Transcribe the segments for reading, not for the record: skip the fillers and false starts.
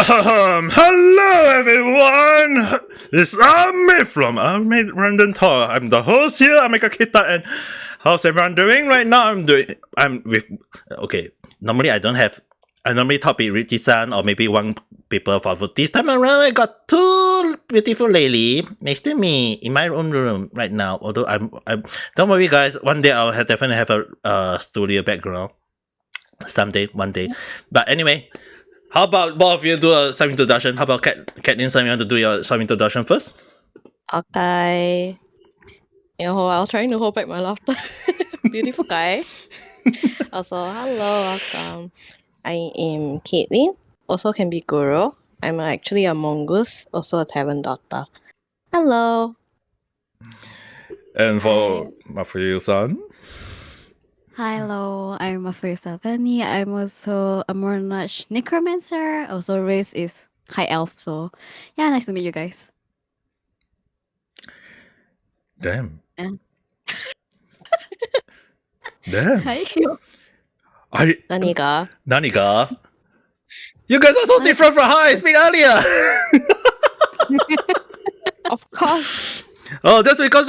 Hello everyone! This is Ame from Ame Random Talk. I'm the host here, Ame Kakita, and how's everyone doing right now? Normally I normally talk with Richie-san or maybe one people for food. This time around I got two beautiful lady next to me in my own room right now. Although I'm don't worry guys, one day I'll definitely have a studio background. Someday, one day. But anyway, how about both of you do a self-introduction? How about Caitlin, you want to do your self-introduction first? Okay. I was trying to hold back my laughter. Beautiful guy. Also, hello, welcome. I am Caitlin, also can be Guru. I'm actually a mongoose, also a tavern daughter. Hello. And for Mafuyu-san? Hello, I'm Mafuyu Selveni. I'm also a Monash necromancer. Also, race is high elf. So, yeah, nice to meet you guys. Damn. Yeah. Damn. Hi. Naniga. You guys are so different from how I speak earlier. Of course. Oh, that's because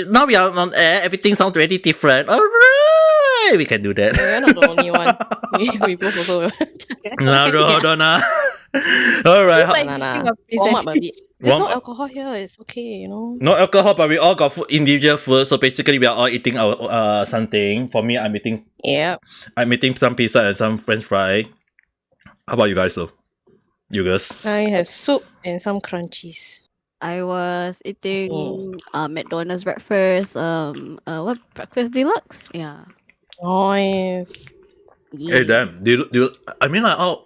now we are on air. Everything sounds really different. All right, we can do that. You're not the only one. We both also. All right. Warm up a bit. There's no alcohol here. It's okay, No alcohol, but we all got individual food. So basically, we are all eating our something. For me, I'm eating some pizza and some French fry. How about you guys, though? You guys? I have soup and some crunchies. I was eating McDonald's breakfast. What breakfast deluxe? Yeah. Nice. Hey, damn. I mean, like,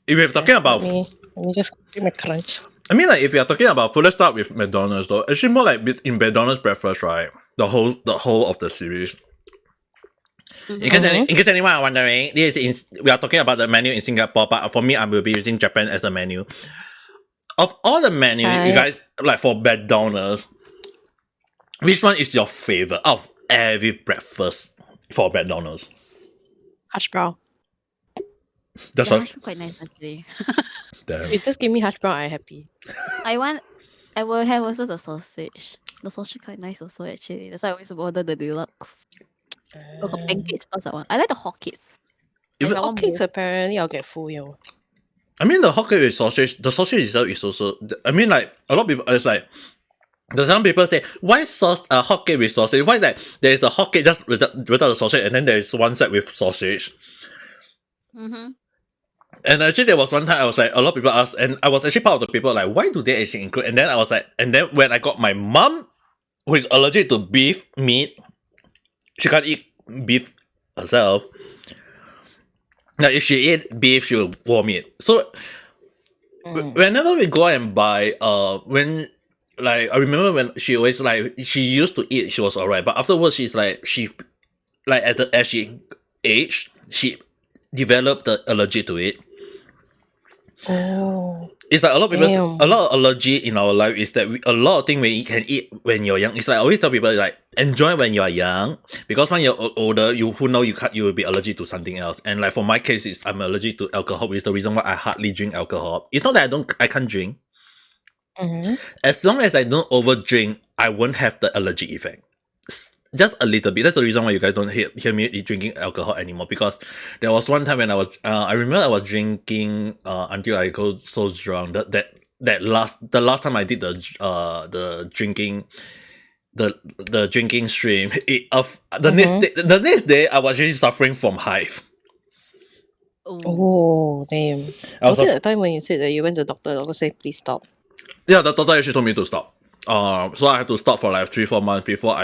if we're talking about, let me just give my crunch. I mean, like, if you're talking about food, let's start with McDonald's, though. Actually, more like in McDonald's breakfast, right? The whole of the series. In case anyone are wondering, we are talking about the menu in Singapore, but for me, I will be using Japan as the menu. Of all the menu, you guys, like for McDonald's, which one is your favorite of every breakfast for McDonald's? Hash brown. That's quite nice actually. Damn. You just give me hash brown, I'm happy. I will have also the sausage. The sausage quite nice also actually. That's why I always order the deluxe. The pancakes plus that one. I like the hotcakes. The hotcakes apparently I'll get full, yo. I mean, the hotcake with sausage, the sausage itself is also, I mean, like, a lot of people, it's like, there's some people say, why hotcake with sausage? Why that there is a hotcake just without the sausage, and then there is one set with sausage? Mm-hmm. And actually, there was one time I was like, a lot of people asked, and I was actually part of the people like, why do they actually include? And then I was like, and then when I got my mom, who is allergic to beef meat, she can't eat beef herself. Now, if she eat beef, she will vomit. So, whenever we go and buy, when, like, I remember when she always, like, she used to eat, she was alright, but afterwards, she's like, as she aged, she developed the allergy to it. Oh. It's like a lot of allergy in our life is that a lot of things we can eat when you're young. It's like I always tell people like enjoy when you are young, because when you're older, you will be allergic to something else. And like for my case, I'm allergic to alcohol, which is the reason why I hardly drink alcohol. It's not that I can't drink. Mm-hmm. As long as I don't over drink, I won't have the allergy effect. Just a little bit. That's the reason why you guys don't hear me drinking alcohol anymore. Because there was one time when I remember I was drinking until I go so drunk. The last time I did the drinking stream. The next day I was really suffering from hive. Oh damn! Was it the time when you said that you went to the doctor? The doctor said please stop. Yeah, the doctor actually told me to stop. So I had to stop for like 3-4 months before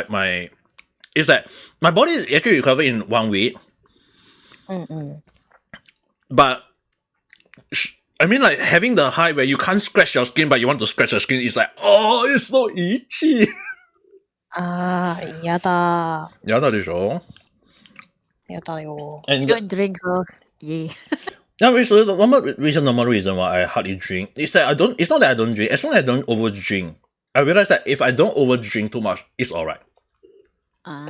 it's like my body is actually recovered in 1 week. But I mean, like having the high where you can't scratch your skin, but you want to scratch your skin, is like, oh, it's so itchy. Yada. Yada でしょ? Yada yo. And don't drink, so yeah. Yeah, which is the normal reason why I hardly drink. It's that it's not that I don't drink. As long as I don't over drink, I realize that if I don't over drink too much, it's alright.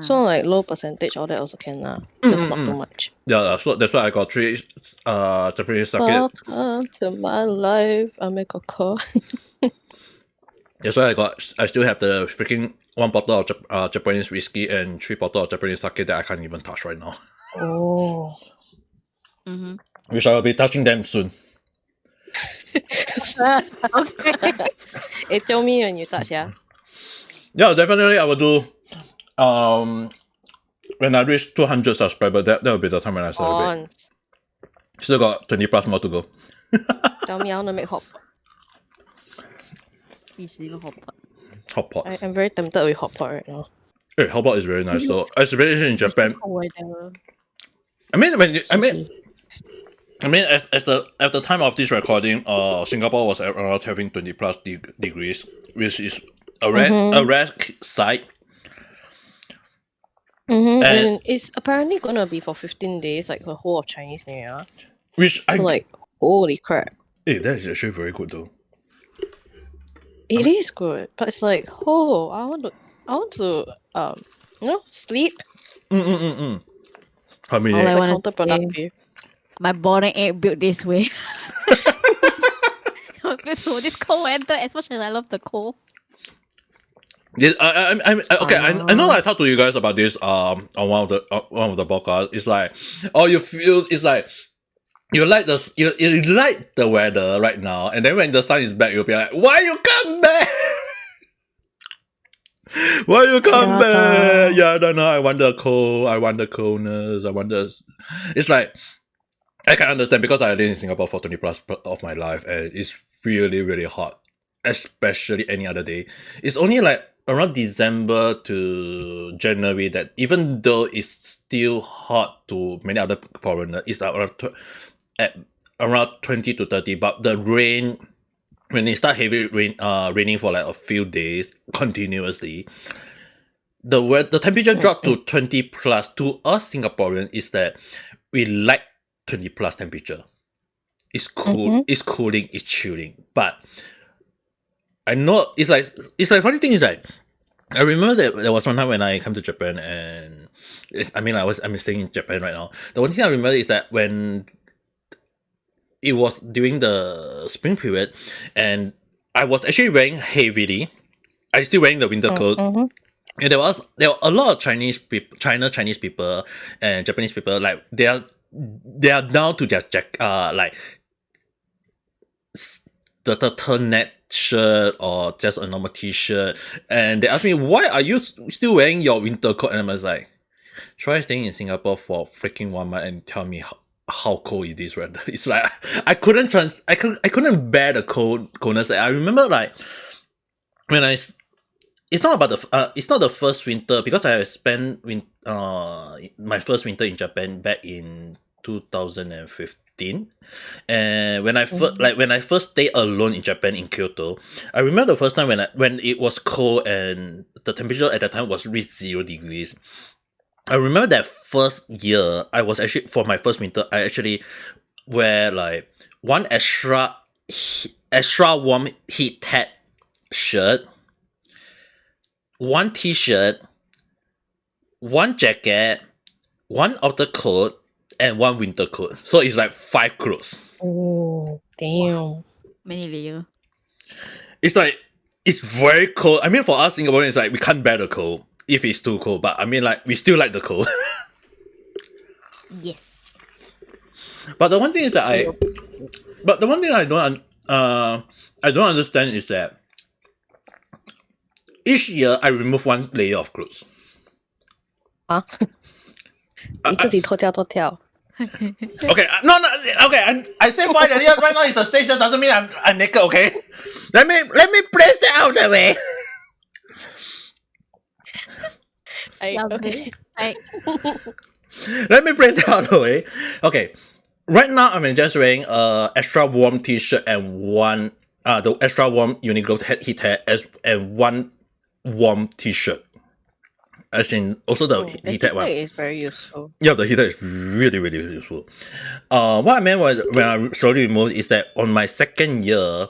So like low percentage, all that also can just not too much. Yeah, so that's why I got 3 Japanese sake. Welcome to my life. I make a call. That's why I still have the freaking 1 bottle of Japanese whiskey and 3 bottles of Japanese sake that I can't even touch right now. Oh. Which I will be touching them soon. Okay. Hey, tell me when you touch, yeah. Yeah, definitely I will do. When I reach 200 subscribers, that will be the time when I celebrate. On. Still got 20 plus more to go. Tell me I want to make hot pot. Hot pot. I'm very tempted with hot pot right now. Hey, hot pot is very nice though. Especially in Japan. I mean, at the time of this recording, Singapore was around having 20 plus degrees, which is a rare sight. And it's apparently gonna be for 15 days, like the whole of Chinese New Year. Which I like, holy crap. Hey, that is actually very good though. It is good, but it's like, oh, I want to sleep. I mean, All I It's wanna counterproductive. My body ain't built this way. Built to this cold weather, as much as I love the cold. yeah, okay. I know I talked to you guys about this on one of the podcasts. It's like, you feel it's like you like you like the weather right now, and then when the sun is back, you'll be like, why you come back? Why you come back? Yeah, I don't know. I want the cold. I want the coldness. I want the. It's like I can understand because I lived in Singapore for 20 plus of my life, and it's really really hot, especially any other day. It's only like around December to January that even though it's still hot to many other foreigners, it's around 20 to 30, but the rain, when it start heavy raining for like a few days continuously, the temperature drop to 20 plus. To us Singaporeans is that we like 20 plus temperature. It's cool, it's cooling, it's chilling. But I know it's like funny thing is like I remember that there was one time when I came to Japan and I'm staying in Japan right now. The one thing I remember is that when it was during the spring period and I was actually wearing heavily. I still wearing the winter coat. And there were a lot of Chinese people and Japanese people, like they are down to their the turtleneck shirt or just a normal t-shirt, and they asked me, why are you still wearing your winter coat? And I was like, try staying in Singapore for freaking 1 month and tell me how cold it is weather. It's like I couldn't bear the coldness. I remember like when it's not the first winter, because I spent my first winter in Japan back in 2015, and when I first stayed alone in Japan in Kyoto, I remember the first time when it was cold and the temperature at that time was reached 0 degrees. I remember that first year, I was actually, for my first winter, I actually wear like one extra warm heat tech shirt, one t-shirt, one jacket, one outer coat, and one winter coat. So it's like 5 clothes. Oh, damn. Many layers. It's like, it's very cold. I mean, for us Singaporeans, it's like we can't bear the cold if it's too cold. But I mean, like, we still like the cold. Yes. But the one thing is that I don't understand is that each year I remove 1 layer of clothes. 你自己脱掉。 Okay, no, okay. I say fine. Right now it's the station doesn't mean I'm naked. Okay, let me place that out of the way. Okay. Let me place that out of the way. Okay, right now I'm just wearing extra warm t-shirt and one the extra warm Uniqlo heat tech and one warm t-shirt. As in, also the heated one. Is very useful. Yeah, the heater is really, really useful. What I meant was when I slowly removed is that on my second year,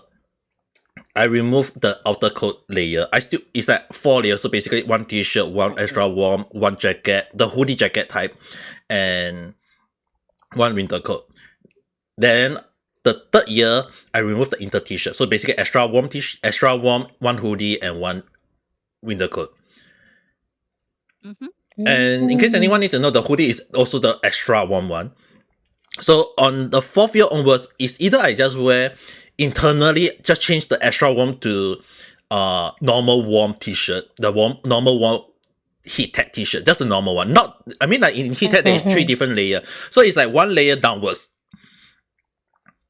I removed the outer coat layer. It's like 4 layers. So basically 1 t-shirt, 1 extra warm, 1 jacket, the hoodie jacket type, and 1 winter coat. Then the third year, I removed the inter t-shirt. So basically extra warm, 1 hoodie, and 1 winter coat. And in case anyone need to know, the hoodie is also the extra warm one. So on the 4th year onwards, it's either I just wear internally, just change the extra warm to normal warm t-shirt, the normal warm heat tech t-shirt, just the normal one. Not, I mean, like in heat tech, there's 3 different layers. So it's like 1 layer downwards.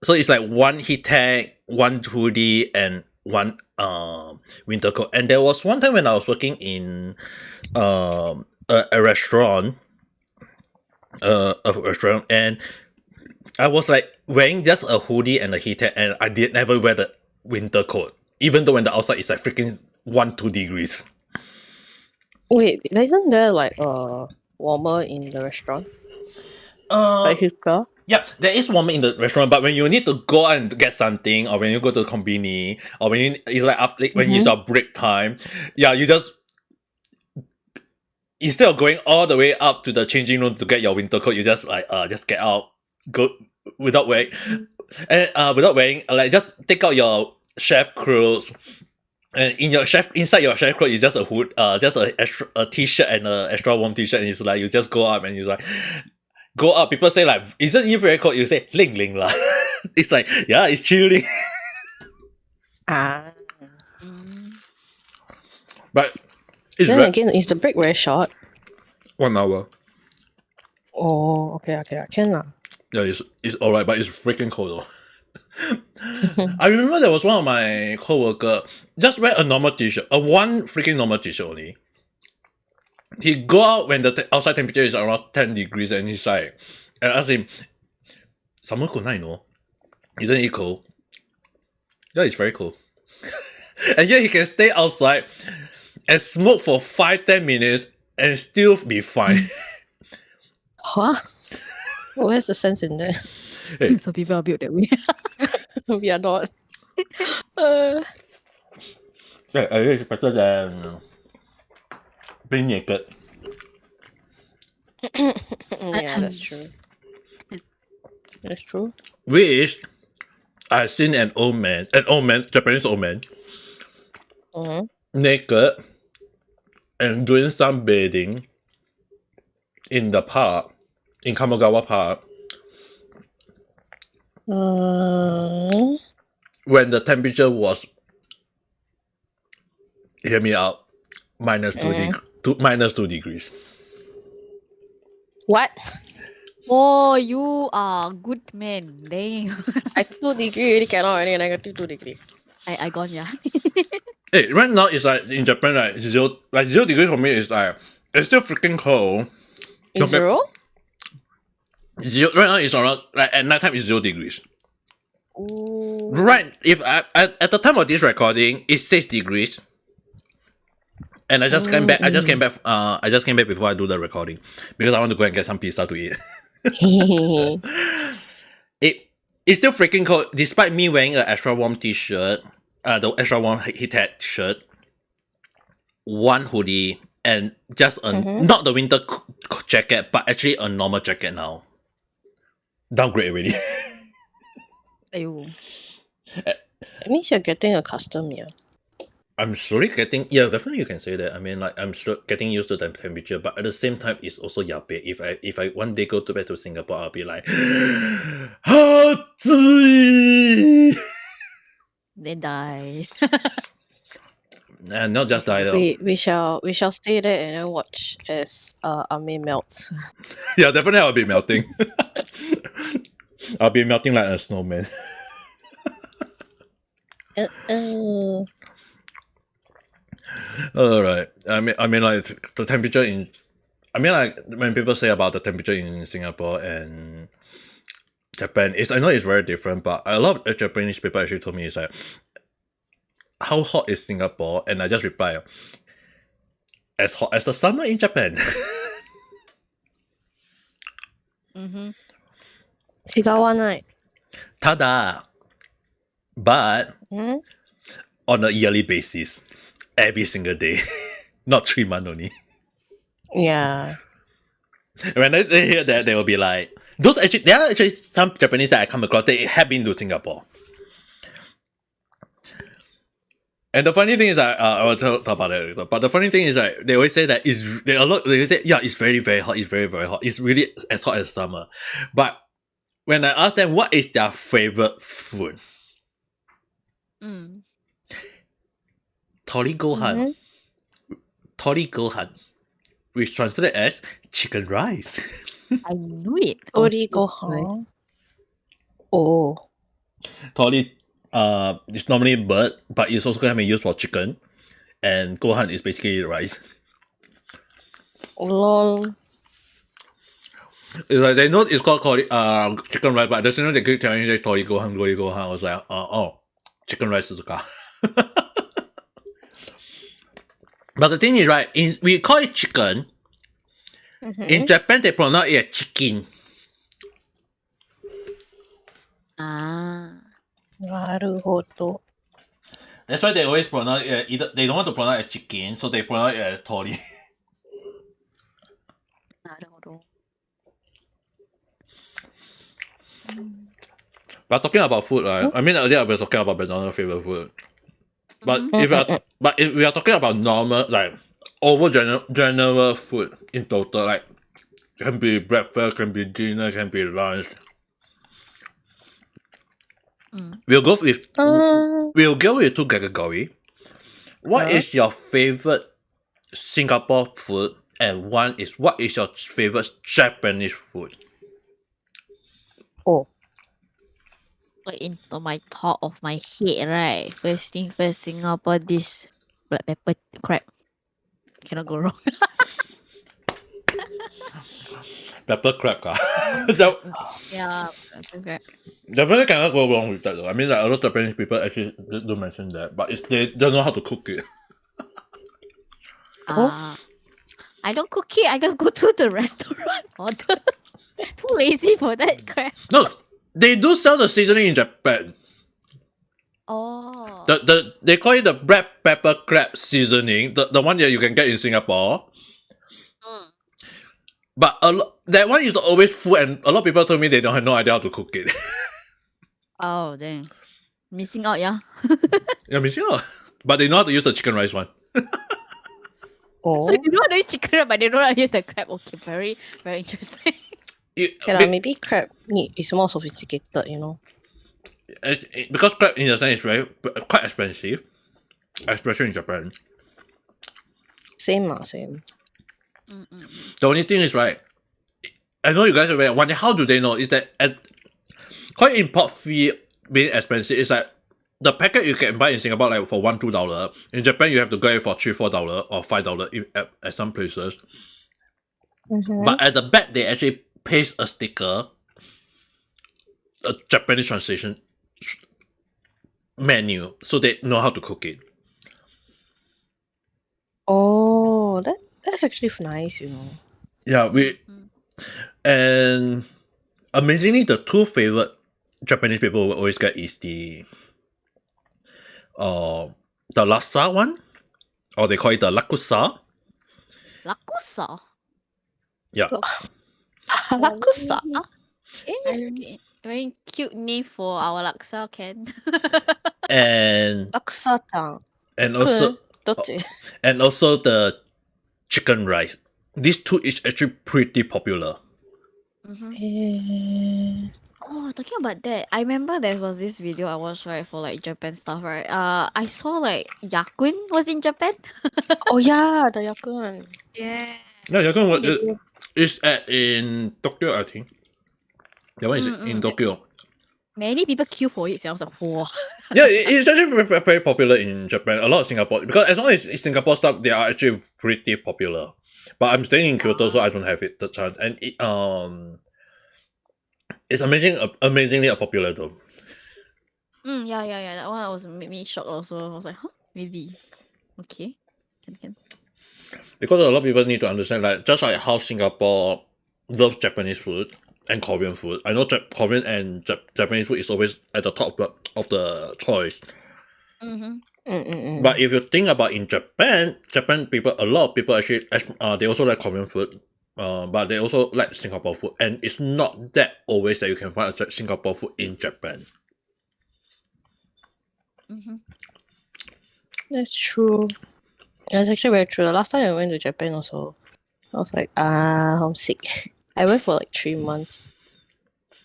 So it's like 1 heat tech, 1 hoodie, and 1 winter coat. And there was one time when I was working in a restaurant, and I was like wearing just a hoodie and a heat tech, and I did never wear the winter coat, even though when the outside is like freaking 1-2 degrees. Wait, isn't there like warmer in the restaurant? Like heater? Yeah, there is warmer in the restaurant, but when you need to go out and get something, or when you go to the convenience, or it's like after when it's our break time, yeah, you just, instead of going all the way up to the changing room to get your winter coat, you just like just get out, go without wearing, and like just take out your chef clothes, and inside your chef clothes is just a hood, just a t-shirt and a extra warm t-shirt, and it's like you just go up and you like go up. People say like, isn't it very cold? You say ling ling lah. It's like, yeah, it's chilling. But it's Then again, is the break very short? 1 hour. Oh, okay, I can lah. Yeah, it's alright, but it's freaking cold though. I remember there was one of my coworker just wear a normal t-shirt, one freaking normal t-shirt only. He go out when the outside temperature is around 10 degrees, and he's like, and I asked him, summer cold night, no? Isn't it cold? Yeah, it's very cold. And yet he can stay outside and smoke for 5-10 minutes and still be fine. Huh? Where's the sense in there? Hey. So people are built that way. We are not. Yeah, I think it's better than being naked. Yeah, that's true. That's true. Which I've seen an old man, Japanese old man, naked and doing sunbathing in the park, in Kamogawa Park, when the temperature was, hear me out, -2 degrees. What? Oh, you are good man. Damn. I 2 degree already cannot already, negative 2 degree. I gone, yeah. Hey, right now it's like in Japan, like 0 degrees for me is like, it's still freaking cold. Is 0? Right now it's around, like at night time it's 0 degrees. Ooh. Right, if at the time of this recording, it's 6 degrees. And I just came back. I just came back before I do the recording because I want to go and get some pizza to eat. It's still freaking cold, despite me wearing an extra warm t-shirt, the extra warm heat tech shirt, 1 hoodie, and just not the winter jacket, but actually a normal jacket now. Downgrade already. Ayo. That means you're getting accustomed, yeah. I'm slowly getting, yeah, definitely you can say that. I mean, like, I'm getting used to the temperature, but at the same time, it's also yabe. If I one day go back to Singapore, I'll be like, Hatsui! Then dies. And not just die though. We shall stay there and then watch as Ame melts. Yeah, definitely I'll be melting. I'll be melting like a snowman. Alright. I mean like the temperature in, I mean like when people say about the temperature in Singapore and Japan, I know it's very different, but a lot of Japanese people actually told me it's like, how hot is Singapore? And I just reply, as hot as the summer in Japan. Chigawa night. Tada! But on a yearly basis, every single day, not 3 months only. Yeah. When they hear that, they will be like, there are actually some Japanese that I come across, they have been to Singapore. And the funny thing is that I will talk about it later. But the funny thing is that they always say that they say, yeah, it's very, very hot, it's very, very hot. It's really as hot as summer. But when I ask them what is their favorite food, Mm. Tori Gohan. Tori Gohan, which translated as chicken rice. I knew it. Tori gohan. Oh. Tori is normally bird, but it's also can be used for chicken. And Gohan is basically rice. Lol. It's like they know it's called chicken rice, but there's no they keep telling you Tori Gohan, Tori Gohan. I was like, oh, chicken rice is a car. But the thing is, right, we call it chicken. In Japan, they pronounce it chicken. Ah. Naruhodo. That's why they always pronounce it either they don't want to pronounce it chicken, so they pronounce it as Tori. But talking about food, right? I mean, earlier I was talking about McDonald's favorite food. But if we are talking about normal, like over general food in total, like can be breakfast, can be dinner, can be lunch. We'll go with two categories. What is your favorite Singapore food, and what is your favorite Japanese food? Oh. Like into my top of my head, right? First thing first, Singapore dish, black pepper crab. Cannot go wrong. Pepper crab, Yeah, pepper crab. definitely cannot go wrong with that though. I mean, like a lot of Japanese people actually do mention that, but they don't know how to cook it. I don't cook it. I just go to the restaurant order. Too lazy for that crap. No, they do sell the seasoning in Japan. Oh. They call it the black pepper crab seasoning, the one that you can get in Singapore. But that one is always full, and a lot of people told me they don't have no idea how to cook it. Oh, dang. Missing out, yeah. Yeah, missing out. But they know how to use the chicken rice one. Oh. They know how to use chicken, but they don't know how to use the crab. Okay, very, very interesting. Maybe crab meat is more sophisticated, you know. Because crab in the sense is quite expensive, especially in Japan. Same. The only thing is, right, I know you guys are wondering how do they know is that quite import fee being expensive is like the packet you can buy in Singapore like for $1-2. In Japan you have to get it for $3-4 or $5 at some places. But at the back they actually paste a sticker, a Japanese translation menu, so they know how to cook it. Oh, that's actually nice, you know. Yeah, and amazingly the two favorite Japanese people will always get is the laksa one, or they call it the lakusa. Lakusa? Yeah. Lakusa? Very cute name for our laksa, Ken. And Laksa-tang. and also and also the chicken rice. These two is actually pretty popular. Oh, talking about that, I remember there was this video I watched, right, for like Japan stuff, right? I saw like Yakun was in Japan. Oh yeah, the yakun. Yeah. Yeah, it's in Tokyo, I think. That one is in Tokyo. Many people queue for it, so I was like, whoa. Yeah, it's actually very popular in Japan. A lot of Singapore, because as long as it's Singapore stuff, they are actually pretty popular. But I'm staying in Kyoto, so I don't have the chance. And it's amazingly popular though. Yeah. That one made me shocked also. I was like, huh? Really? Okay. Can. Because a lot of people need to understand, like, just like how Singapore loves Japanese food and Korean food. I know Korean and Japanese food is always at the top of the choice. Mm-hmm. But if you think about in Japan people, a lot of people actually, they also like Korean food. But they also like Singapore food, and it's not that always that you can find a Singapore food in Japan. Mm-hmm. That's true. That's actually very true. The last time I went to Japan also, I was like, homesick. I went for like 3 months.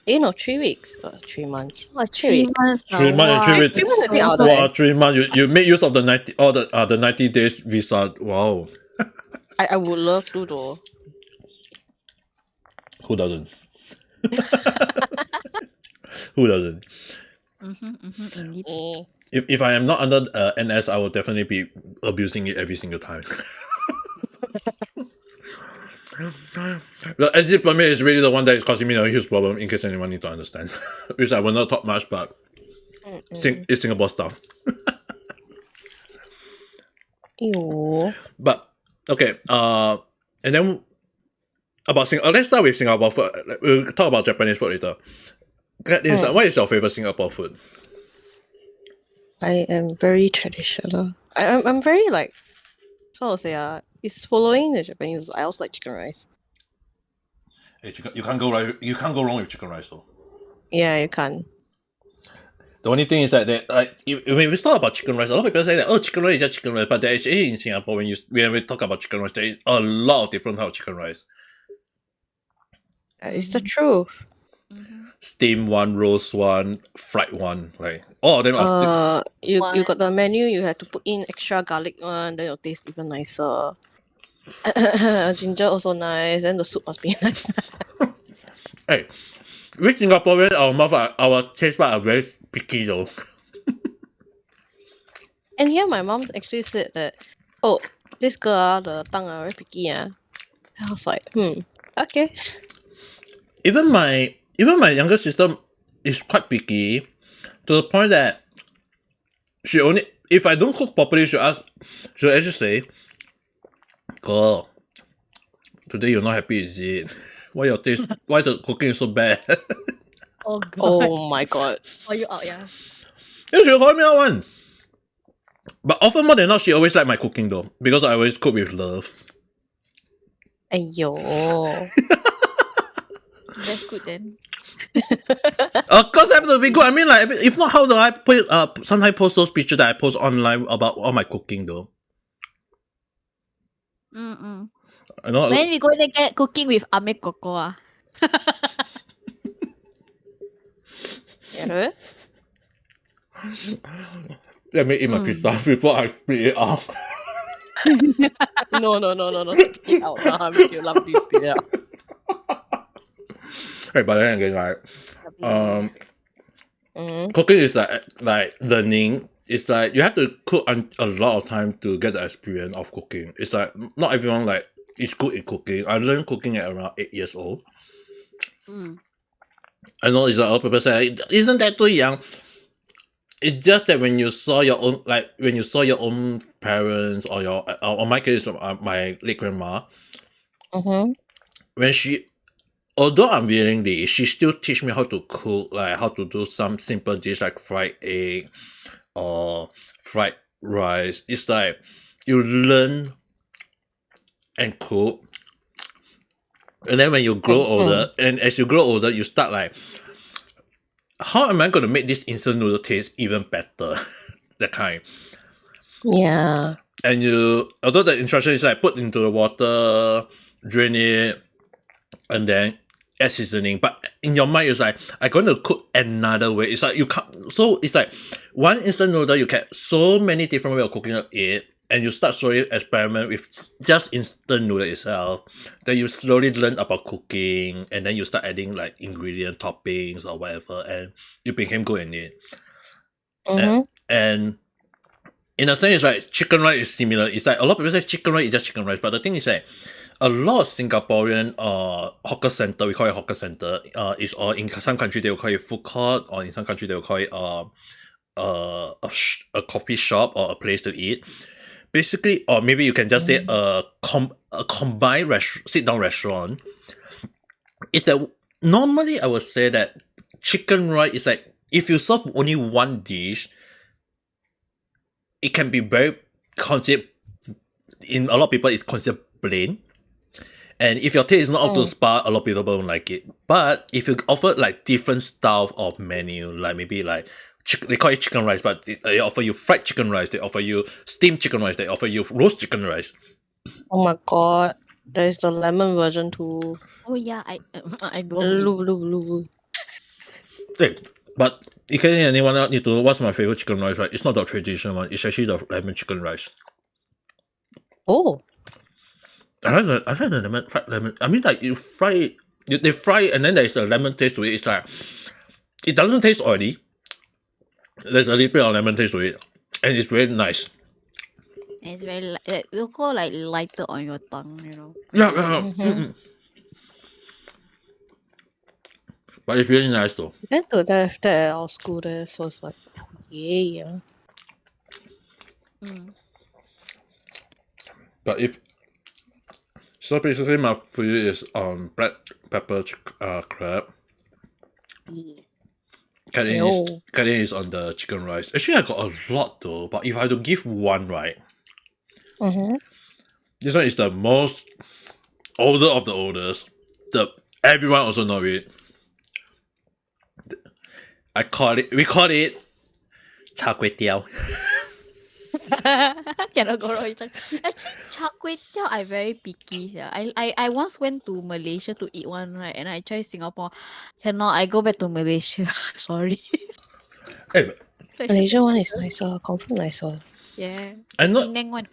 3 weeks. 3 months. What, 3 3 weeks. months? 3 months, 3 weeks. 3 months I think out so- there. Wow, 3 months. You make use of the 90 days visa. Wow, I would love to though. who doesn't? Who doesn't? Indeed. If I am not under NS, I will definitely be abusing it every single time. The exit permit is really the one that is causing me a huge problem, in case anyone need to understand. Which I will not talk much, but it's Singapore stuff. Ew. But okay, and then about let's start with Singapore food. We'll talk about Japanese food later. What is your favorite Singapore food? I am very traditional. I'm very like, so to say, it's following the Japanese. I also like chicken rice. Hey, you can't go right. You can't go wrong with chicken rice though. Yeah, you can. The only thing is that when we talk about chicken rice, a lot of people say that chicken rice is just chicken rice, but there actually in Singapore when we talk about chicken rice, there is a lot of different types of chicken rice. It's the truth. Steamed one, roast one, fried one, like all of them are. You got the menu. You have to put in extra garlic one, then it'll taste even nicer. Ginger also nice. Then the soup must be nice. Hey, we Singaporeans, our taste buds are very picky though. And here my mom actually said that, this girl, the tongue very picky. I was like, okay. Even my younger sister is quite picky, to the point that she only, if I don't cook properly, she'll actually say, "Girl, today you're not happy, is it? Why the cooking is so bad?" Oh god. Oh my god. Are you out, yeah? Yeah, she'll call me out one. But often more than not, she always like my cooking though, because I always cook with love. Aiyo. That's good then. Of course, I have to be good. I mean, like, if not, how do I sometimes post those pictures that I post online about all my cooking though? Mm-mm. I know. When we going to get cooking with Ame Coco? Yeah. Let me eat my pizza before I split it out. No. Spit it out. Make you love this spit it out. Hey, but then again, like, cooking is like learning. It's like you have to cook a lot of time to get the experience of cooking. It's like not everyone like is good in cooking. I learned cooking at around 8 years old. I know it's like a lot of people say, like, isn't that too young? It's just that when you saw your own parents or or my case, my late grandma, when she, although unwillingly, she still teach me how to cook, like how to do some simple dish like fried egg or fried rice. It's like you learn and cook, and then when you grow older, and as you grow older, you start like, how am I going to make this instant noodle taste even better? That kind. Yeah. And although the instruction is like put into the water, drain it, and then add seasoning, but in your mind it's like, I'm going to cook another way. It's like you can't. So it's like one instant noodle, you get so many different ways of cooking it, and you start slowly experiment with just instant noodle itself. Then you slowly learn about cooking, and then you start adding like ingredient toppings or whatever, and you became good in it. And in a sense, it's like chicken rice is similar. It's like a lot of people say chicken rice is just chicken rice, but the thing is that a lot of Singaporean hawker center, we call it hawker center, or in some country they will call it food court, or in some country they will call it a coffee shop or a place to eat. Basically, or maybe you can just say a combined sit-down restaurant. It's that normally I would say that chicken rice is like, if you serve only one dish, it can be very considered, in a lot of people, it's considered plain. And if your taste is not up to spa, a lot of people won't like it. But if you offer like different style of menu, like maybe like they call it chicken rice, but they offer you fried chicken rice, they offer you steamed chicken rice, they offer you roast chicken rice. Oh my god, there's the lemon version too. Oh yeah, I don't. Lu. Hey, but in case anyone else need to know what's my favorite chicken rice, right? It's not the traditional one, it's actually the lemon chicken rice. Oh, I like the lemon, fried lemon. I mean, like, you fry it, they fry it, and then there's a lemon taste to it. It's like, it doesn't taste oily. There's a little bit of lemon taste to it, and it's very nice. It's very it'll go like lighter on your tongue, you know. Yeah. But it's really nice though. we went to that at our school there, so it's like, yeah. But if so, basically, my food is black pepper crab. Caitrealm is on the chicken rice. Actually, I got a lot though. But if I had to give one, right, this one is the most older of the oldest. Everyone also know it. We call it Caitrealm. Cannot go wrong with Actually, Caitrealm, I very picky. Yeah. I once went to Malaysia to eat one, right? And I tried Singapore. Cannot, I go back to Malaysia. Sorry. Hey, Malaysia one is nicer, confirm nicer. Yeah. I know. Penang one.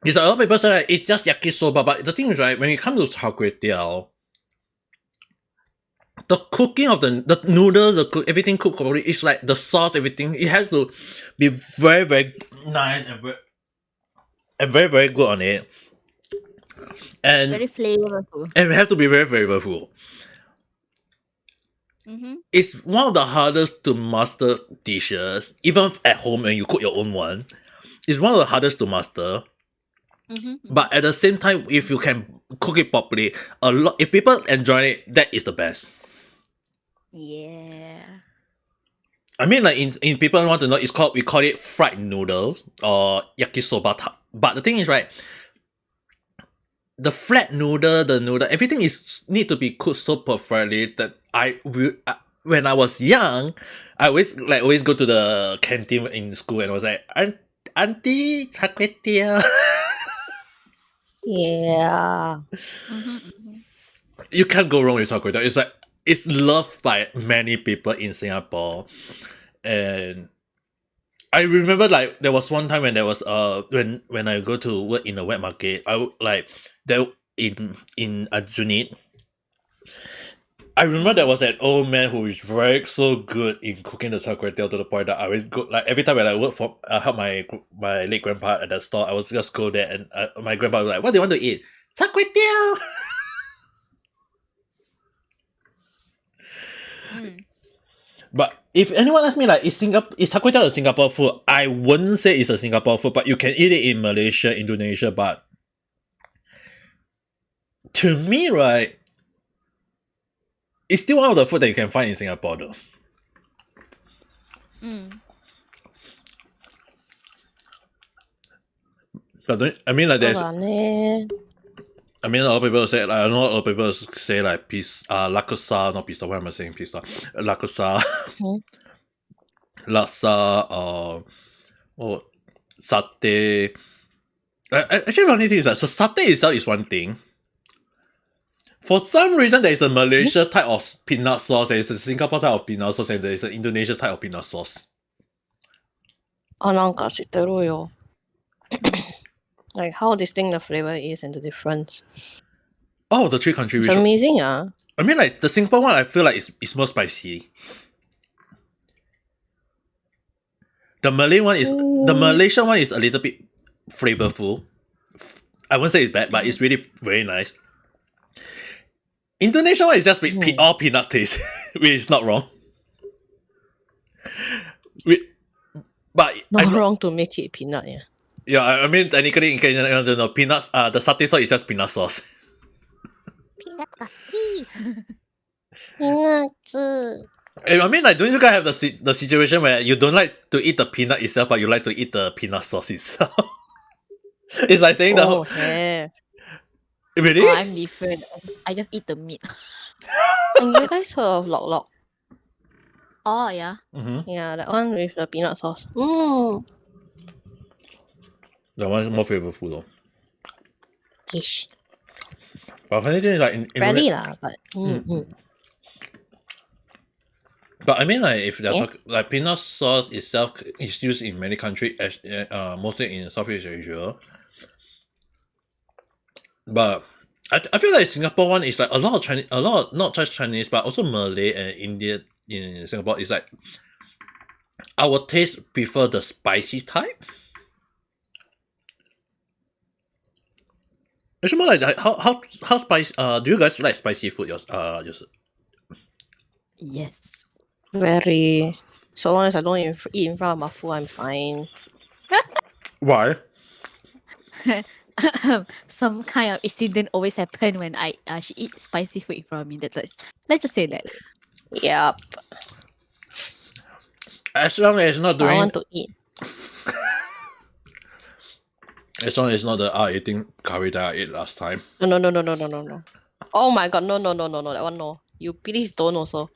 It's like a lot of people say like, it's just yakisoba, but the thing is, right, when it comes to Caitrealm, the cooking of the noodles, everything cooked properly, it's like the sauce, everything, it has to be very, very nice and very, very good on it. And Very flavorful. we have to be very flavorful. It's one of the hardest to master dishes, even at home when you cook your own one. It's one of the hardest to master. But at the same time, if you can cook it properly, if people enjoy it, that is the best. Yeah. I mean, like in people want to know, we call it fried noodles or yakisoba. But the thing is, right, the flat noodle, everything is need to be cooked so perfectly that when I was young, I always go to the canteen in school and I was like, Auntie, Caitrealm. Yeah. You can't go wrong with Caitrealm. It's like, it's loved by many people in Singapore. And I remember like there was one time when there was when I go to work in a wet market, I would like there in Aljunied. I remember there was an old man who is so good in cooking the Caitrealm to the point that I always go, like, every time when I work for help my late grandpa at the store, I was just go there and my grandpa was like, "What do you want to eat?" Caitrealm. But if anyone asks me like, is Caitrealm a Singapore food? I wouldn't say it's a Singapore food, but you can eat it in Malaysia, Indonesia. But to me, right, it's still one of the food that you can find in Singapore, though. But I mean, like, there's. I mean, a lot of people say, like, I know a lot of people say, like, laksa, not pizza, why am I saying pizza? Laksa, laksa, satay. Actually, funny thing is that, so satay itself is one thing. For some reason, there is the Malaysia type of peanut sauce, there is the Singapore type of peanut sauce, and there is the Indonesia type of peanut sauce. なんか知ってるよ. Like how distinct the flavor is and the difference. Oh, the three country. It's amazing, I mean, like, the Singapore one, I feel like it's more spicy. The Malay one is the Malaysian one is a little bit flavorful. I won't say it's bad, but it's really very nice. Indonesian one is just all peanuts taste, which is not wrong. But not wrong to make it peanut, yeah. Yeah, I mean, technically, in case you don't know, peanuts, the satay sauce is just peanut sauce. Peanuts are ski. Peanuts. I mean, like, don't you guys have the situation where you don't like to eat the peanut itself, but you like to eat the peanut sauce itself? It's like saying Oh, yeah. really? Oh, I'm different. I just eat the meat. And you guys heard of Lok Lok? Oh, yeah. Mm-hmm. Yeah, that one with the peanut sauce. Mm. That one's more flavorful though. Ish. But funny thing is like in Rarely lah, but But I mean, like, if they're Yeah. talking like peanut sauce itself is used in many countries, mostly in Southeast Asia. But I feel like Singapore one is like a lot of Chinese, a lot not just Chinese, but also Malay and Indian in Singapore. Is like our taste prefer the spicy type. It's more like how spicy. Do you guys like spicy food? Just Yes. very. So long as I don't eat in front of Mafu, I'm fine. why? Some kind of incident always happen when she eats spicy food in front of me. Let's just say that. Yep. As long as it's not I doing. want to eat. As long as it's not the eating curry that I ate last time. No. Oh my god, no. That one no. You please don't also.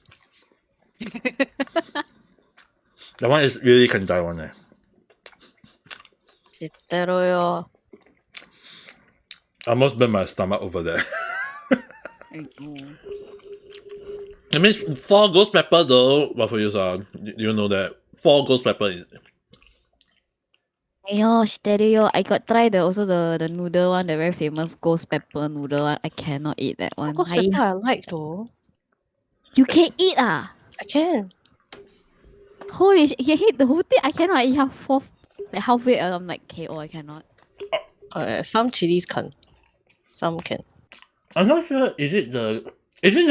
That one is really can die one. Shitteroyo. I almost burned my stomach over there. Mm. It means 4 ghost pepper though. What for you, son? You know that 4 ghost pepper is. I know, shiterio. I got try the noodle one, the very famous ghost pepper noodle one. I cannot eat that one. Ghost pepper I like though. You can eat ah. I can. Holy shit, you hate the whole thing. I cannot eat halfway. I'm like KO. I cannot. Some chilies can. Some can. I'm not sure. Is it the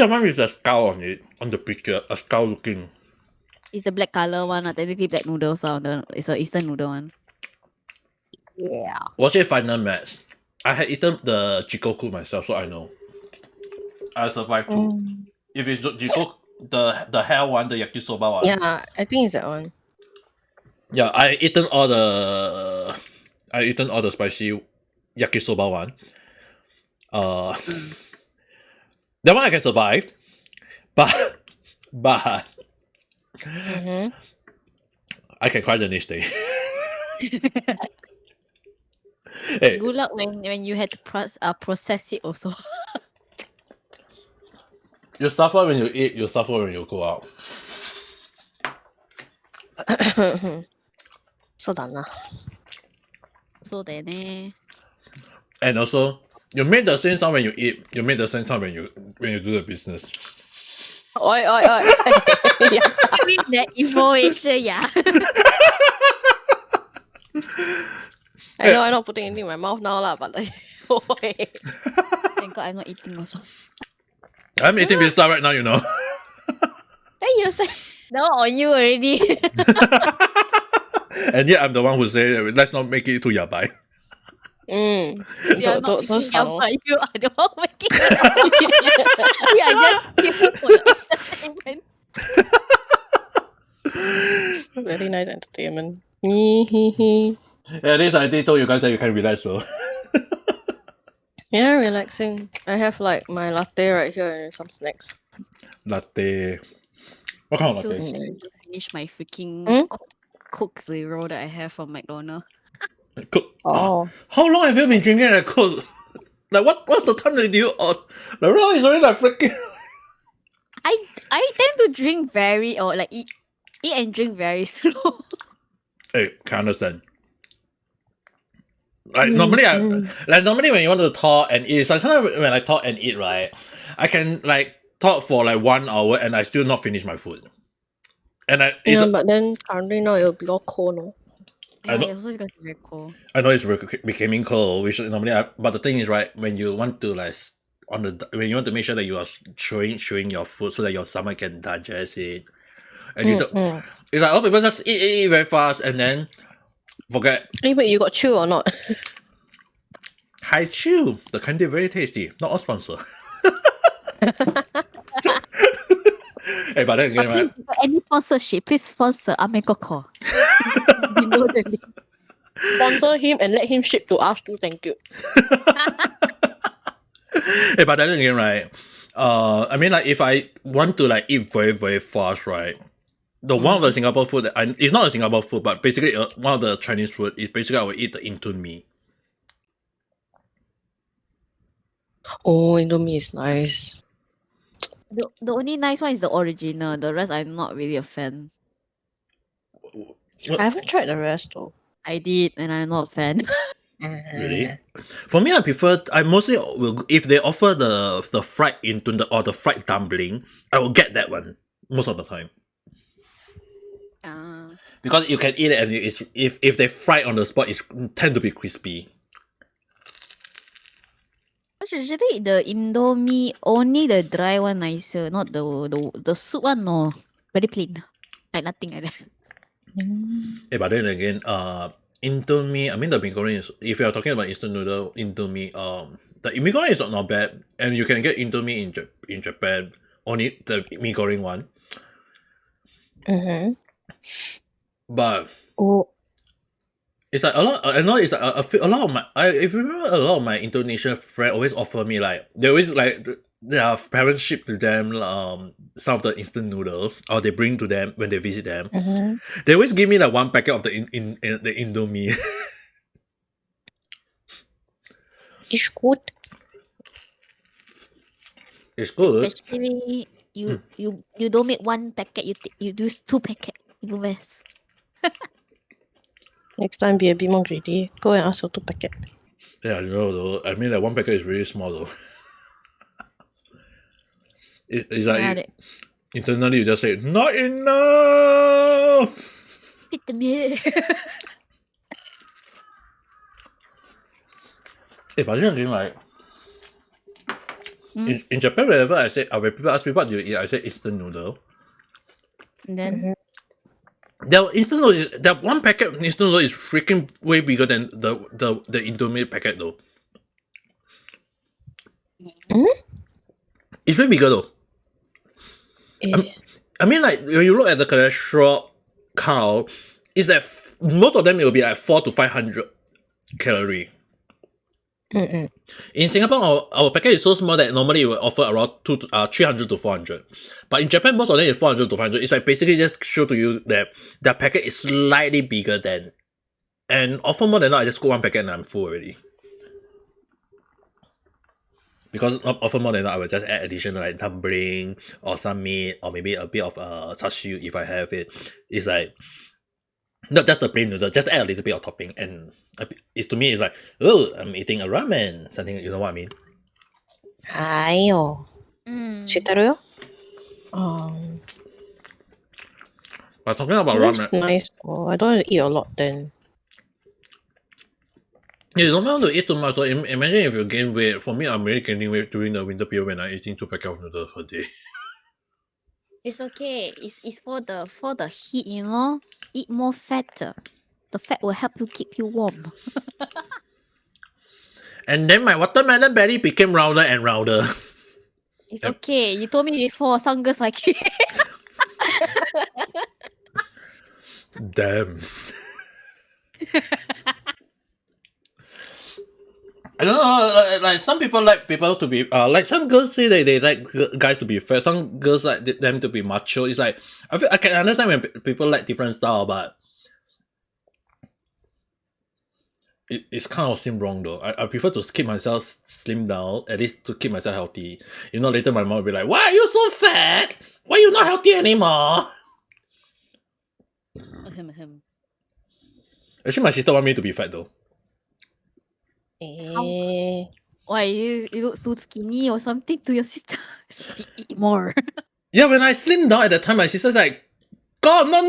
one with the skull on it on the picture? A skull looking. It's the black color one. Technically, black noodles are it's a Eastern noodle one. Yeah. Was it final match? I had eaten the jikoku myself, so I know. I survived too. If it's jikoku, the hair one, the yakisoba one. Yeah, I think it's that one. Yeah, I eaten all the spicy yakisoba one. That one I can survive, but Mm-hmm. I can cry the next day. Hey, Good luck when you had to process it also. you suffer when you eat, you suffer when you go out. So done lah. So then And also, you make the same sound when you eat. You make the same sound when you do the business. Oi. Yeah. give me that information, yeah. I know I'm not putting anything in my mouth now lah, but like, oi. Thank God I'm not eating also. I'm eating pizza right now, you know. Hey, you say. No, on you already. And yet I'm the one who say let's not make it too yabai. We are not Don't eating start, but you are the one making it. We are just here for your entertainment. Very nice entertainment. At least I did told you guys that you can relax though. Yeah, relaxing. I have like my latte right here and some snacks. Latte. What kind of So latte? excited to finish my freaking Hmm? Coke Zero that I have from McDonald's. Cook. Oh. How long have you been drinking that Coke? Like what's the time that you like right now it's already like freaking. I tend to drink very or like eat and drink very slow. Hey, can understand. Like normally when you want to talk and eat, so sometimes when I talk and eat, right, I can like talk for like 1 hour and I still not finish my food. And Yeah, but then currently now it'll be all cold, no? I know- Yeah, also because it's very cold. I know it's becoming cold, which normally but the thing is, right, when you want to like when you want to make sure that you are chewing your food so that your stomach can digest it, and you don't, it's like a lot of people just eat very fast and then forget. Hey, wait, you got chew or not? Hi chew, the candy very tasty. Not a sponsor. Hey, but then again, Please, right? if you got any sponsorship, please sponsor Ame Koko. Below the link. Sponsor him and let him ship to us too. Thank you. Hey, but then again, right? I mean, like, if I want to like eat very very fast, right? The one of the Singapore food that it's not a Singapore food, but basically one of the Chinese food is basically I will eat the intun mee. Oh, Indomie is nice. The only nice one is the original. The rest, I'm not really a fan. I haven't tried the rest though. I did, and I'm not a fan. Really? For me, I mostly will, if they offer the fried intun or the fried dumpling, I will get that one most of the time. Because you can eat it and it's if they fry it on the spot, it tend to be crispy. Usually the Indomie only the dry one nicer, not the soup one. No, very plain, like nothing like that. Yeah, but then again, Indomie. I mean, the mee goreng is, if you are talking about instant noodle Indomie, the mee goreng is not bad, and you can get Indomie in Japan, only the mee goreng one. But Oh, it's like a lot. I know it's like a lot of my. If you remember, a lot of my Indonesian friends always offer me, like, they always like their parents ship to them some of the instant noodle, or they bring to them when they visit them. They always give me like one packet of the the Indomie. it's good. It's good. Especially you don't make one packet. You use 2 packet. Even worse. Next time, be a bit more greedy. Go and ask for 2 packet. Yeah, you know though. I mean, like, one packet is really small though. It's like Yeah, internally you just say not enough. Hit the me. Hey, but then again, like, in Japan, whenever I say, when people ask me what do you eat, I say instant noodle. And then The instant noodle is, that one packet of instant noodle is freaking way bigger than the Indomie packet though. It's way bigger though. I mean, like, when you look at the cholesterol count, it's like most of them it will be like 400 to 500 calorie. In Singapore, our packet is so small that normally it will offer around 300 to 400. But in Japan, most of them is 400 to 500. It's like basically just show to you that their packet is slightly bigger than, and often more than not, I just go one packet and I'm full already. Because often more than not, I will just add additional like dumpling or some meat or maybe a bit of chashu if I have it. It's like not just the plain noodle, just add a little bit of topping, and it's, to me, it's like, oh, I'm eating a ramen, something, you know what I mean? 还有知ってるよ But talking about That's ramen, nice. Oh, I don't want to eat a lot then. you don't want to eat too much. So imagine if you gain weight. For me, I'm really gaining weight during the winter period when I'm eating 2 packets of noodles per day. it's okay. It's for the heat, you know. Eat more fat. The fat will help you keep you warm. And then my watermelon belly became rounder and rounder. It's okay. You told me before, some girls like it. Damn. I don't know, like some people like people to be like some girls say they like guys to be fat, some girls like them to be macho. It's like I can understand when people like different style, but it's kind of seem wrong though. I prefer to keep myself slim down, at least to keep myself healthy. You know, later my mom will be like, "Why are you so fat? Why are you not healthy anymore?" Actually, my sister want me to be fat though. Why you look so skinny or something to your sister? Eat more. Yeah, when I slim down at the time, my sister's like, "God, no!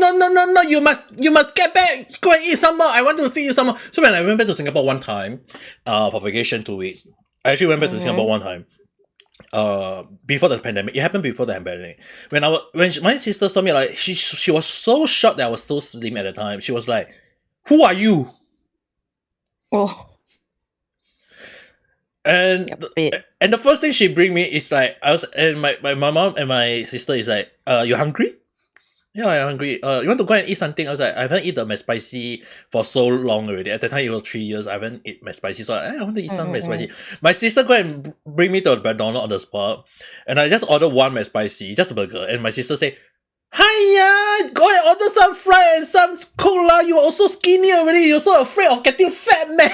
You must get back. Go and eat some more. I want to feed you some more." So when I went back to Singapore one time, for vacation 2 weeks, I actually went back to Singapore one time. Before the pandemic, it happened before the pandemic. When my sister saw me, like she was so shocked that I was so slim at the time. She was like, "Who are you?" Oh, And Yep. and the first thing she bring me is like my mom and my sister is like, you hungry? Yeah, I'm hungry. You want to go and eat something? I was like, I haven't eaten McSpicy for so long already. At the time, it was 3 years. I haven't eat McSpicy, so I want to eat some McSpicy. My sister go and bring me to the McDonald's on the spot, and I just ordered one McSpicy, just a burger. And my sister say, "Hiya, go and order some fry and some cola. You are also skinny already. You're so afraid of getting fat, man."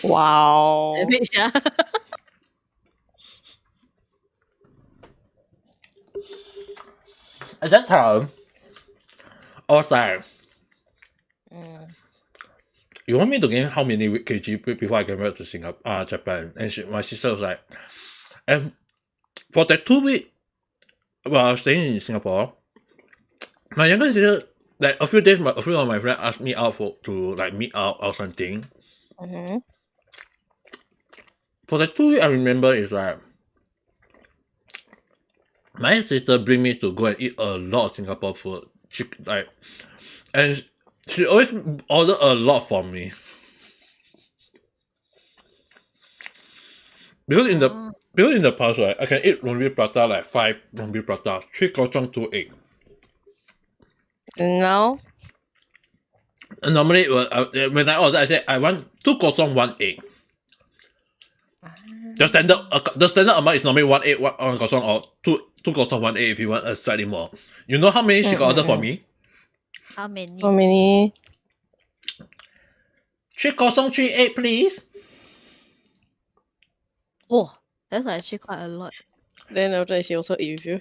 Wow. Savage, yeah. At that time, I was like, "You want me to gain how many kg before I get back to Singapore, Japan?" And my sister was like, and for that 2 week, while I was staying in Singapore, my younger sister, like a few of my friends asked me out to like meet out or something. For the 2 week, I remember is like my sister bring me to go and eat a lot of Singapore food. And she always order a lot for me. Because in the past, right, I can eat rongbi prata like 5 rongbi prata, 3 kosong, 2 egg. Now, And normally, when I order, I say I want 2 kosong, 1 egg. The standard amount is normally 1 egg, 1 kosong, or 2 kosong, 1 egg if you want a slightly more. You know how many she got order for me? How many? how many? 3 kosong, 3 egg, please. Oh, that's actually quite a lot. Then after that, she also eat with you.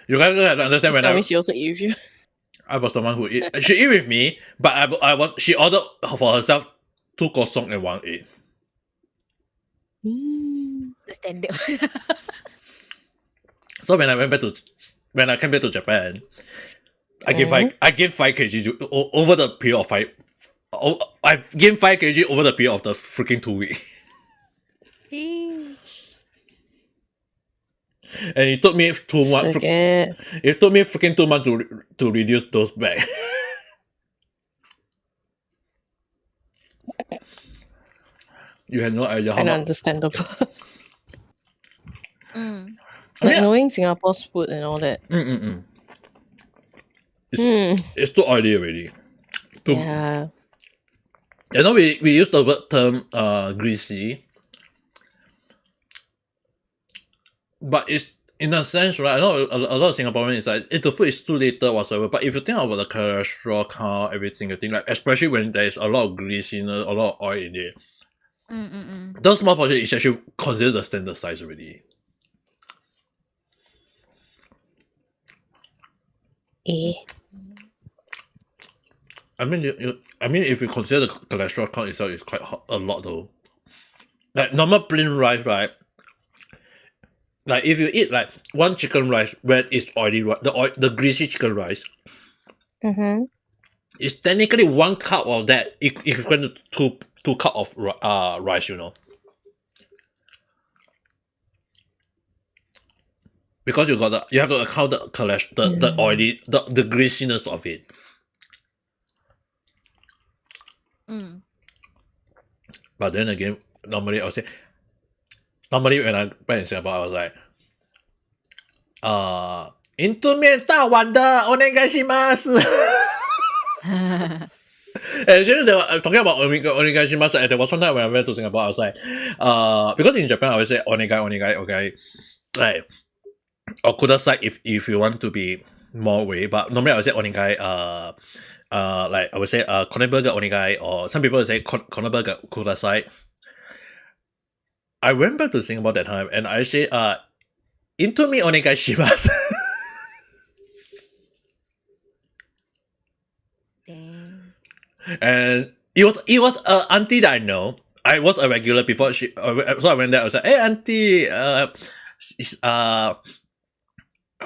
You guys have to understand when Tell me she also eat with you. I was the one who eat. She eat with me, but she ordered for herself 2 kosong and 1 egg. The standard. So when I came back to Japan, I gained 5 kg over the period of 5. I've gained 5 kg over the period of the freaking 2 weeks. And it took me 2 months. Okay. It took me freaking 2 months to reduce those back. You had no idea how And much. understandable. Mm. Like knowing Singapore's food and all that. It's too oily already. Yeah. You know, we use the word term greasy, but it's in a sense, right? I know a lot of Singaporeans is like, if the food is too little whatsoever, but if you think about the cholesterol count, everything, you think like, especially when there's a lot of greasiness, a lot of oil in it, those small portion is actually considered the standard size already. I mean, if you consider the cholesterol count itself, it's quite a lot though. Like normal plain rice, right? Like if you eat like one chicken rice where it's oily, the greasy chicken rice, it's technically 1 cup of that equivalent to 2 cup of rice, you know. Because you have to account the cholesterol, the oily, the greasiness of it. But then again, normally when I back in Singapore, I was like, 印度面大碗的お願いします。And actually, they were talking about onegaishimasu, and there was one time when I went to Singapore, I was like, because in Japan I always say onegai, okay, like, or kudasai if you want to be more way, but normally I would say onegai, like I would say corner burger onegai, or some people would say corner burger kudasai. I went back to Singapore that time, and I say, into me onegai shimasu. And it was an auntie that I know. I was a regular before so I went there. I was like, "Hey, auntie, it's a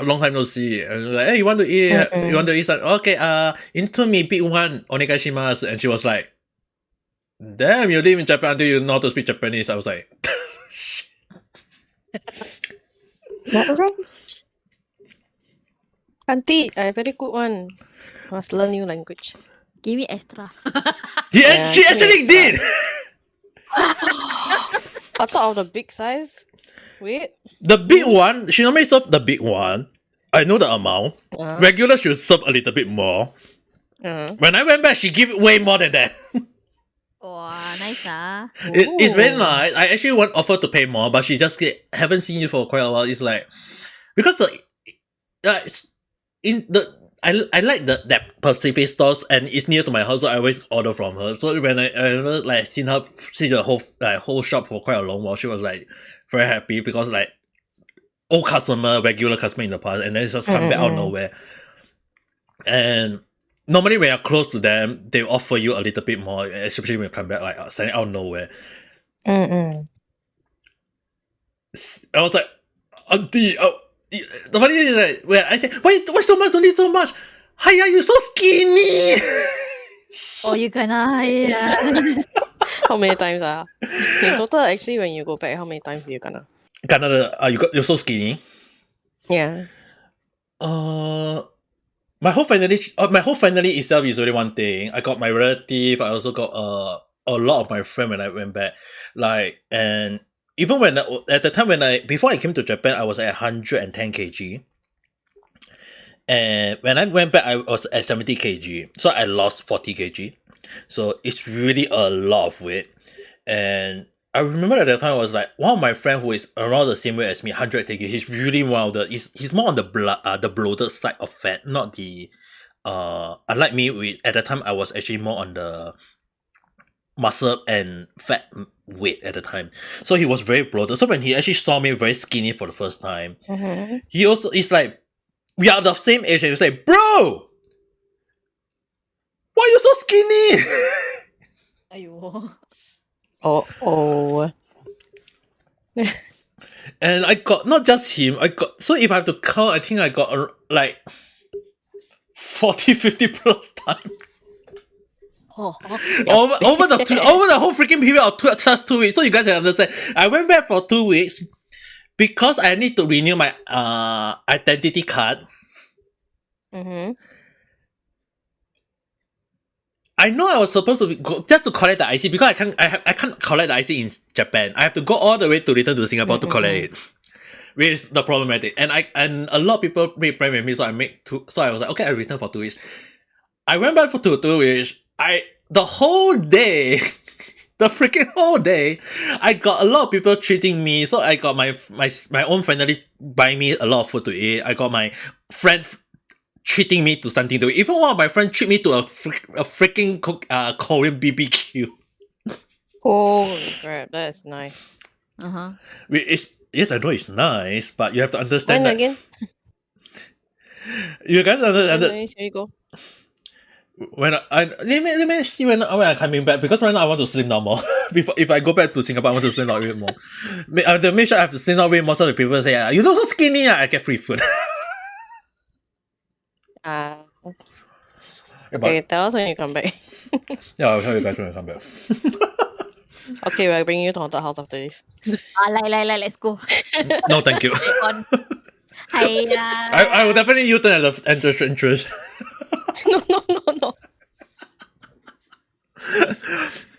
long time no see." And I was like, "Hey, you want to eat? You want to eat something? Okay, into me big one onegai shimasu." And she was like, "Damn, you live in Japan until you know how to speak Japanese." I was like, Not wrong. Auntie, I very good one. Must learn new language. Give me extra. yeah, she actually did. I thought of the big size. Wait. The big one, she normally serve the big one. I know the amount. Regular should serve a little bit more. When I went back, she give way more than that. Wow, nice ah. It's very nice. I actually want offer to pay more, but she just haven't seen you for quite a while. It's like because it's in the I like that Pacific stores and it's near to my house, so I always order from her. So when I ever like see the whole shop for quite a long while, she was like very happy because like old customer, regular customer in the past, and then it's just come back out of nowhere. And normally when you're close to them, they offer you a little bit more, especially when you come back like suddenly out of nowhere. I was like, Auntie, the funny thing is like when I say, why so much? Don't need so much. Hiya, you so skinny. Oh, you gonna yeah. How many times in total, actually, when you go back, how many times do you gonna? You're so skinny. Yeah. My whole family itself is really one thing. I got my relative. I also got a lot of my friends when I went back. Like, and even when at the time before I came to Japan, I was at 110 kg. And when I went back, I was at 70 kg. So I lost 40 kg. So it's really a lot of weight. And I remember at that time I was like, one of my friends who is around the same weight as me, 100 kg, he's really one of he's more on the bloated side of fat, not the unlike me, at that time I was actually more on the muscle and fat weight at the time. So he was very bloated. So when he actually saw me very skinny for the first time, he also is like, we are the same age, and he was like, bro, why are you so skinny? Aiyo. Oh. And I got not just him, so if I have to count, I think I got like 40, 50 plus times. Over the whole freaking period of just 2 weeks. So you guys can understand. I went back for 2 weeks because I need to renew my identity card. I know I was supposed to go just to collect the IC because I can't collect the IC in Japan. I have to go all the way to return to Singapore to collect it, which is the problematic. And a lot of people made plan with me, so I was like, okay, I return for 2 weeks. I went back for 2 weeks. The whole day, the freaking whole day, I got a lot of people treating me. So I got my own family buying me a lot of food to eat. I got my friend treating me to something to eat. Even one of my friends treat me to a freaking Korean BBQ. Holy crap, that's nice. Yes, I know it's nice, but you have to understand When that. again? You guys understand. Here you go. When let me see when I'm coming back, because right now I want to slim down more. If I go back to Singapore, I want to slim down way more. I have to make sure I have to slim down way more, so the people say, "You look so skinny." I get free food. Okay, tell us when you come back. Yeah, I'll tell you guys when I come back. Okay, we're bringing you to haunted house after this. Let's go. No, thank you. Hiya. I will definitely U-turn at the entrance. No.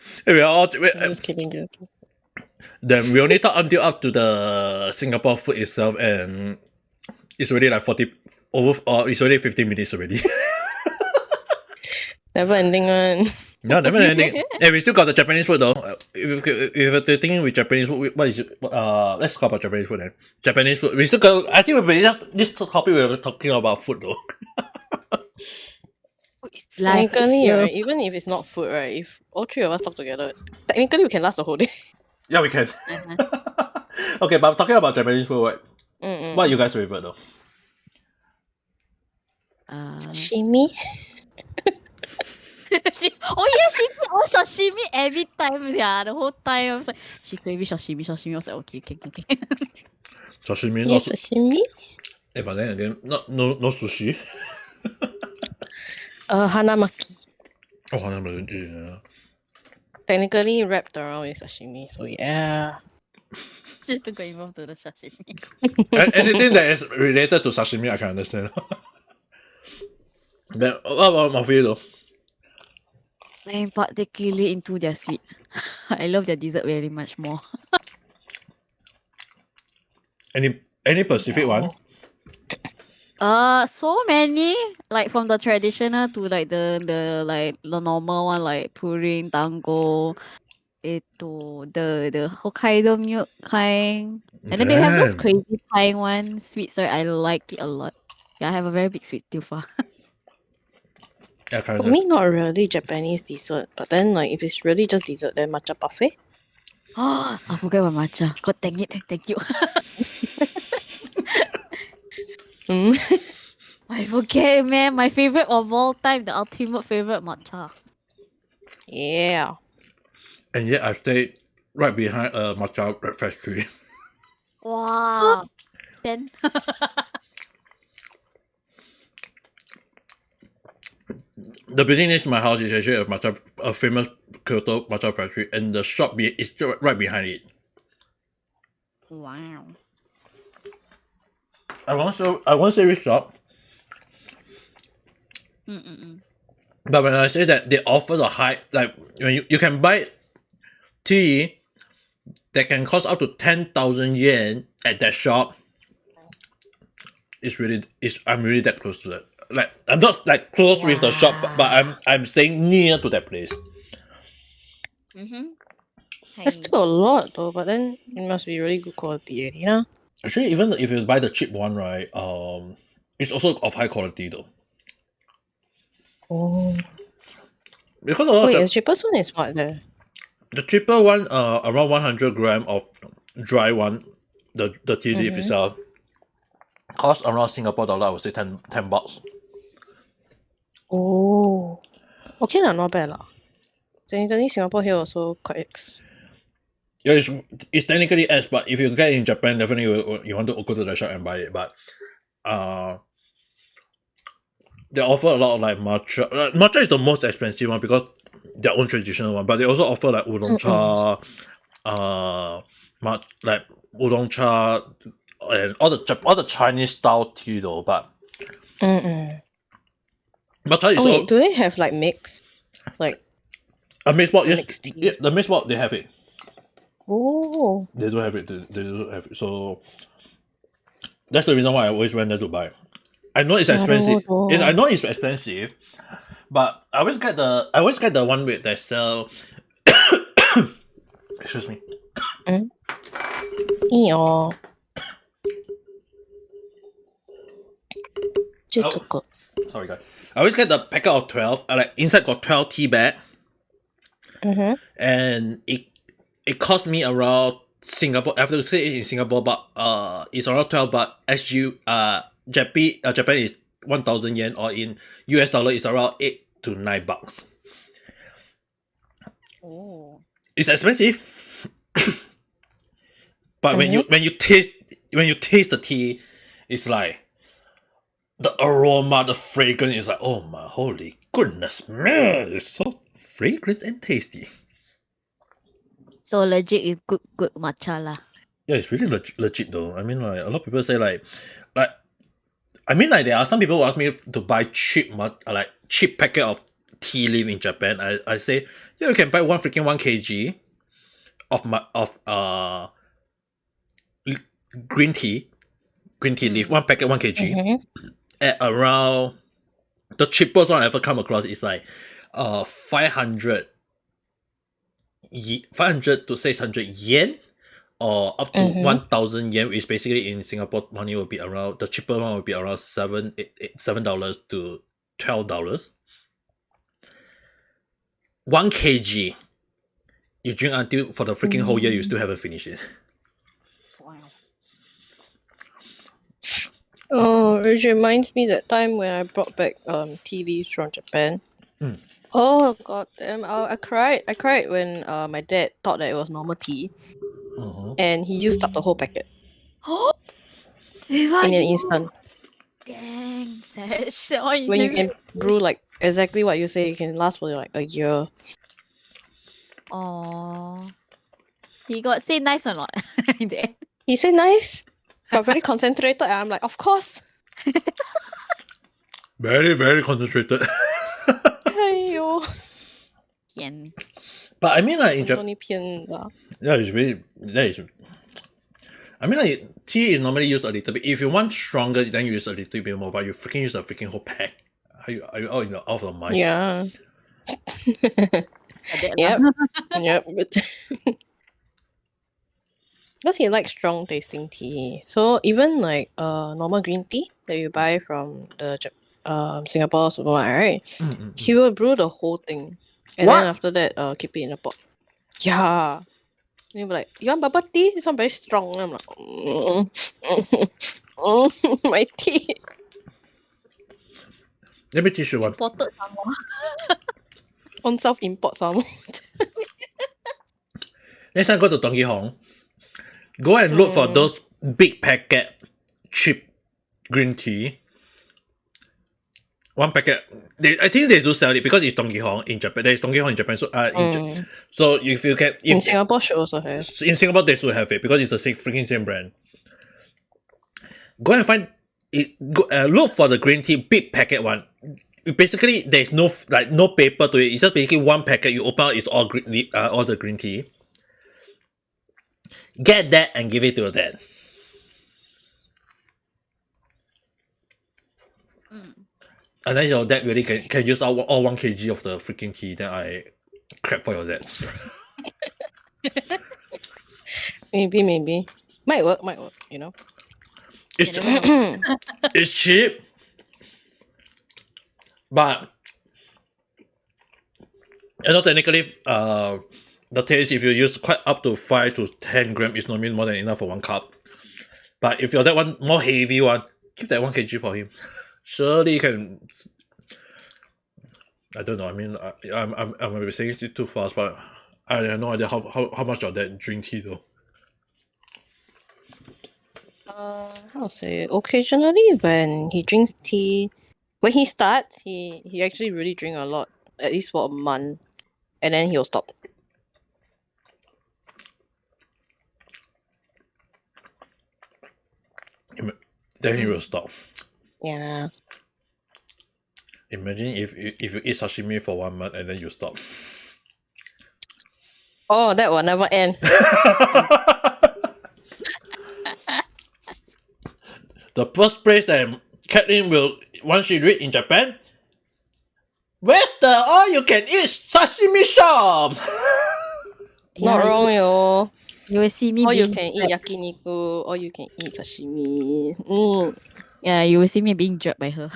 I'm just kidding. Then we only talk until up to the Singapore food itself, and it's already like 40 over, or it's already 15 minutes already. Never ending one. No, never ending. And we still got the Japanese food though. If you're thinking with Japanese food, what is it? Let's talk about Japanese food then. Japanese food. We still got. I think this topic we were talking about food though. It's like Technically, right, even if it's not food, right, if all three of us talk together, technically we can last the whole day. Yeah, we can. Okay, but talking about Japanese food, right? What are you guys' favorite though? Sashimi? Sashimi. Oh, sashimi every time. Yeah, the whole time. I was like, she craving sashimi. I was like, okay. Sashimi, Yeah, sashimi? but then again, no sushi. Hanamaki. Oh, hanamaki, yeah. Technically wrapped around is sashimi, so yeah. Just to go involved to the sashimi. Anything that is related to sashimi, I can understand. Then, what about Mafuyu though? I'm particularly into their sweet. I love their dessert very much more. Any Pacific one? So many, like from the traditional to like the normal one, like pudding, tango, the Hokkaido milk kind. And then they have those Damn. crazy pie one, sweet. Sorry, I like it a lot. Yeah, I have a very big sweet tooth. Yeah, kind For me, not really Japanese dessert, but then like if it's really just dessert, then matcha parfait. Oh, I forgot about matcha. God dang it. Thank you. Mm. I forget, man. My favorite of all time, the ultimate favorite matcha. Yeah. And yet I stayed right behind a matcha bread factory. Wow. Then The building next to my house is actually a famous Kyoto matcha factory, and the shop is right behind it. wow. I won't say which shop, Mm-mm. but when I say that they offer the high, like when you can buy tea that can cost up to 10,000 yen at that shop, I'm really that close to that. Like I'm not like close with the shop, but I'm saying near to that place. Mm-hmm. That's still a lot though, but then it must be really good quality, you know? Actually, even if you buy the cheap one, right, it's also of high quality though. Oh. Because a lot Wait, of the cheapest one is what there? the cheaper one, around 100 gram of dry one, the tea leaf itself, cost around Singapore dollar. I would say 10 bucks. Oh. Okay lah, not bad lah. Technically Singapore here also quite Yeah, it's technically S, but if you get in Japan, definitely you want to go to the shop and buy it. But they offer a lot of like matcha. Matcha is the most expensive one because their own traditional one. But they also offer like udon cha, like udon cha, and all the Chinese style tea though. But matcha is Oh wait, do they have like mix? Like a mixed pot. Yes, mixed tea? yeah, the mixed pot they have it. Oh. They do have it. They do have it. So that's the reason why I always went there to buy. I know it's expensive. I know it's expensive, but I always get the one with that sell. Excuse me. Eeyore. Sorry, guys. I always get the packet of 12. Like inside got 12 tea bag, and it cost me around Singapore. I have to say it in Singapore, but it's around 12. But SG Japan is 1,000 yen, or in US dollar is around $8 to $9. Oh. It's expensive, but when you taste the tea, it's like the aroma, the fragrance is like, oh my holy goodness, man! It's so fragrant and tasty. So legit is good matcha lah. Yeah, it's really legit though. I mean, like a lot of people say like I mean, like there are some people who ask me to buy cheap packet of tea leaf in Japan. I say, yeah, you can buy 1 kg of green tea leaf, 1 packet 1 kg at around, the cheapest one I ever come across is like 500 to 600 yen, or up to 1,000 yen, which basically in Singapore money will be around, the cheaper one will be around $7 to $12. 1 kg. You drink until for the freaking whole year, you still haven't finished it. Wow. Oh, which reminds me that time when I brought back tea leaves from Japan. Oh god damn! I cried. I cried when my dad thought that it was normal tea, and he used up the whole packet in an instant. Dang, Sash. When you can brew like exactly what you say, it can last for like a year. Oh, he got say nice or not? In the end? He said nice, but very concentrated. And I'm like, of course. Very, very concentrated. Aiyo. 偏。 But I mean, like in 很多 Japan, 你偏的。 that is. I mean, like tea is normally used a little bit. If you want stronger, then you use a little bit more. But you freaking use a freaking whole pack. Are you out of your mind? Yeah. Like that Yep. lah. Yep. Because he likes strong tasting tea. So even like normal green tea that you buy from the Singapore supermarket, right? He will brew the whole thing. And What? then after that, keep it in a pot. Yeah. And you'll be like, you want bubble tea? This one very strong. And I'm like, my tea. Let me teach you one. Imported some more. On self import some. Next time go to Donkey Kong, go and look for those big packet cheap green tea. One packet. I think they do sell it because it's Donkey Kong in Japan. There is Donkey Kong in Japan. So so if you can, In Singapore should also have. in Singapore they should have it because it's the same brand. Go and find it. Look for the green tea big packet one. Basically, there's no no paper to it. It's just basically one packet. You open out, it's all all the green tea. Get that and give it to your dad. And then your dad really can use all 1 kg of the freaking tea. Then I crap for your dad. Maybe. Might work, you know. It's it's cheap, but technically, the taste if you use quite up to 5 to 10 grams is normally more than enough for 1 cup. But if you're that one more heavy one, keep that 1 kg for him. Surely you can. I don't know. I mean, I'm saying it too fast, but I have no idea how much of that drink tea though. How to say it? Occasionally when he drinks tea, when he starts, he actually really drink a lot, at least for a month, and then he'll stop. Then he will stop. Yeah. Imagine if you eat sashimi for 1 month and then you stop. Oh, that will never end. The first place that Caitrealm will once she reach in Japan, where's the all you can eat sashimi shop? Not wrong, yo. You will see me Or you being can eat jerked. yakiniku, or you can eat sashimi. Yeah, you will see me being jerked by her.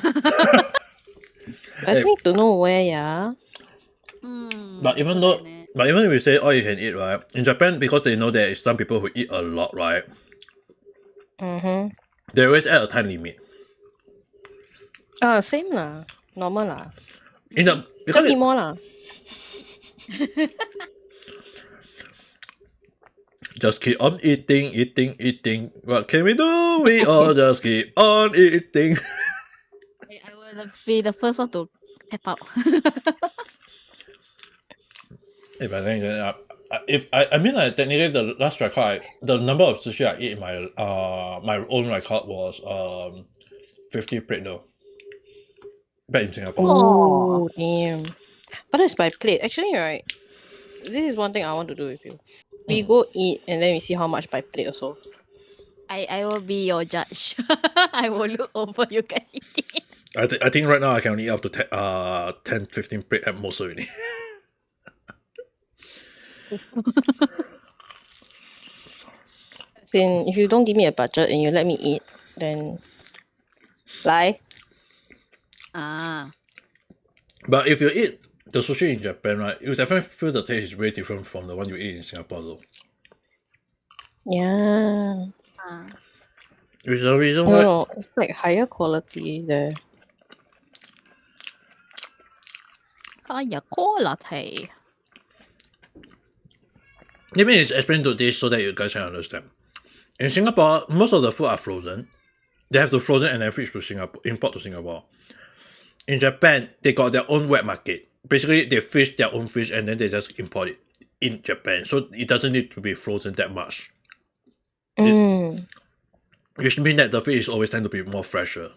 I Hey. need to know where, yeah. But even if we say all you can eat, right? In Japan, because they know there is some people who eat a lot, right? Mm-hmm. They always add a time limit. Same lah. Normal lah. Because Just eat more lah. just keep on eating. What can we do? We all just keep on eating. I will be the first one to tap out. But then I mean like technically the last record the number of sushi I ate in my own record was 50 plate though. Back in Singapore. Oh, damn. But that's by plate. Actually, right, this is one thing I want to do with you. We go eat and then we see how much by plate also. I will be your judge. I will look over you guys eating. I think right now I can only eat up to 10, 15 plate at most already. Since if you don't give me a budget and you let me eat, then lie. But if you eat the sushi in Japan, right, you definitely feel the taste is way different from the one you eat in Singapore though. Yeah. Which is the reason I why don't know. It's like higher quality there. Quality. let me explain to this so that you guys can understand. In Singapore, most of the food are frozen. They have to frozen and then fridge to Singapore, import to Singapore. In Japan, they got their own wet market. Basically, they fish their own fish and then they just import it in Japan. So it doesn't need to be frozen that much. Which means that the fish is always tend to be more fresher.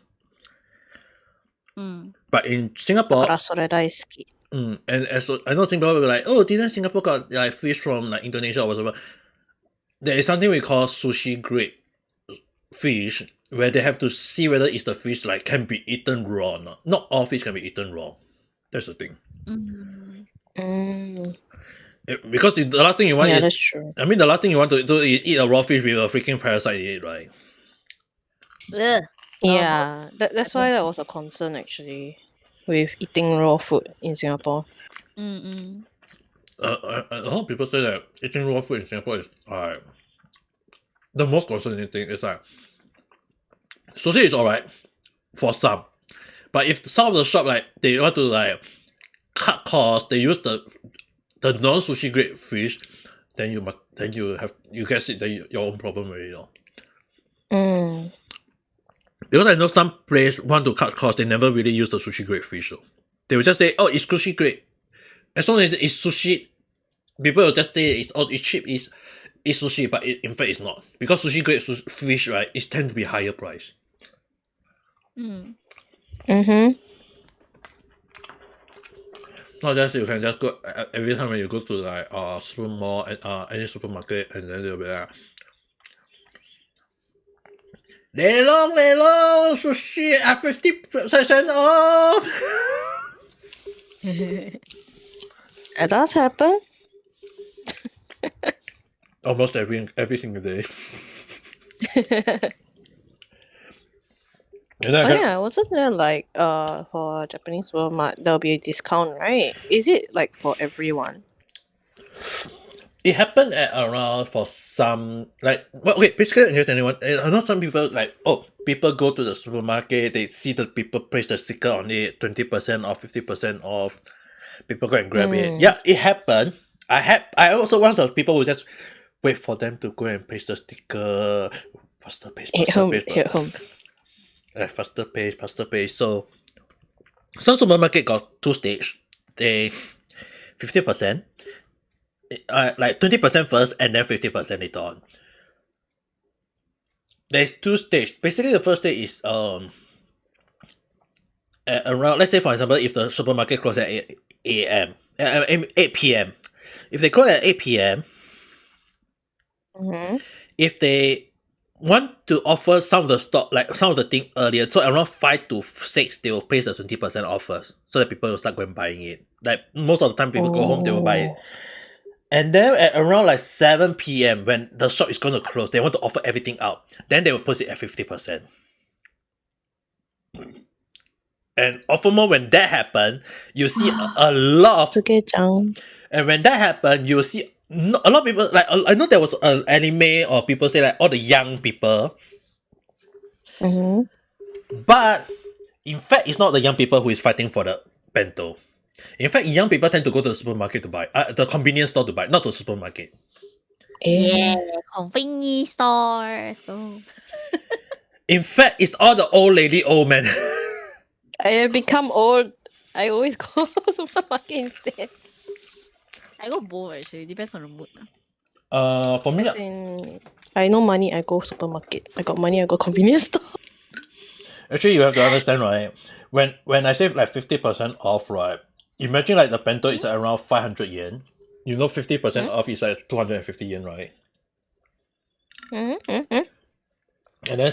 But in Singapore, だからそれ大好き. And as I know Singapore will be like, oh, didn't Singapore got like fish from like Indonesia or whatever? There is something we call sushi grade fish, where they have to see whether it's the fish like can be eaten raw or not. Not all fish can be eaten raw. That's the thing. Because the last thing you want Yeah, is, that's true. I mean, the last thing you want to do is eat a raw fish with a freaking parasite in it, right? Ugh. Yeah, that's why that was a concern actually with eating raw food in Singapore. A lot of people say that eating raw food in Singapore is the most concerning thing is like sushi is alright for some, but if some of the shop like they want to like cut costs, they use the non sushi grade fish, then you get sick, then your own problem already, you know. Because I know some place want to cut costs, they never really use the sushi grade fish. So they will just say, oh, it's sushi grade. As long as it's sushi, people will just say it's cheap, it's sushi, but in fact it's not. Because sushi grade fish, right, it tends to be higher price. Not just you can just go every time when you go to like super mall and any supermarket, and then they'll be like, Lelong, sushi at 50% off. It does happen. Almost every single day. And then Yeah, wasn't there like for Japanese Walmart there'll be a discount, right? Is it like for everyone? it happened at around for some like basically here's anyone. I know some people like people go to the supermarket, they see the people place the sticker on it, 20% off, 50% off. People go and grab it. Yeah, it happened. I also one of the people who just wait for them to go and paste the sticker. Faster pace. Faster pace. So some supermarket got two stage. They 50%. Like 20% first and then 50% later on. There's two stages. Basically, the first stage is at around, let's say for example, if the supermarket closes at 8 a.m. 8 p.m. If they close at 8 p.m. If they want to offer some of the stock, like some of the thing earlier, so around 5 to 6, they will place the 20% off first, so that people will start going buying it. Like most of the time, people go home, they will buy it. And then at around like 7 p.m. when the shop is going to close, they want to offer everything out. Then they will post it at 50%. And often more when that happens, you see a lot of... And when that happens, you will see a lot of people, like I know there was an anime or people say like all the young people. But in fact, it's not the young people who is fighting for the bento. In fact, young people tend to go to the supermarket to buy, the convenience store to buy, not the supermarket. Yeah, convenience store. So. In fact, it's all the old lady, old man. I have become old. I always go supermarket instead. I go both actually, depends on the mood. For me, I no money, I go supermarket. I got money, I go convenience store. Actually, you have to understand, right? When I say like 50% off, right? Imagine like the bento is around 500 yen. You know 50% off is like 250 yen, right? And then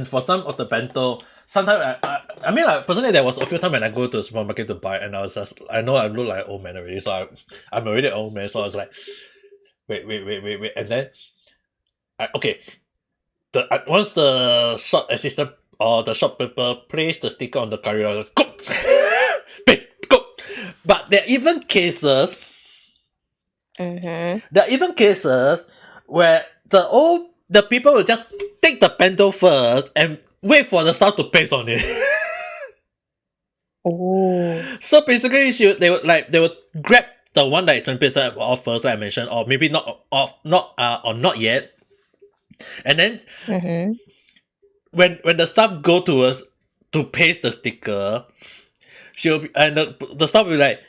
for some of the bento, sometimes I mean like personally there was a few times when I go to the supermarket to buy, and I was just, I know I look like an old man already, so I'm already an old man, so I was like, wait, and then once the shop assistant or the shopkeeper place the sticker on the curry, I was like, go, please go. But there are even cases. There are even cases where the people will just take the bento first and wait for the staff to paste on it. So basically, they would grab the one that is 20% off first, like I mentioned, or maybe not off, not yet. And then when the staff go to us to paste the sticker, she'll be, and the staff will be like,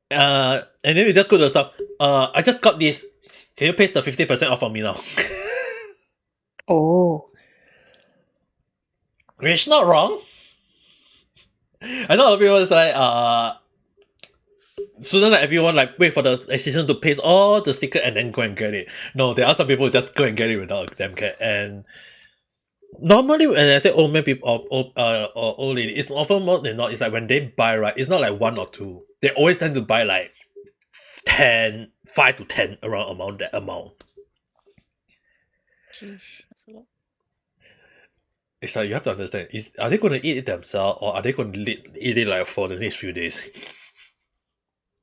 and then we just go to the staff. I just got this. Can you paste the 50% off for me now? Which not wrong. I know a lot of people is like Shouldn't like everyone like wait for the assistant to paste all the sticker and then go and get it. No, there are some people who just go and get it without a damn care. And normally when I say old man people or old lady, it's often more than not. It's like when they buy, right, it's not like one or two. They always tend to buy like 5 to 10 around that amount. Sheesh, that's a lot. It's like you have to understand, are they going to eat it themselves or are they going to eat it like for the next few days?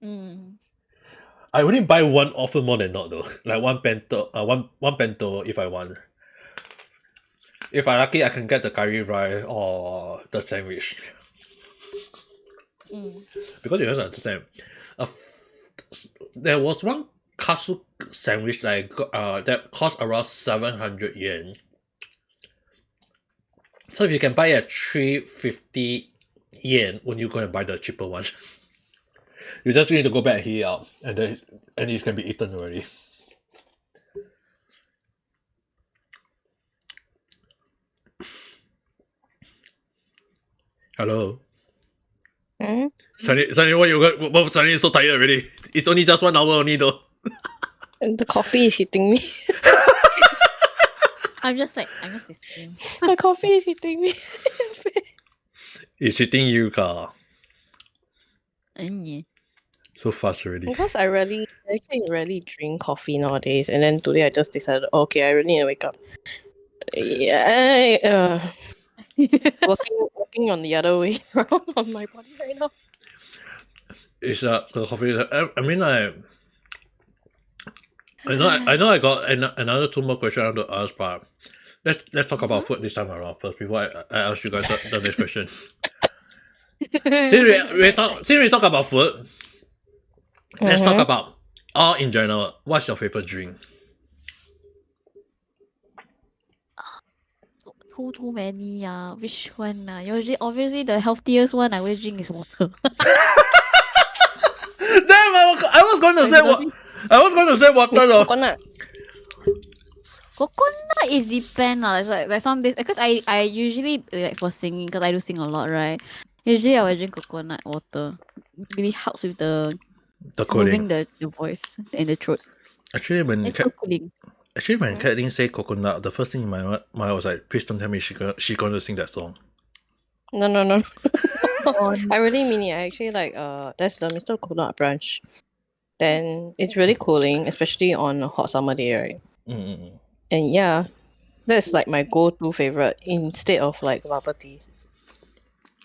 I only buy one often more than not though. Like one bento if I want. If I'm lucky, I can get the curry rice or the sandwich. Because you have to understand, there was one katsu sandwich that cost around 700 yen. So if you can buy a 350 yen when you go and buy the cheaper one, you just need to go back and heat it up, and then it can be eaten already. Hello. Suddenly, what you got? What suddenly so tired already? It's only just 1 hour only though. And the coffee is hitting me. I'm just listening. The coffee is hitting me. It's hitting you, car. Yeah. So fast already. Because I actually rarely drink coffee nowadays, and then today I just decided, okay, I really need to wake up. Yeah, working on the other way around on my body right now. It's the coffee. I mean, I know. I got another 2 more questions I want to ask, but let's talk about food this time around first before I ask you guys the next question. Since we talk about food, let's talk about all in general. What's your favorite drink? Too many. Which one? Usually, obviously, the healthiest one I always drink is water. Damn! I was going to say what. I was going to say water though. Coconut. Coconut is depend like some days because I usually like for singing because I do sing a lot, right? Usually I will drink coconut water. Really helps with the cooling. smoothing the voice and the throat. Actually, when It's so cooling. Kathleen said coconut, the first thing in my mind was like, please don't tell me she going to sing that song. No. I really mean it. I actually like that's the Mr. Coconut branch. Then it's really cooling, especially on a hot summer day, right? And yeah, that's like my go-to favorite instead of like bubble tea.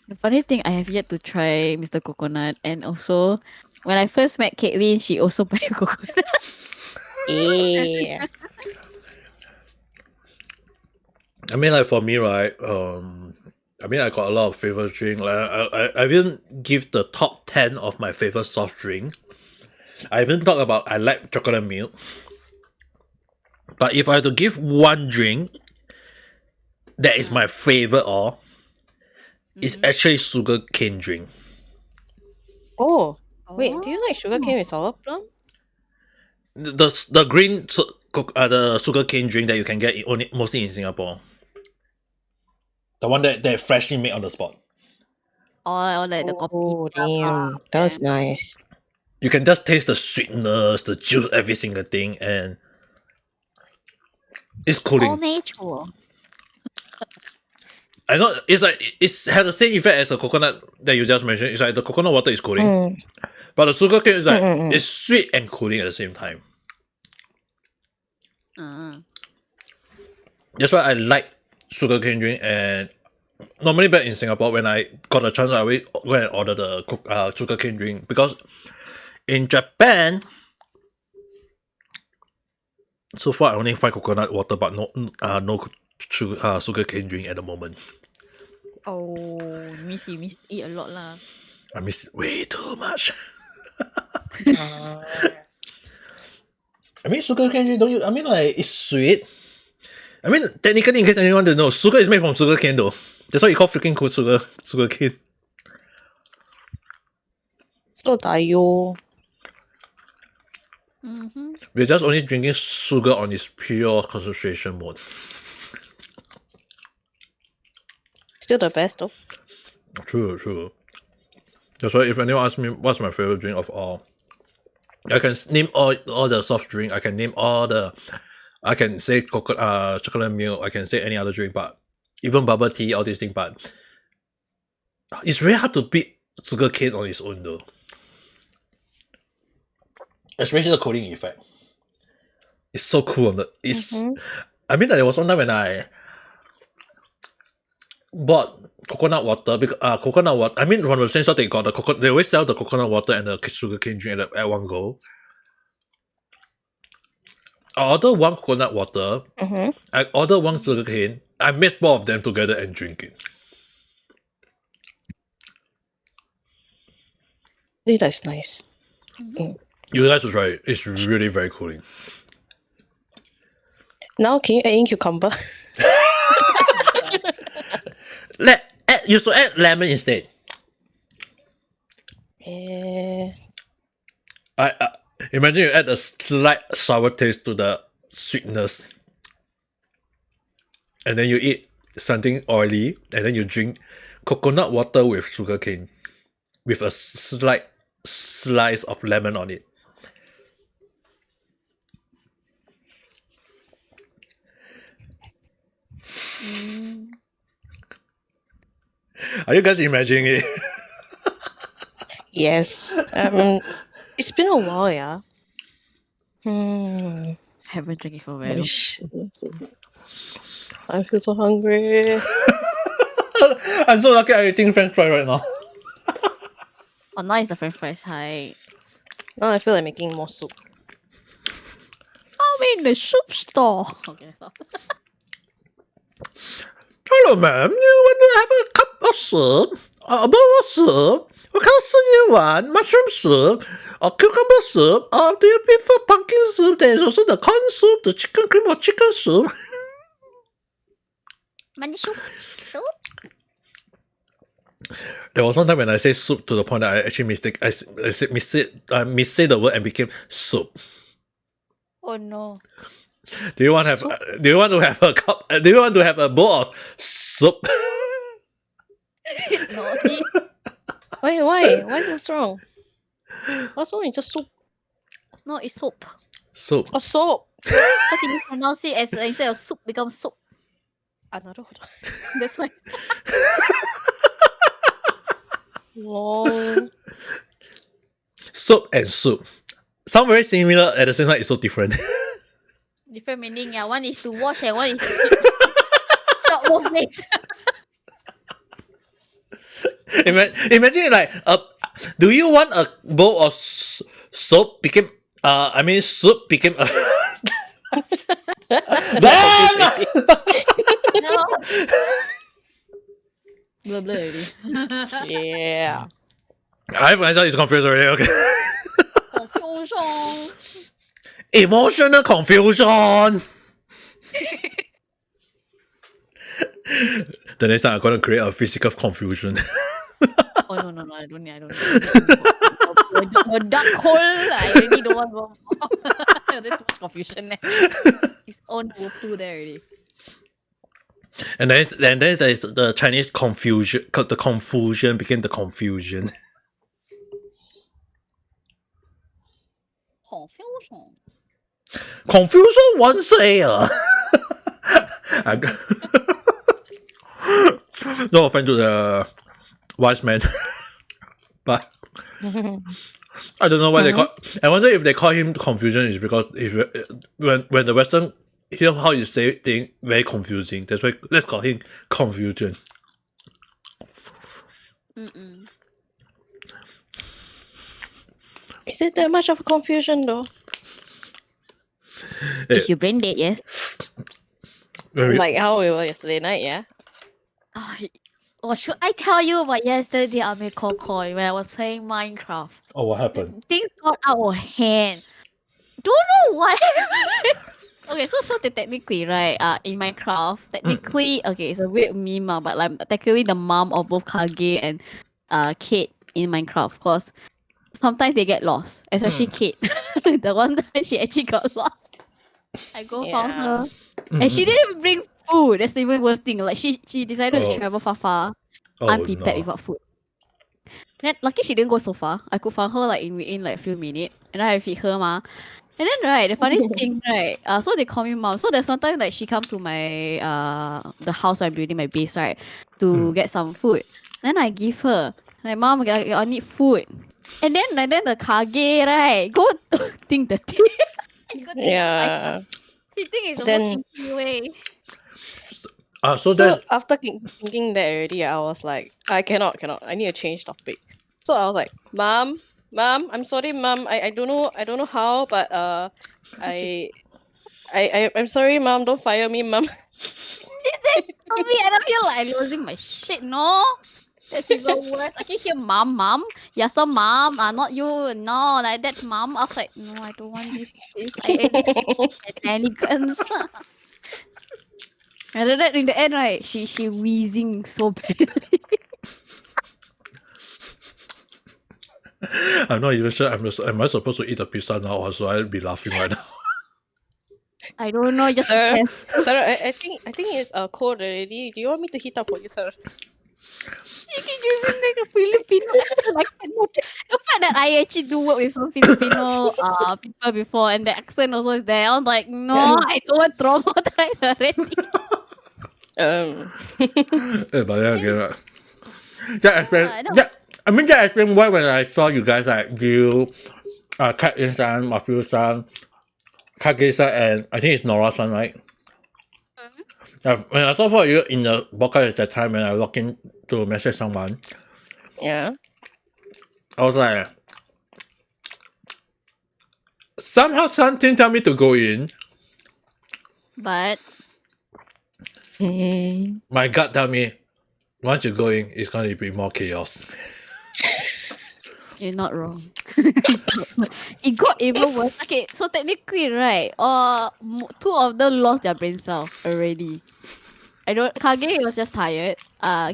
The funny thing, I have yet to try Mr. Coconut, and also when I first met Caitlin, she also buy coconut. Yeah. I mean, like for me, right? I mean, I got a lot of favorite drink. Like, I didn't give the top 10 of my favorite soft drink. I even talk about I like chocolate milk. But if I had to give one drink that is my favorite, it's actually sugar cane drink. Oh, wait, do you like sugar cane with sour plum? The green the sugar cane drink that you can get mostly in Singapore. The one that they're freshly made on the spot. Or like the Oh, coffee. damn. That was nice. You can just taste the sweetness, the juice, every single thing, and it's cooling. All natural. I know it's like it's had the same effect as a coconut that you just mentioned. It's like the coconut water is cooling, but the sugar cane is like it's sweet and cooling at the same time. That's why I like sugar cane drink. And normally back in Singapore, when I got a chance, I always go and order the sugar cane drink, because in Japan, so far I only find coconut water, but no sugar cane drink at the moment. Oh, you miss eat a lot lah. I miss it way too much. I mean, sugar cane drink, don't you? I mean, like, it's sweet. I mean, technically, in case anyone doesn't know, sugar is made from sugar cane though. That's why you call freaking cool sugar cane. So tayo. We're just only drinking sugar on its pure concentration mode. Still the best though. True. That's why if anyone asks me what's my favorite drink of all, I can name all the soft drink. I can name all the. I can say chocolate milk. I can say any other drink, but even bubble tea, all these things. But it's very hard to beat sugar cane on its own, though. Especially the cooling effect. It's so cool. It's. I mean, there was one time when I bought coconut water because coconut water. I mean, from the same store they got the coconut. They always sell the coconut water and the sugarcane drink at one go. I ordered one coconut water. I ordered one sugarcane. I mixed both of them together and drink it. That's nice. You guys should try it. It's really very cooling. Now can you add in cucumber? You should add lemon instead. Imagine you add a slight sour taste to the sweetness, and then you eat something oily, and then you drink coconut water with sugarcane, with a slight slice of lemon on it. Are you guys imagining it? Yes. It's been a while, yeah. Haven't drank it for a very long. I feel so hungry. I'm so lucky I'm eating French fry right now. Oh, now it's the French fries. Hi. Now I feel like making more soup. I'm in the soup store. Okay, stop. Hello, ma'am. You want to have a cup of soup? A bowl of soup? What kind of soup do you want? Mushroom soup? Or cucumber soup? Or do you prefer pumpkin soup? There's also the corn soup, the chicken cream or chicken soup. Mandi soup. Soup. There was one time when I say soup to the point that I actually missay the word and became soup. Oh no. Do you want to have? Do you want to have a cup? Do you want to have a bowl of soup? Naughty. Wait, why? What's wrong? What's wrong? It's just soup. No, it's soap. Soup. A soap. Because if you pronounce it as instead of soup becomes soap. Another. That's why. Lol. Soup and soup. Sound very similar at the same time. It's so different. Different meaning, yeah. One is to wash and one is to eat. Not both ways. Imagine like do you want a bowl of soap became soup became a damn! No. Blah blah already. Yeah. I myself is confused already. Okay. Confusion. Emotional confusion. The next time I'm gonna create a physical confusion. Oh no, I don't need. A dark hole. I already don't want more. There's too much confusion there. His own Wtu there already. And then there's the Chinese confusion. The confusion became the confusion. Confusion. Confusion one say. No offense to the wise man, but I don't know why they call. I wonder if they call him confusion is because when the Western hear how you say thing very confusing. That's why let's call him confusion. Is it that much of a confusion though? If you brain dead, yes. Like how we were yesterday night, yeah? Oh, should I tell you about yesterday Ame Kokoi when I was playing Minecraft? Oh, what happened? Things got out of hand. Don't know what happened. Okay, so technically, right, in Minecraft, technically, okay, it's a weird meme, but like technically the mom of both Kage and Kate in Minecraft, because sometimes they get lost, especially Kate. The one time she actually got lost. I found her. And she didn't bring food. That's the even worst thing. Like she decided to travel far, unprepared without food. Then lucky she didn't go so far. I could find her like in like a few minutes, and I feed her ma. And then right, the funny thing right, so they call me mom. So there's sometimes like she come to my the house I'm building my base right to get some food. Then I give her like mom, I need food. And then the kage right go think the tea. Yeah. He think it's the Then- most kinky way. So So that's after thinking that already, I was like, I cannot. I need to change topic. So I was like, Mom, I'm sorry, Mom. I don't know how, but I'm sorry, Mom. Don't fire me, Mom. She said to me, and I feel like I'm losing my shit. No, that's even worse. I can hear mom. Yes, so mom. Not you. No, like that's mom. I was like, no, I don't want this. I shenanigans. And then in the end, right, she wheezing so badly. I'm not even sure. Am I supposed to eat the pizza now, or should I be laughing right now? I don't know. Just Sir, pretend. sir, I think it's cold already. Do you want me to heat up for you, sir? She keep using like a Filipino accent. I cannot. The fact that I actually do work with a Filipino people before, and the accent also is there. I'm like, no, I don't want traumatized already. But then again, right. That explain. I know. Yeah, I mean that explain why when I saw you guys like you, Caitrealm, Mafuyu, Kage-san, and I think it's Nora-san, right? When I saw for you in the podcast at that time when I walked in to message someone, Yeah. I was like, somehow something tell me to go in. But My gut tell me, once you go in, it's going to be more chaos. you're not wrong. It got even worse. Okay, so technically, right? Two of them lost their brain cell already. I don't. Kage was just tired.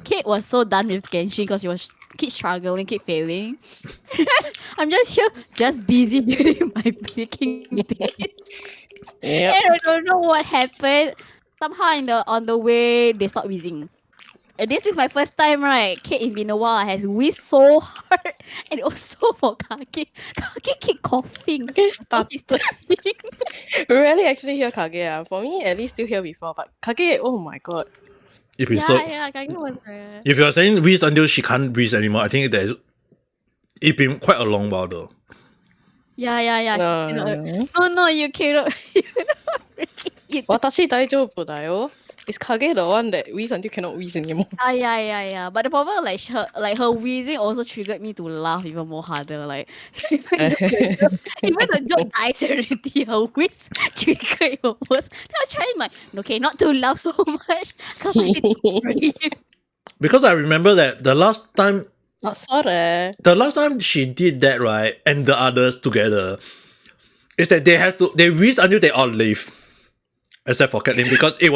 Kate was so done with Genshin because she was keep struggling, keep failing. I'm just here, just busy building my baking base. Yep. And I don't know what happened. Somehow on the way they stopped wheezing. And this is my first time, right? Kate, it's been a while. Has wheezed so hard, and also for Kage. Kage keep coughing. Okay, stop. He's studying. Rarely actually hear Kage. For me, at least still hear before. But Kage, oh my god. If it's so, Yeah, Kage was there. if you're saying wheeze until she can't wheeze anymore, I think it's been quite a long while though. Yeah. No, you cannot. Eat. 私大丈夫だよ. It's Kage the one that wheeze until cannot wheeze anymore. Yeah. But the problem, her wheezing also triggered me to laugh even more harder. Like even the joke dies already, her wheeze triggered even worse. Then I was trying like, okay, not to laugh so much because I need to breathe. Because I remember that the last time she did that, right, and the others together, is that they wheeze until they all leave. Except for Caitlyn, because it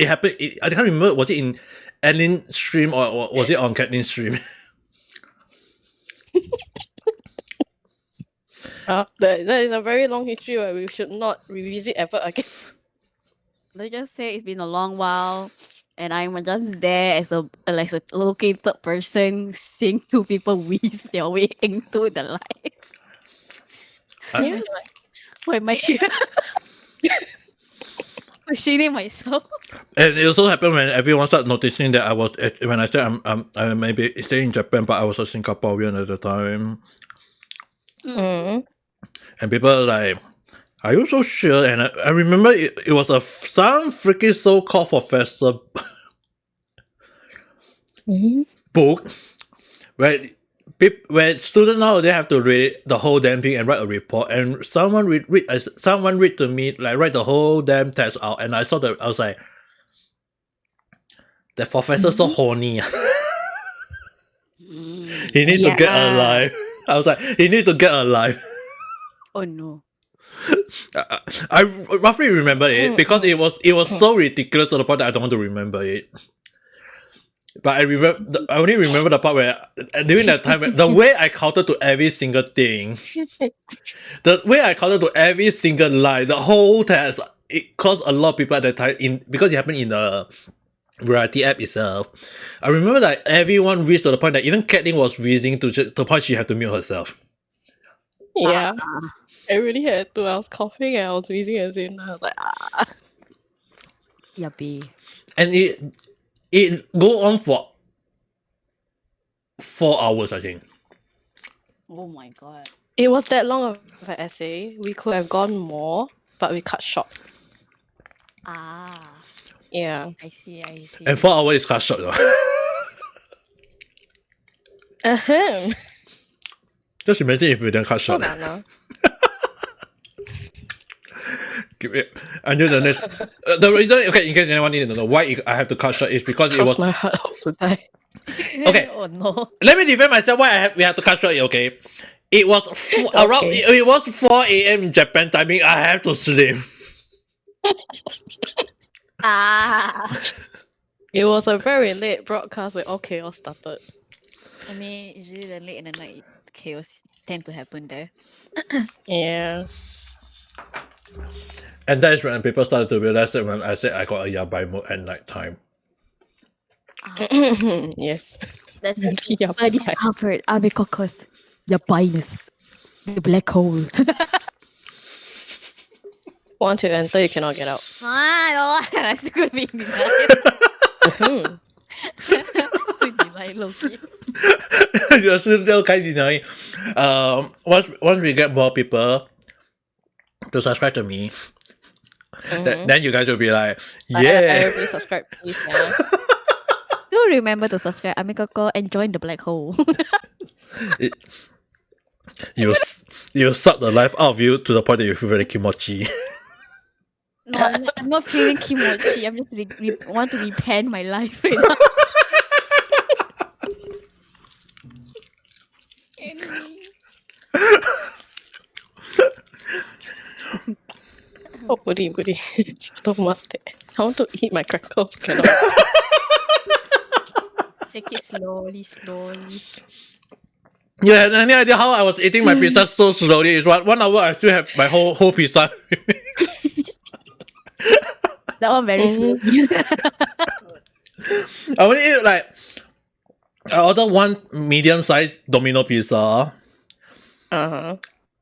happened. I can't remember, was it in Ellyn's stream or was it on Caitlyn's stream? That is a very long history where we should not revisit ever again. Let's just say it's been a long while, and I'm just there as a located person, seeing two people wheeze their way into the light. Yeah. Why am I here? Questioning myself. And it also happened when everyone started noticing that when I said I maybe staying in Japan, but I was a Singaporean at the time. And people were like, are you so sure? And I remember it was some freaking so-called professor book where students now they have to read the whole damn thing and write a report, and someone read to me, like, write the whole damn text out, and I was like, the professor's so horny. He needs to get alive. I was like, he needs to get alive. Oh no. I roughly remember it because it was so ridiculous to the point that I don't want to remember it. But I only remember the part where during that time the way I counted to every single thing, the way I counted to every single line, the whole test, it caused a lot of people at that time because it happened in the variety app itself, I remember that everyone wheezed to the point that even Caitlin was wheezing to the point she had to mute herself. Yeah. I really had to. I was coughing and I was wheezing at the same time. I was like, Yuppie. And it go on for 4 hours, I think. Oh my god. It was that long of an essay. We could have gone more, but we cut short. Ah, Yeah. I see. And 4 hours is cut short though. Ahem. Just imagine if we didn't cut So short. Nana. Give it until the next. The reason, okay, in case anyone needed to know why I have to cut short is because it Cross was my heart hope to die. okay. Oh no. Let me defend myself. Why we have to cut short? Okay, it was around. It was 4 a.m. in Japan timing. I have to sleep. Ah. It was a very late broadcast where all chaos started. I mean, usually the late in the night chaos tend to happen there. Yeah. And that is when people started to realize that when I said I got a yabai mode at night time. Yes. That's Very when I yabai. discovered Ame Koko's yabiness. The black hole. Once you enter, you cannot get out. No, I still could be in denial. Mhm. Still denial, Loki. You're still kind of denying. Once we get more people to subscribe to me, then you guys will be like, I yeah. already subscribed, please. Yeah. Do remember to subscribe Ame Koko and join the black hole. You suck the life out of you to the point that you feel very kimochi. No, I'm not feeling kimochi. I'm just want to repent my life right now. Oh, goody. Stop mate. I want to eat my crackers. Cannot. Take it slowly. You had any idea how I was eating my pizza so slowly? It's 1 hour I still have my whole pizza. That one very slowly. I only eat like I ordered one medium-sized Domino pizza. Uh-huh.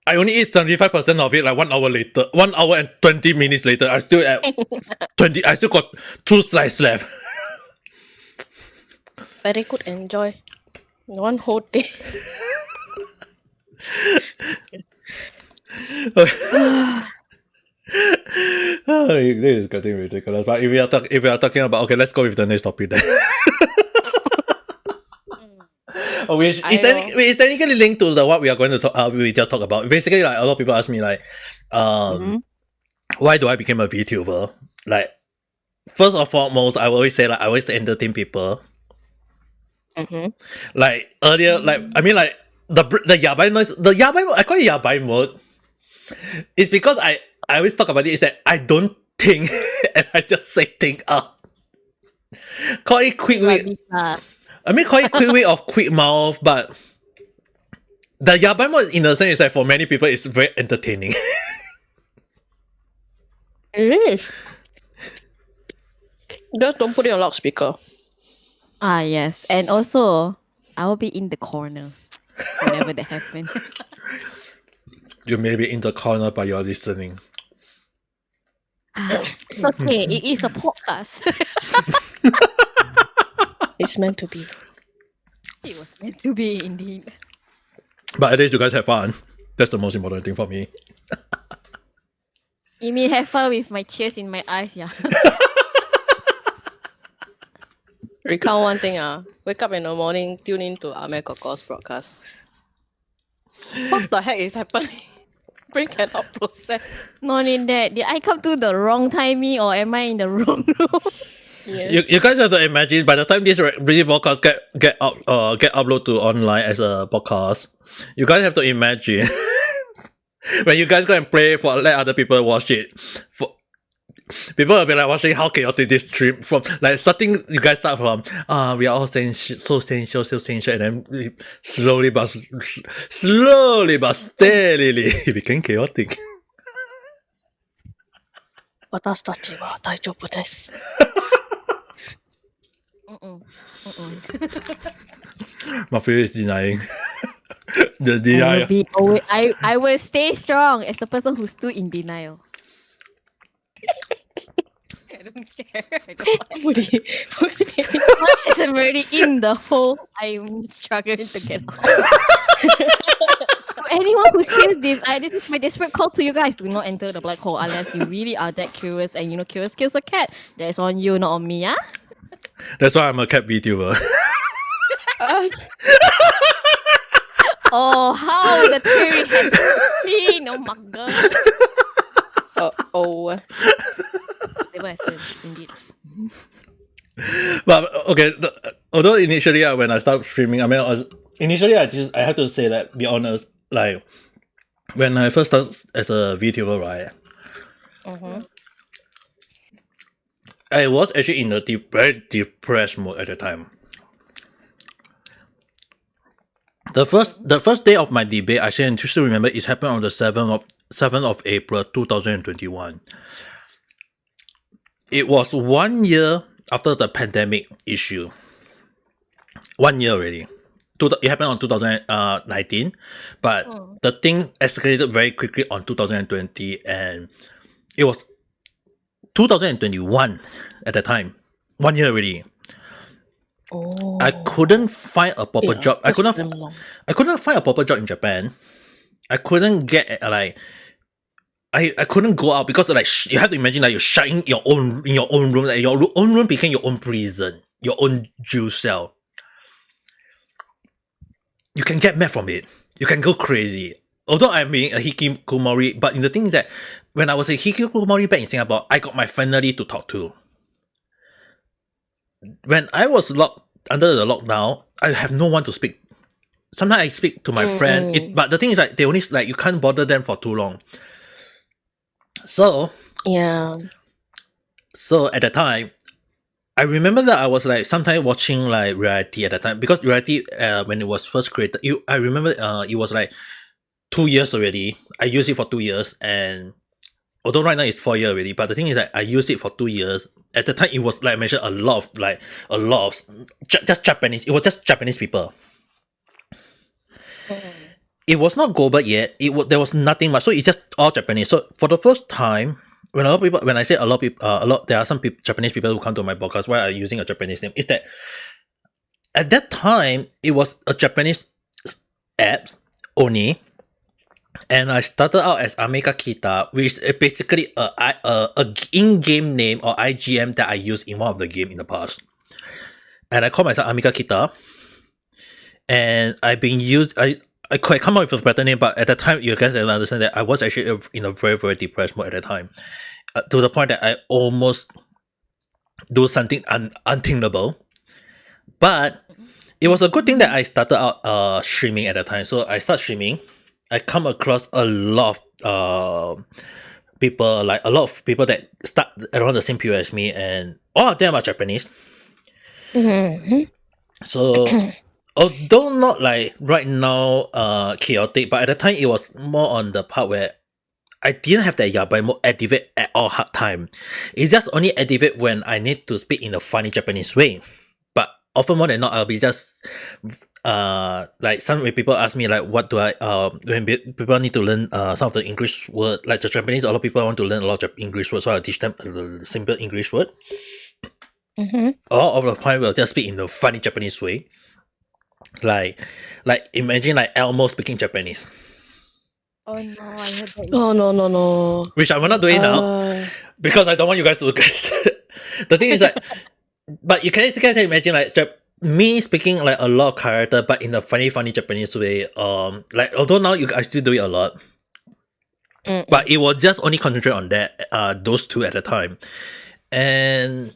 I only eat 75% of it like 1 hour later. 1 hour and 20 minutes later, I still at 20. I still got 2 slices left. Very good. Enjoy. One whole day. Oh, this is getting ridiculous. But if we are talking about, okay, let's go with the next topic then. Which is technically linked to what we are going to talk. We just talk about. Basically, like a lot of people ask me, like, why do I become a VTuber? Like, first and foremost, I always say like I always entertain people. Like earlier, like I mean, like the yabai noise, the yabai mode, I call it yabai mode. It's because I always talk about it. Is that I don't think and I just say think out. Call it quick wit. I mean, call it quick wit of quick mouth, but the yabai mode in a sense is like for many people it's very entertaining. It is. Just don't put it on loudspeaker. Ah, yes. And also, I will be in the corner whenever that happens. You may be in the corner, but you're listening. It's okay. It is a podcast. It's meant to be. It was meant to be, indeed. But at least you guys have fun. That's the most important thing for me. You mean have fun with my tears in my eyes, yeah? Recount one thing. Wake up in the morning, tune in to Ame Koko's broadcast. What the heck is happening? Brain cannot process. Not in that. Did I come to the wrong timing or am I in the wrong room? Yes. You guys have to imagine by the time this really podcast get uploaded to online as a podcast, you guys have to imagine when you guys go and play for let other people watch it. People will be like watching how chaotic this trip from like starting. You guys start from we are all so sensual, and then slowly but steadily it became chaotic. 私たちは大丈夫です。Mafuyu is denying. The I denial. will be I will stay strong as the person who stood in denial. I don't care. I don't Once I'm already in the hole, I'm struggling to get out. So anyone who hears this, this is my desperate call to you guys: do not enter the black hole unless you really are that curious and curious kills a cat. That's on you, not on me, yeah. That's why I'm a cat VTuber. Oh, how the theory has been! Oh my god. Oh. Table has turned, indeed. But okay, although initially when I started streaming, I mean, initially I have to say that, be honest, like when I first started as a VTuber, right? I was actually in a very depressed mood at the time. The first day of my debate, I still remember, it happened on the 7th of April 2021. It was 1 year after the pandemic issue. 1 year already. It happened on 2019, but the thing escalated very quickly on 2020, and it was 2021 at the time. 1 year already. Oh. I couldn't find a proper job. I couldn't find a proper job in Japan. I couldn't get I couldn't go out because you have to imagine you're shut in your own room. Like, your own room became your own prison, your own jail cell. You can get mad from it. You can go crazy. Although I'm being a hikikomori, but the thing is that when I was a hikikomori back in Singapore, I got my family to talk to. When I was under the lockdown, I have no one to speak. Sometimes I speak to my friend, but the thing is they only you can't bother them for too long. So yeah. So at the time, I remember that I was sometimes watching reality at the time, because reality when it was first created, I remember it was 2 years already. I used it for 2 years, and although right now it's 4 years already, but the thing is that I used it for 2 years. At the time, it was I mentioned a lot of just Japanese. It was just Japanese people. It was not global yet. There was nothing much, so it's just all Japanese. So for the first time, when I say a lot of people, there are some Japanese people who come to my podcast why I'm using a Japanese name. Is that at that time it was a Japanese app only. And I started out as Ame Kita, which is basically a in-game name or IGM that I used in one of the game in the past. And I call myself Ame Kita. And I've been used. I could come up with a better name, but at the time, you guys understand that I was actually in a very, very depressed mood at the time, to the point that I almost do something unthinkable. But it was a good thing that I started out streaming at the time. So I start streaming. I come across a lot of people, a lot of people that start around the same period as me, and all of them are Japanese. So although not right now chaotic, but at the time it was more on the part where I didn't have that yabai mode activate at all hard time. It's just only activate when I need to speak in a funny Japanese way. But often more than not, I'll be just some people ask me what do I when people need to learn some of the English word, the Japanese, a lot of people want to learn a lot of English words, so I'll teach them a simple English word. All of the time we'll just speak in a funny Japanese way. Imagine Elmo speaking Japanese. Oh no, I heard that. Oh no. Which I'm not doing now because I don't want you guys to look at it. The thing is but you can imagine me speaking a lot of character, but in a funny Japanese way. Although now I still do it a lot, but it was just only concentrate on that those two at a time, and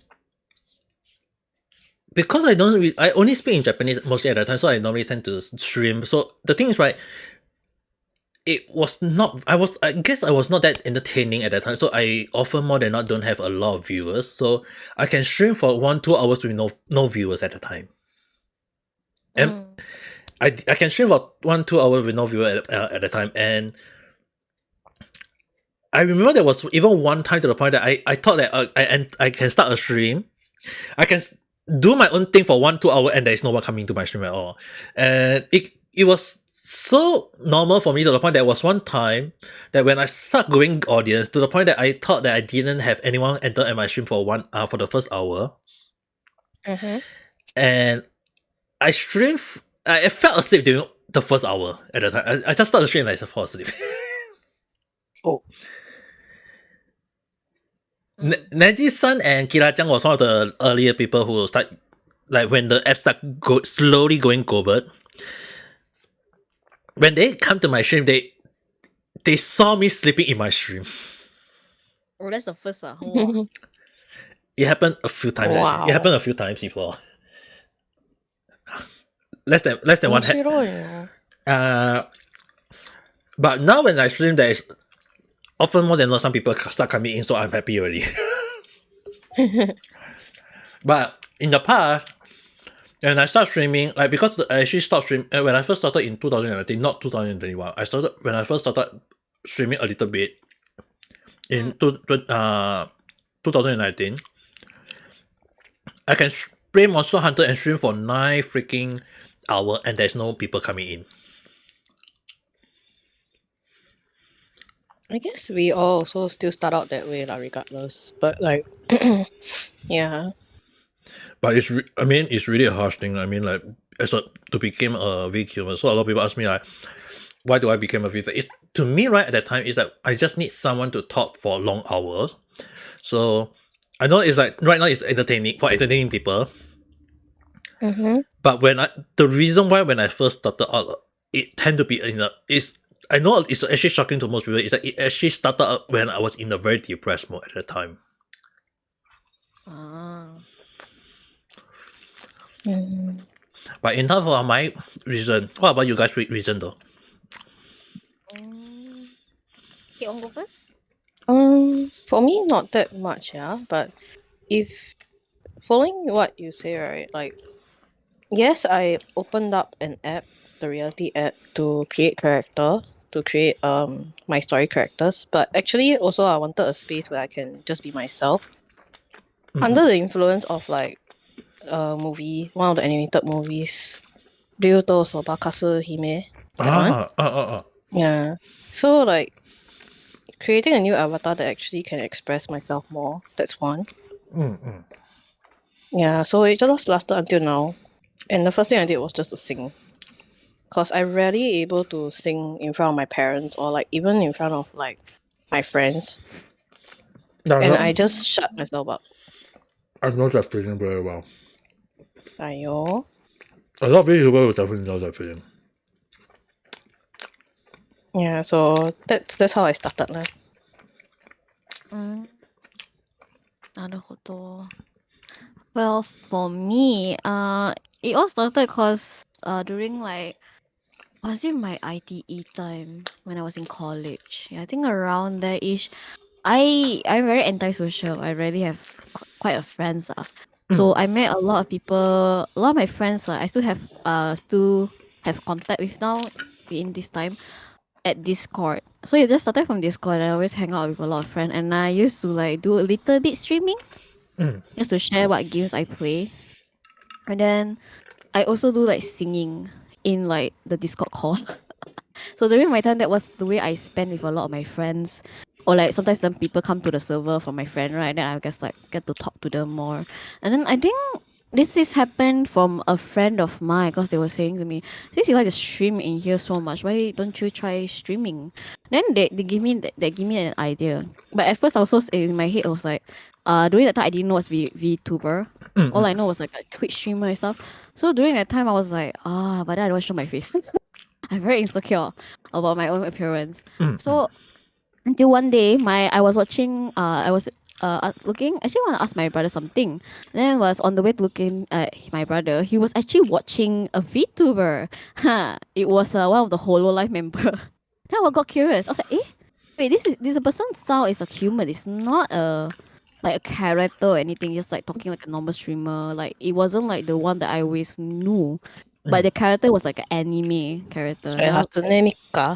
because I only speak in Japanese mostly at the time, so I normally tend to stream. So the thing is, it was not. I guess I was not that entertaining at that time. So I often more than not don't have a lot of viewers. So I can stream for 1-2 hours with no viewers at the time. And I can stream for 1-2 hours with no viewer at the time. And I remember there was even one time to the point that I thought that I can start a stream. do my own thing for 1-2 hours and there is no one coming to my stream at all. And it was so normal for me to the point there was one time that when I start going audience to the point that I thought that I didn't have anyone enter at my stream for for the first hour. Mm-hmm. And I streamed I fell asleep during the first hour at the time. I just started streaming and I just fall asleep. Oh. Nanji-san and Kira-chan was one of the earlier people who start, like when the app start slowly going global. When they come to my stream, they saw me sleeping in my stream. Oh, that's the first. It happened a few times. Actually. Wow. It happened a few times before. less than one. But now when I stream, there is often more than not some people start coming in, so I'm happy already. But in the past, when I start streaming, like because I actually stopped streaming when I first started in 2019, not 2021. When I first started streaming a little bit in 2019. I can play Monster Hunter and stream for 9 freaking hours and there's no people coming in. I guess we all also still start out that way, regardless. But like, yeah. But it's really a harsh thing. I mean, like, to become a VTuber. So a lot of people ask me like, why do I become a VTuber? It's to me right at that time is that I just need someone to talk for long hours. So I know it's like right now it's entertaining people. Mm-hmm. But the reason why when I first started out, it tend to be I know it's actually shocking to most people, is that it actually started out when I was in a very depressed mode at the time. But in terms of my reason, what about you guys' reason though? Okay, on go first. For me, not that much, yeah. But if following what you say, right, like, yes, I opened up an app, the Reality app, to create my story characters. But actually, also I wanted a space where I can just be myself. Under the influence of like movie, one of the animated movies, Ryuto Sobakasu Hime. That one. Yeah. So like creating a new avatar that actually can express myself more. That's one. Yeah, so it just lasted until now. And the first thing I did was just to sing. Because I'm rarely able to sing in front of my parents or like even in front of like my friends. I just shut myself up. I know that feeling very well. Ayo. A lot of people will definitely know that feeling. Yeah, so that's how I started now. なるほど. Well, for me, it all started because during like, was it my ITE time when I was in college? Yeah, I think around there ish. I'm very antisocial. I really have quite a friends. So I met a lot of people, a lot of my friends. I still have contact with now in this time at Discord. So it just started from Discord. I always hang out with a lot of friends, and I used to like do a little bit streaming, just to share what games I play. And then I also do like singing in like the Discord call. So during my time, that was the way I spent with a lot of my friends. Or like sometimes some people come to the server for my friend, right? Then I guess like get to talk to them more. And then I think this is happened from a friend of mine because they were saying to me, since you like to stream in here so much, why don't you try streaming? Then they give me an idea. But at first I was so in my head I was like, during that time I didn't know what's Vtuber. All I know was like a Twitch streamer and stuff. So during that time I was like, but then I don't want to show my face. I'm very insecure about my own appearance. So until one day, I was watching. I was looking. Actually, want to ask my brother something. Then was on the way to looking at my brother. He was actually watching a VTuber. It was one of the Hololive member. Then I got curious. I was like, wait, this person's sound is a human. It's not a like a character or anything. Just like talking like a normal streamer. Like it wasn't like the one that I always knew. But the character was like an anime character. So it has the name Mika.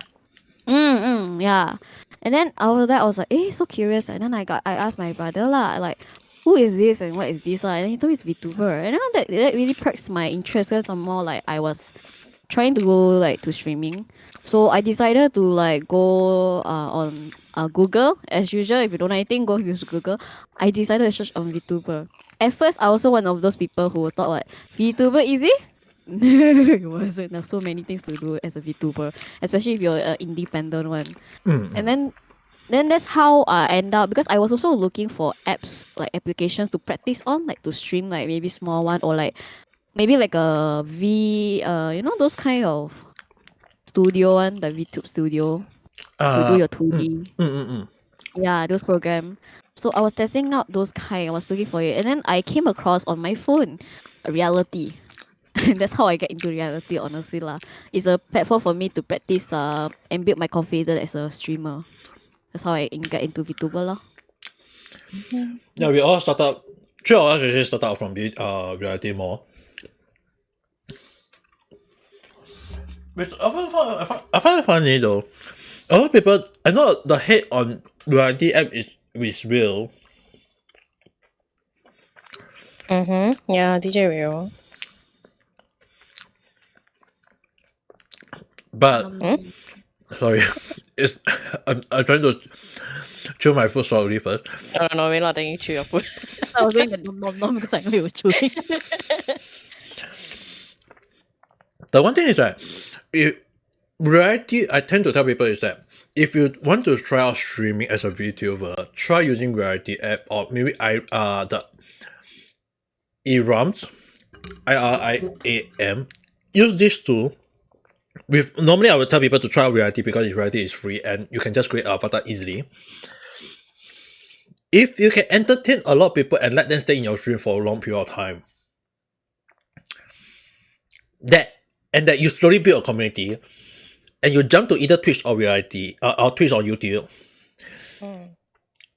Yeah. And then after that, I was like, so curious. And then I asked my brother lah, like, who is this and what is this? And he told me it's VTuber. And that really perks my interest because I'm more like I was trying to go like to streaming. So I decided to like go on Google as usual. If you don't know anything, go use Google. I decided to search on VTuber. At first, I also one of those people who thought like VTuber easy. It wasn't. There's so many things to do as a VTuber, especially if you're an independent one. And then that's how I end up, because I was also looking for apps, like applications to practice on, like to stream, like maybe small one, or like maybe like a those kind of studio one, the VTube studio to do your 2D. Yeah, those program. So I was testing out those kind. I was looking for it, and then I came across on my phone Reality. And that's how I get into Reality, honestly lah. It's a platform for me to practice and build my confidence as a streamer. That's how I get into VTuber lah. Yeah, we all started. Three of us actually started out from Reality more. Which I find it funny though. A lot of people, I know the hate on Reality app is real. Yeah, DJ Real. But sorry, I'm trying to chew my food slowly first. No, we're not letting you chew your food. I was doing the nom because I know you were chewing. The one thing is that Reality, I tend to tell people is that if you want to try out streaming as a VTuber, try using Reality app, or maybe the IRAMs, IRIAM. Use these two. Normally I would tell people to try out Reality because Reality is free and you can just create an avatar easily. If you can entertain a lot of people and let them stay in your stream for a long period of time, that you slowly build a community, and you jump to either Twitch or Reality, or Twitch or YouTube,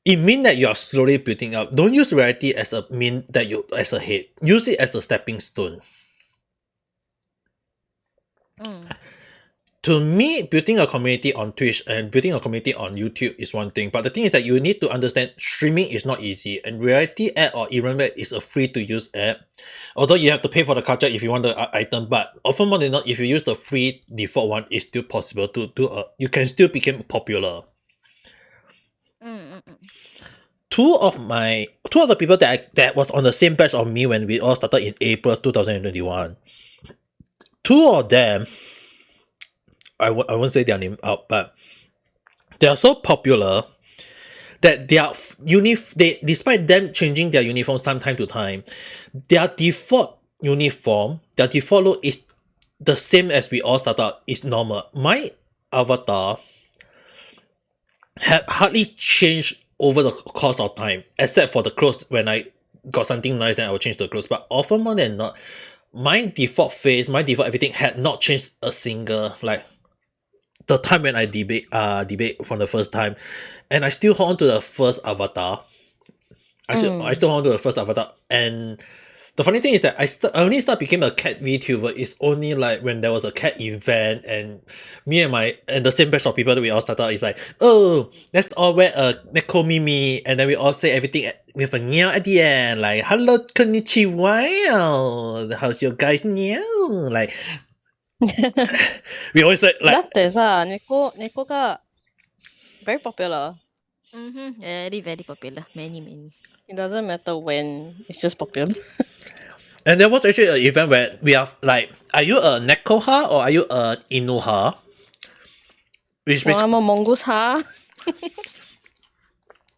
it means that you are slowly building up. Don't use Reality as a as a head. Use it as a stepping stone. To me, building a community on Twitch and building a community on YouTube is one thing, but the thing is that you need to understand streaming is not easy, and Reality app or even is a free to use app. Although you have to pay for the culture if you want the item, but often more than not, if you use the free default one, it's still possible to do you can still become popular. Two of the people that was on the same batch of me when we all started in April 2021. Two of them, I won't say their name out, but they are so popular that despite them changing their uniform from time to time, their default look is the same as we all started, is normal. My avatar had hardly changed over the course of time, except for the clothes. When I got something nice, then I will change the clothes. But often more than not, my default face, my default everything had not changed a single, like the time when I debate from the first time, and I still hold on to the first avatar. I still hold on to the first avatar, and the funny thing is that I only became a cat VTuber is only like when there was a cat event, and me and the same batch of people that we all started is like, oh, let's all wear a Neko Mimi, and then we all say everything with a meow at the end, like hello konnichiwa, how's your guys meow, like we always say like だってさ、猫が very popular. Very, very popular. Many. It doesn't matter when, it's just popular. And there was actually an event where we are like, are you a Nekoha or are you a Inuha? Which I'm a mongoose, huh?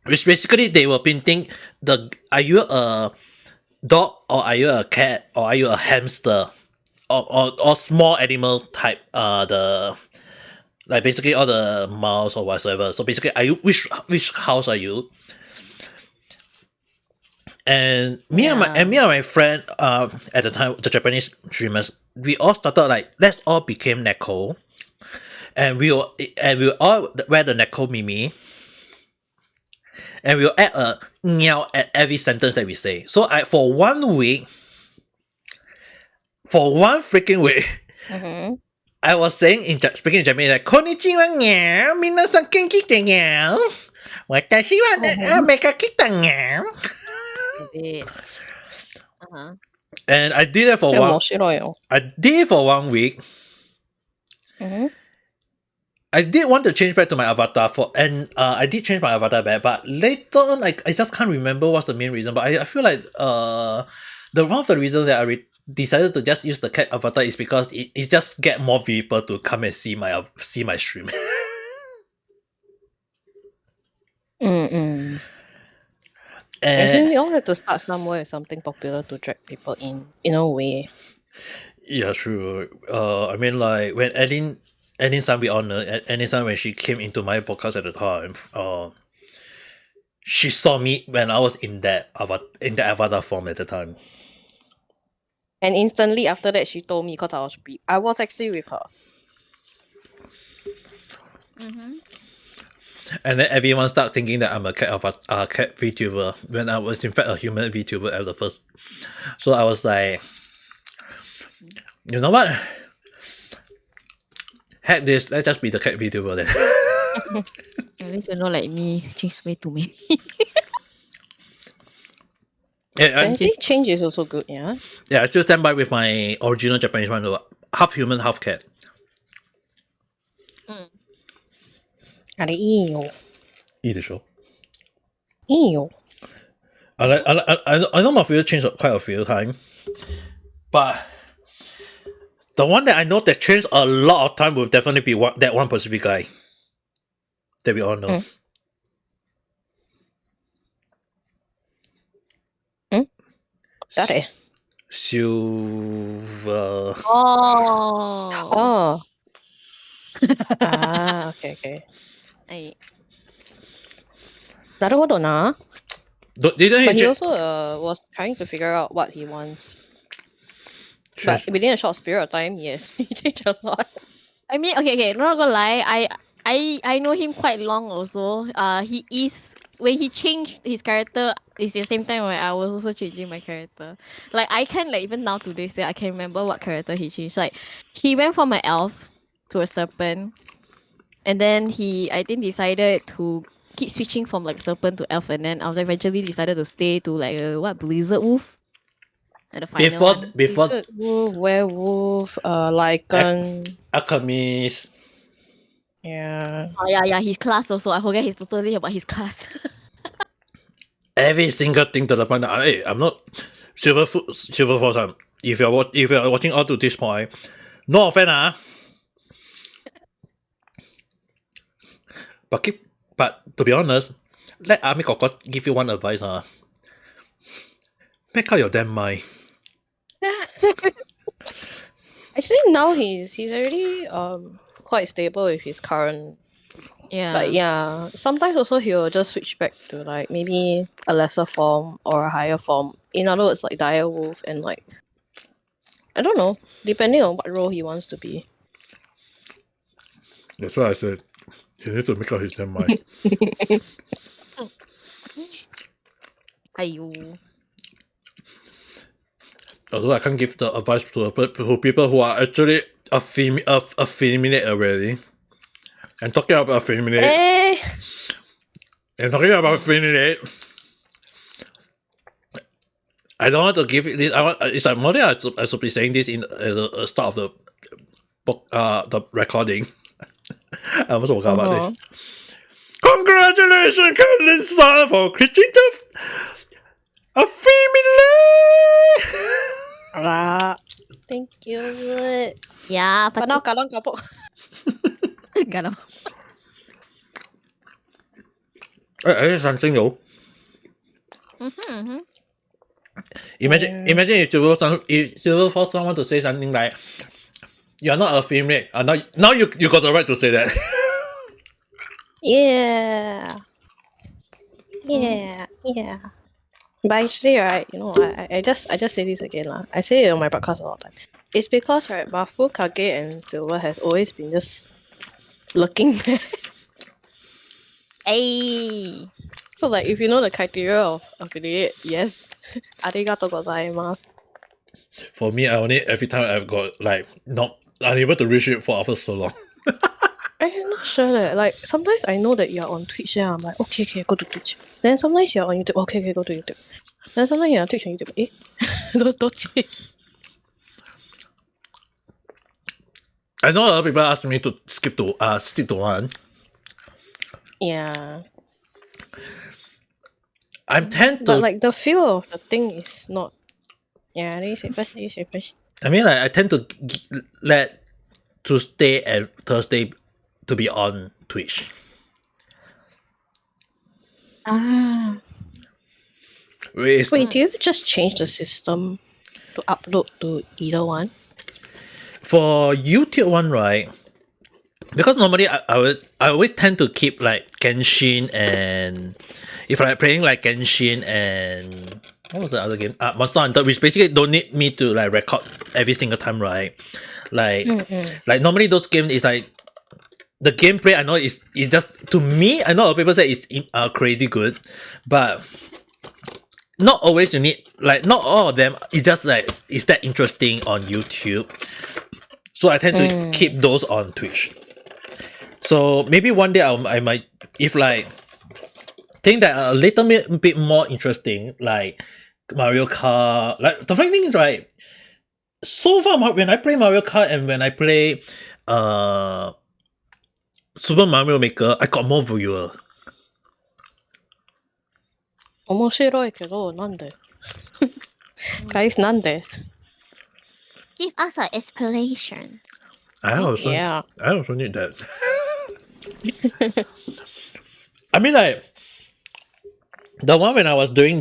Which basically they were painting are you a dog or are you a cat or are you a hamster or small animal type, like basically all the mouse or whatsoever. So basically, are you which house are you? And me and my friend at the time, the Japanese streamers, we all started like, let's all become Neko, and we all wear the Neko Mimi, and we'll add a meow at every sentence that we say. So for 1 week, for 1 freaking week, I was saying speaking in Japanese like konnichiwa meow, minasan genki de meow, watashi wa meka kita meow. a bit. Uh-huh. And I did it for 꽤 one. 멋있어요. I did it for 1 week. Mhm. I did want to change back to my avatar I did change my avatar back, but later on, like I just can't remember what's the main reason. But I feel like the one of the reasons that I decided to just use the cat avatar is because it just get more people to come and see my stream. Mm-mm. I think we all have to start somewhere with something popular to drag people in a way. Yeah, true. I mean, like when Aline-san, we honor Aline-san when she came into my podcast at the time. She saw me when I was in that avatar form at the time. And instantly after that, she told me because I was actually with her. Mm-hmm. And then everyone started thinking that I'm a cat VTuber when I was in fact a human VTuber at the first. So I was like, you know what? Heck this, let's just be the cat VTuber then. At least you're not like me, change way too many. And I think change is also good, yeah. yeah, I still stand by with my original Japanese one, half human, half cat. あれいいよ。いいでしょ? いいよ。I know Mafuyu changed quite a few times, but the one that I know that changed a lot of time will definitely be that one Pacific guy that we all know. 誰? Silver. Oh. Okay. はい。なるほどな。Didn't But he he also was trying to figure out what he wants. change? But within a short period of time, yes, he changed a lot. I mean, okay, not gonna lie, I know him quite long also. He is when he changed his character, it's the same time when I was also changing my character. Like I can like even now to this day I can remember what character he changed. Like he went from an elf to a serpent, and then he I think decided to keep switching from like serpent to elf, and then eventually decided to stay to like what blizzard wolf. At the final one. Before Lizard wolf, werewolf, lichen. Alchemist. Yeah. Oh yeah, his class also. I forget he's totally about his class. Every single thing to the point that hey, I'm not Silver Force. If you're watching up to this point, no offense, but to be honest, let Ame Koko give you one advice, make up your damn mind. Actually, now he's already quite stable with his current. Yeah. But yeah, sometimes also he'll just switch back to like maybe a lesser form or a higher form. In other words, like dire wolf and like I don't know, depending on what role he wants to be. That's why I said he needs to make up his damn mind. Aiyo. Although I can't give the advice to people who are actually affiliate already. And talking about affiliate. I don't want to give it this. It's like more than I should be saying this in the start of the book, the recording. I almost forgot about this. Congratulations, Kathleen-san, for quitting the affiliate. Thank you. Yeah, But now kalang kapok. Ganon. I heard something though. Imagine if you will force someone to say something like, "You're not a female." Now you got the right to say that. Yeah. But actually, right, you know, I just say this again lah. I say it on my podcast a lot of time. It's because right, Mafu, Kage, and Silver has always been just looking there. Hey. So like, if you know the criteria of affiliate, yes, arigato gozaimasu. For me, I only every time I've got like not unable to reach it for after so long. I'm not sure that like sometimes I know that you're on Twitch, yeah. I'm like, okay, go to Twitch. Then sometimes you're on YouTube, okay, go to YouTube. Then sometimes you Twitch and YouTube, don't cheat. I know a lot of people ask me to stick to one. Yeah. I tend to. But like the feel of the thing is not. Yeah, you say first. I mean, like, I tend to let Tuesday and Thursday to be on Twitch. Ah. Wait, do you just change the system to upload to either one? for YouTube one, right? Because normally I always tend to keep like Genshin, and if I'm playing like Genshin and what was the other game? Monster Hunter, which basically don't need me to like record every single time, right? Like normally those games is like the gameplay I know is just, to me, I know a lot of people say it's crazy good, but not always you need, like, not all of them is just like is that interesting on YouTube. So I tend to keep those on Twitch. So maybe one day I might, if like think that a little bit more interesting, like Mario Kart. Like the funny thing is, right, so far when I play Mario Kart and when I play Super Mario Maker, I got more viewers. 面白いけど、なんで Guys, なんで Give us an explanation. I also need that. I mean, like the one when I was doing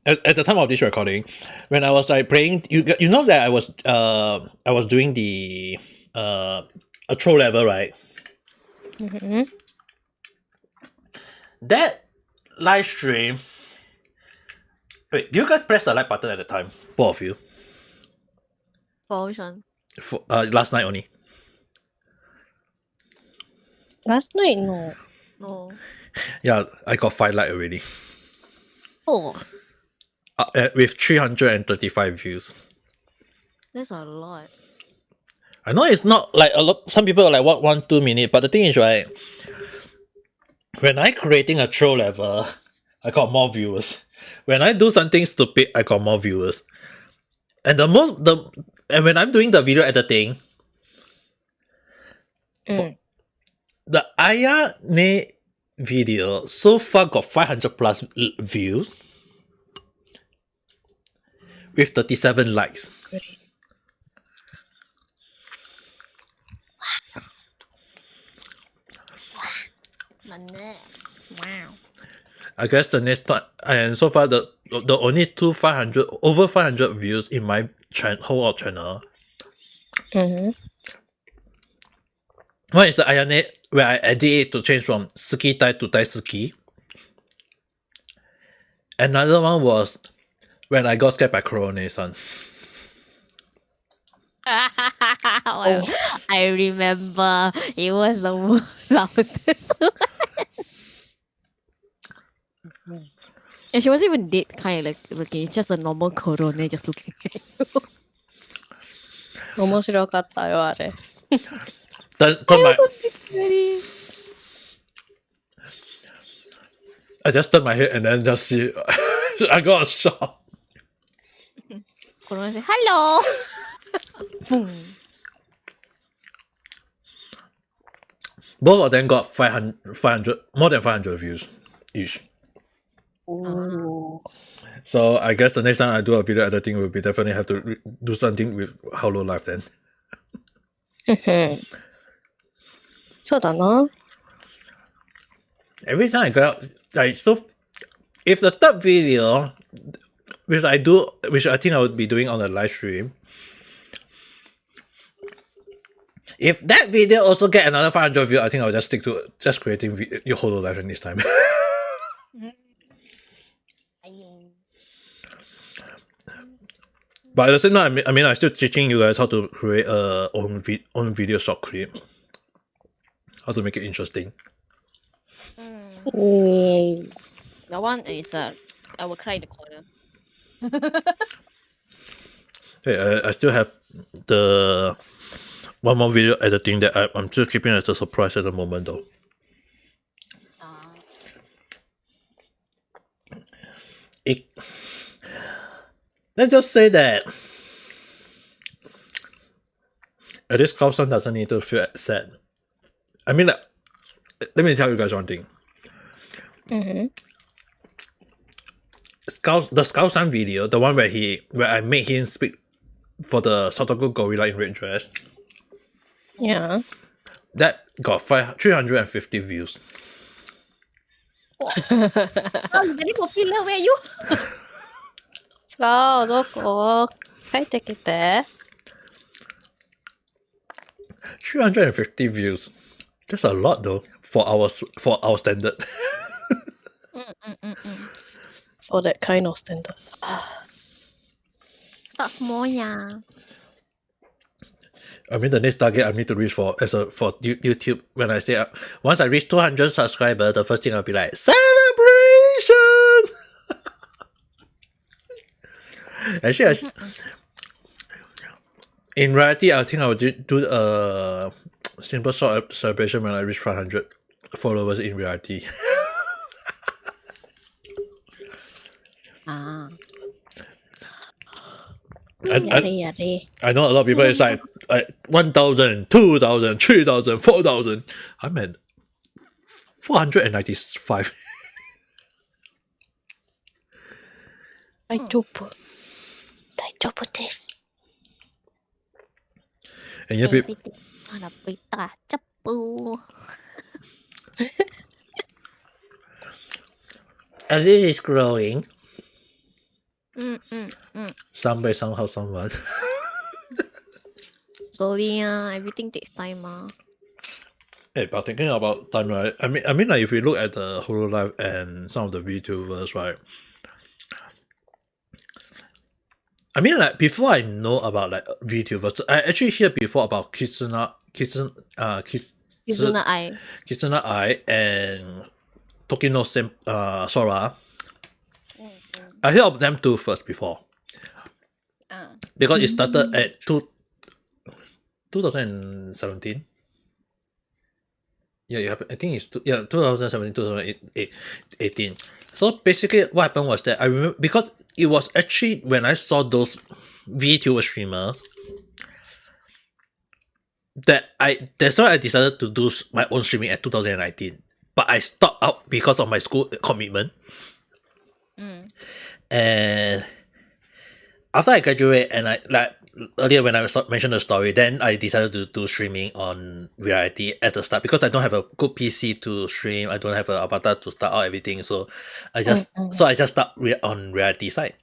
at the time of this recording, when I was like playing, you know that I was doing the a troll level, right? That live stream. Wait, do you guys press the like button at the time? Both of you. For which one? For last night only. Last night, no. No. Yeah, I got 5 likes already. Oh, With 335 views. that's a lot. I know it's not like a lot. Some people are like, what, 1-2 minutes, but the thing is, right, when I creating a troll level, I got more viewers. When I do something stupid, I got more viewers. And and when I'm doing the video editing, the Ayane video so far got 500 plus views with 37 likes. Wow. I guess the next time, and so far the only over 500 views in my whole channel. One is the Ayane, where I edit it to change from Suki Tai to Tai Suki. Another one was when I got scared by Corona-san. Wow. I remember it was the most loudest one. And she wasn't even dead, kind of like looking. It's just a normal corona just looking at you. 面白かったよ、あれ。I just turned my head and then just see I got a shock. Corona said, hello. Boom. Both of them got 500 more than 500 views each. Ooh. So I guess the next time I do a video editing, will be definitely have to do something with Hololive then. そうだな。 Every time I got like, so if the third video, which I think I would be doing on a live stream, if that video also get another 500 views, I think I'll just stick to just creating your Hololive this time. But at the same time, I mean, I'm still teaching you guys how to create a own video short clip, how to make it interesting. That one is I will cry in the corner. Hey, I still have the one more video editing that I'm still keeping as a surprise at the moment, though. it, let's just say that this Carlson doesn't need to feel sad. I mean, let me tell you guys one thing. Mm-hmm. The Scoutson video, the one where I made him speak for the Sotoku gorilla in red dress, Yeah. that got 350 views. Oh, very popular. Where are you? そう、どこ帰ってきて。 350 views. That's a lot though for our standard. For that kind of standard. Start small, yeah. I mean, the next target I need to reach for YouTube, when I say once I reach 200 subscribers, the first thing I'll be like, celebration. Actually, in reality, I think I will do a simple short celebration when I reach 500 followers in reality. Ah. I know a lot of people is like 1,000, 2,000, 3,000, 4,000. I'm at 495. 大丈夫。大丈夫です。 And yet, people, Everything gonna be touchable. at least it's growing. Mm. Some way, somehow, someone. Slowly, everything takes time, Hey, but thinking about time, right? I mean, like if we look at the Hololive and some of the VTubers, right? I mean, like before I know about like VTubers, I actually hear before about Kizuna Ai and Tokino Sora. I heard of them two first before. Because it started at 2017. Yeah, I think it's 2017, 2018. So basically, what happened was that I remember, because it was actually when I saw those VTuber streamers that's why I decided to do my own streaming at 2019. But I stopped out because of my school commitment. And after I graduate, and I like earlier when I mentioned the story, then I decided to do streaming on reality at the start because I don't have a good PC to stream. I don't have an avatar to start out everything, so I just start on reality side.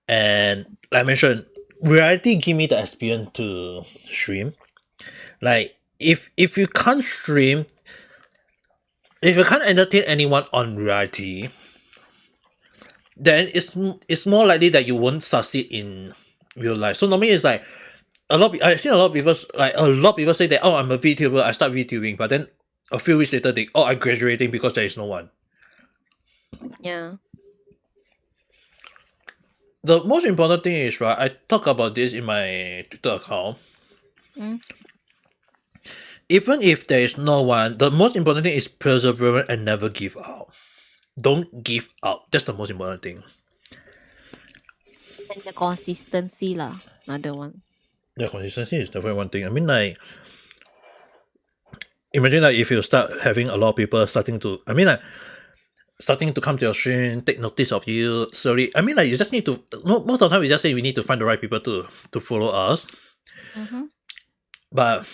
And like I mentioned, reality give me the experience to stream. Like if you can't stream, if you can't entertain anyone on reality, then it's more likely that you won't succeed in real life. So normally it's like I've seen a lot of people say that, oh, I'm a VTuber, I start VTubing, but then a few weeks later I'm graduating because there is no one. Yeah. The most important thing is, right, I talk about this in my Twitter account. Even if there is no one, the most important thing is perseverance and never give up. Don't give up. That's the most important thing. And the consistency lah, another one. Yeah, consistency is definitely one thing. I mean, like, imagine like if you start having a lot of people starting to come to your stream, take notice of you slowly. I mean, like, you just need to. Most of the time, we just say we need to find the right people to follow us. But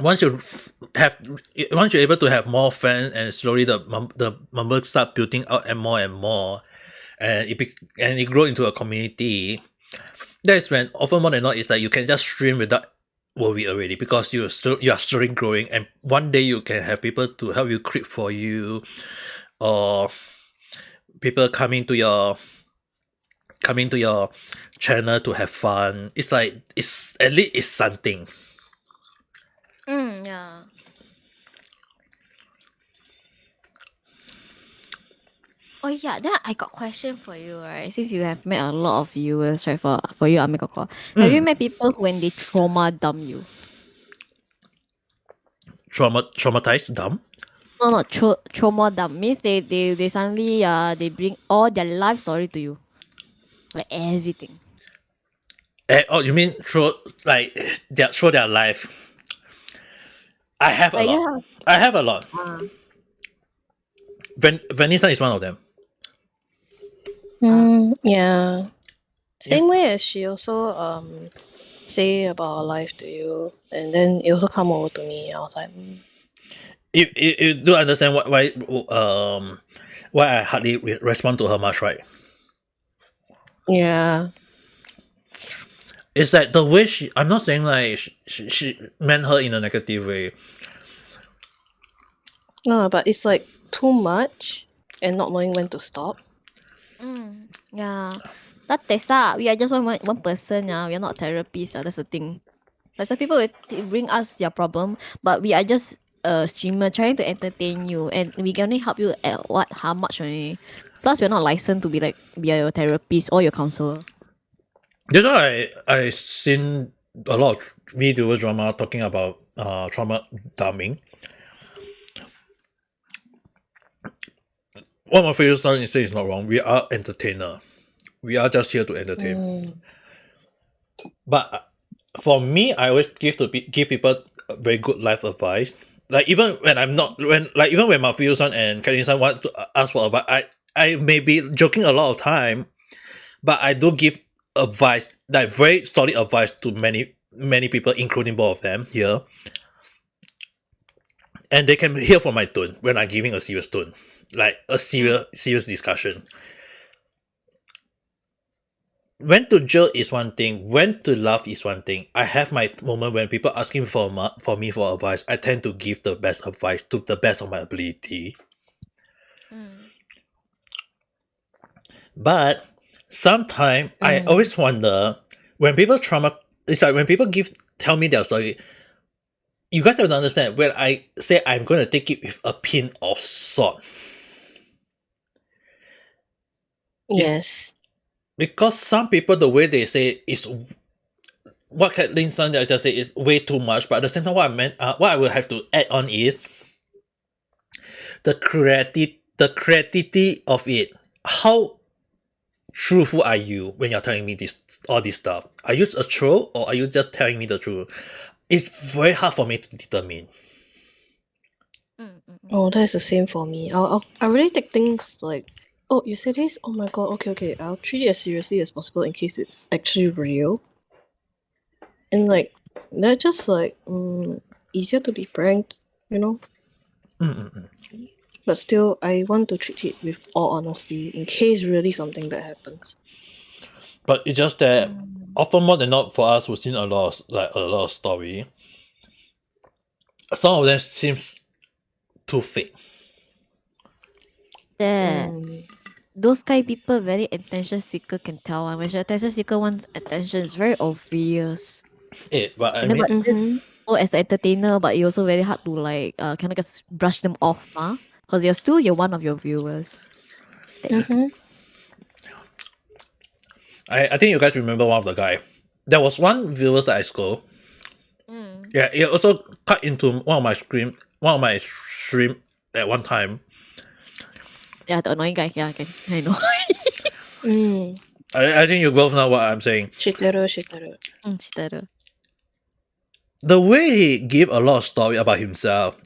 once you're able to have more fans, and slowly the numbers start building out and more, and it grow into a community. That's when often more than not is that you can just stream without worry already, because you are slowly growing, and one day you can have people to help you create for you, or people coming to your channel to have fun. It's like at least it's something. Yeah. Oh yeah, then I got question for you, right? Since you have met a lot of viewers, right? For you, Ame Koko, have you met people when they trauma dump you? Traumatized, dumb. No, throw more dumb means they suddenly they bring all their life story to you, like everything. Oh, you mean through their life? I have a Like lot. yeah. I have a lot. Vanessa is one of them. Yeah. Yeah. Same way as she also say about her life to you, and then it also come over to me. I was like, You do understand why I hardly respond to her much, right? yeah, It's like the way I'm not saying like she meant her in a negative way. no, but it's like too much and not knowing when to stop. Yeah. That Tessa, we are just one person, yeah. We are not therapists, that's the thing. Like some people will bring us their problem, but we are just a streamer trying to entertain you, and we can only help you at how much only. Plus, we're not licensed to be your therapist or your counselor. That's why I seen a lot of video drama talking about trauma dumbing. What my favorite son say is not wrong. We are entertainer. We are just here to entertain. But for me, I always give people very good life advice. Like even when I'm not even when Mafuyu son and Caitrealm son want to ask for advice, I may be joking a lot of time, but I do give advice, like very solid advice to many people, including both of them here. And they can hear from my tone when I'm giving a serious tone, like a serious discussion. When to joke is one thing, when to laugh is one thing. I have my moment when people asking for me for advice. I tend to give the best advice to the best of my ability. But sometimes I always wonder when people it's like when people tell me their story. You guys have to understand when I say I'm going to take it with a pin of salt. Yes. Because some people, the way they say is what Caitrealm son just say is way too much. But at the same time, what I will have to add on is the creativity of it. How truthful are you when you're telling me all this stuff? Are you a troll or are you just telling me the truth? It's very hard for me to determine. Oh, that's the same for me. I really take things like, oh, you say this? Oh my god, okay. I'll treat it as seriously as possible in case it's actually real. And like, they're just like, easier to be pranked, you know? But still, I want to treat it with all honesty in case really something bad happens. But it's just that often more than not for us, we've seen a lot of story. Some of them seems too fake. Those kind of people very attention seeker can tell. When your attention seeker wants attention, it's very obvious. But I And then, mean, as an entertainer, but it's also very hard to like kind of just brush them off, because you're one of your viewers. I think you guys remember one of the guy. There was one viewers that I scored. Yeah, it also cut into one of my stream at one time. Yeah, the annoying guy. Yeah, I know. I think you both know what I'm saying. Shiteru. The way he gave a lot of story about himself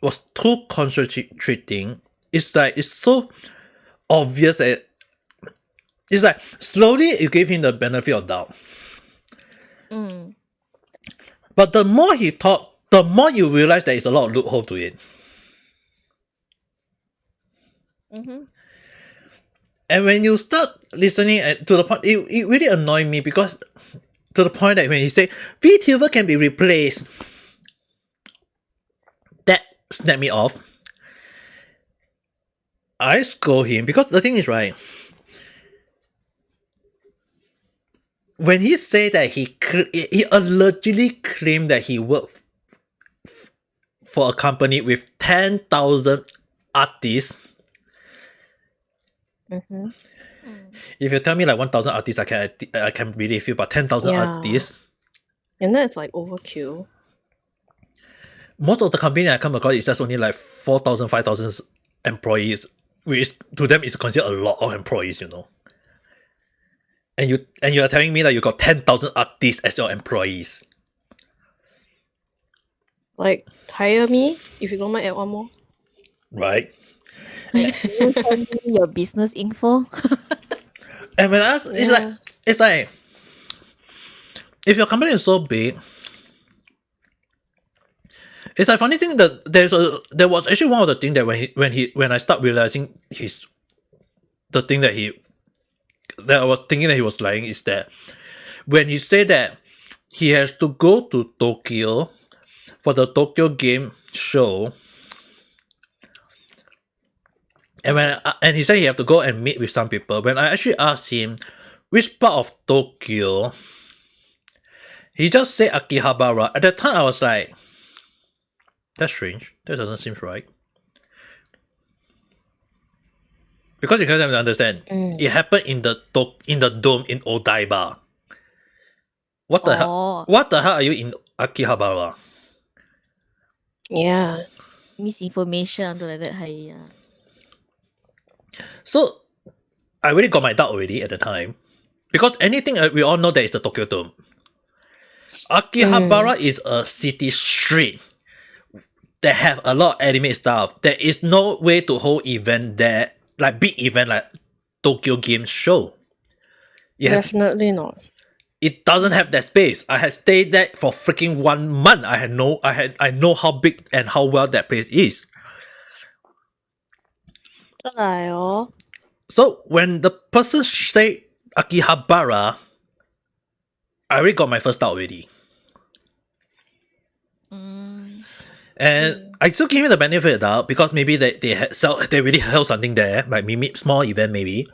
was too contradicting. It's like it's so obvious that it's like slowly you gave him the benefit of doubt. But the more he talked, the more you realize there is a lot of loophole to it. And when you start listening to the point, it really annoyed me because to the point that when he said VTuber can be replaced, that snapped me off. I scold him because the thing is right. When he said that he allegedly claimed that he worked for a company with 10,000 artists. If you tell me like 1,000 artists, I can believe you, but 10,000 artists. And that's like overkill. most of the company I come across is just only like 4,000, 5,000 employees, which to them is considered a lot of employees, you know. And you are telling me that you got 10,000 artists as your employees. Like, hire me if you don't mind, add one more. Right? Like, can you tell me your business info? And when I ask, it's like if your company is so big, it's like funny thing that there was actually one of the things that when I start realizing the thing that I was thinking that he was lying is that when he said that he has to go to Tokyo for the Tokyo Game Show, and he said he have to go and meet with some people. When I actually asked him which part of Tokyo, he just said Akihabara. At that time, I was like, that's strange. That doesn't seem right. Because you guys have to understand, it happened in the dome in Odaiba. What the hell? What the hell are you in Akihabara? Yeah. Misinformation, something like that. Hi, So, I really got my doubt already at the time. Because anything we all know that is the Tokyo Dome. Akihabara is a city street that have a lot of anime stuff. There is no way to hold event there, like big event like Tokyo Game Show. Definitely not. It doesn't have that space. I had stayed there for freaking 1 month. I know how big and how well that place is. So when the person say Akihabara, I already got my first doubt already. And I still give him the benefit of the doubt because maybe they really held something there, like maybe small event maybe.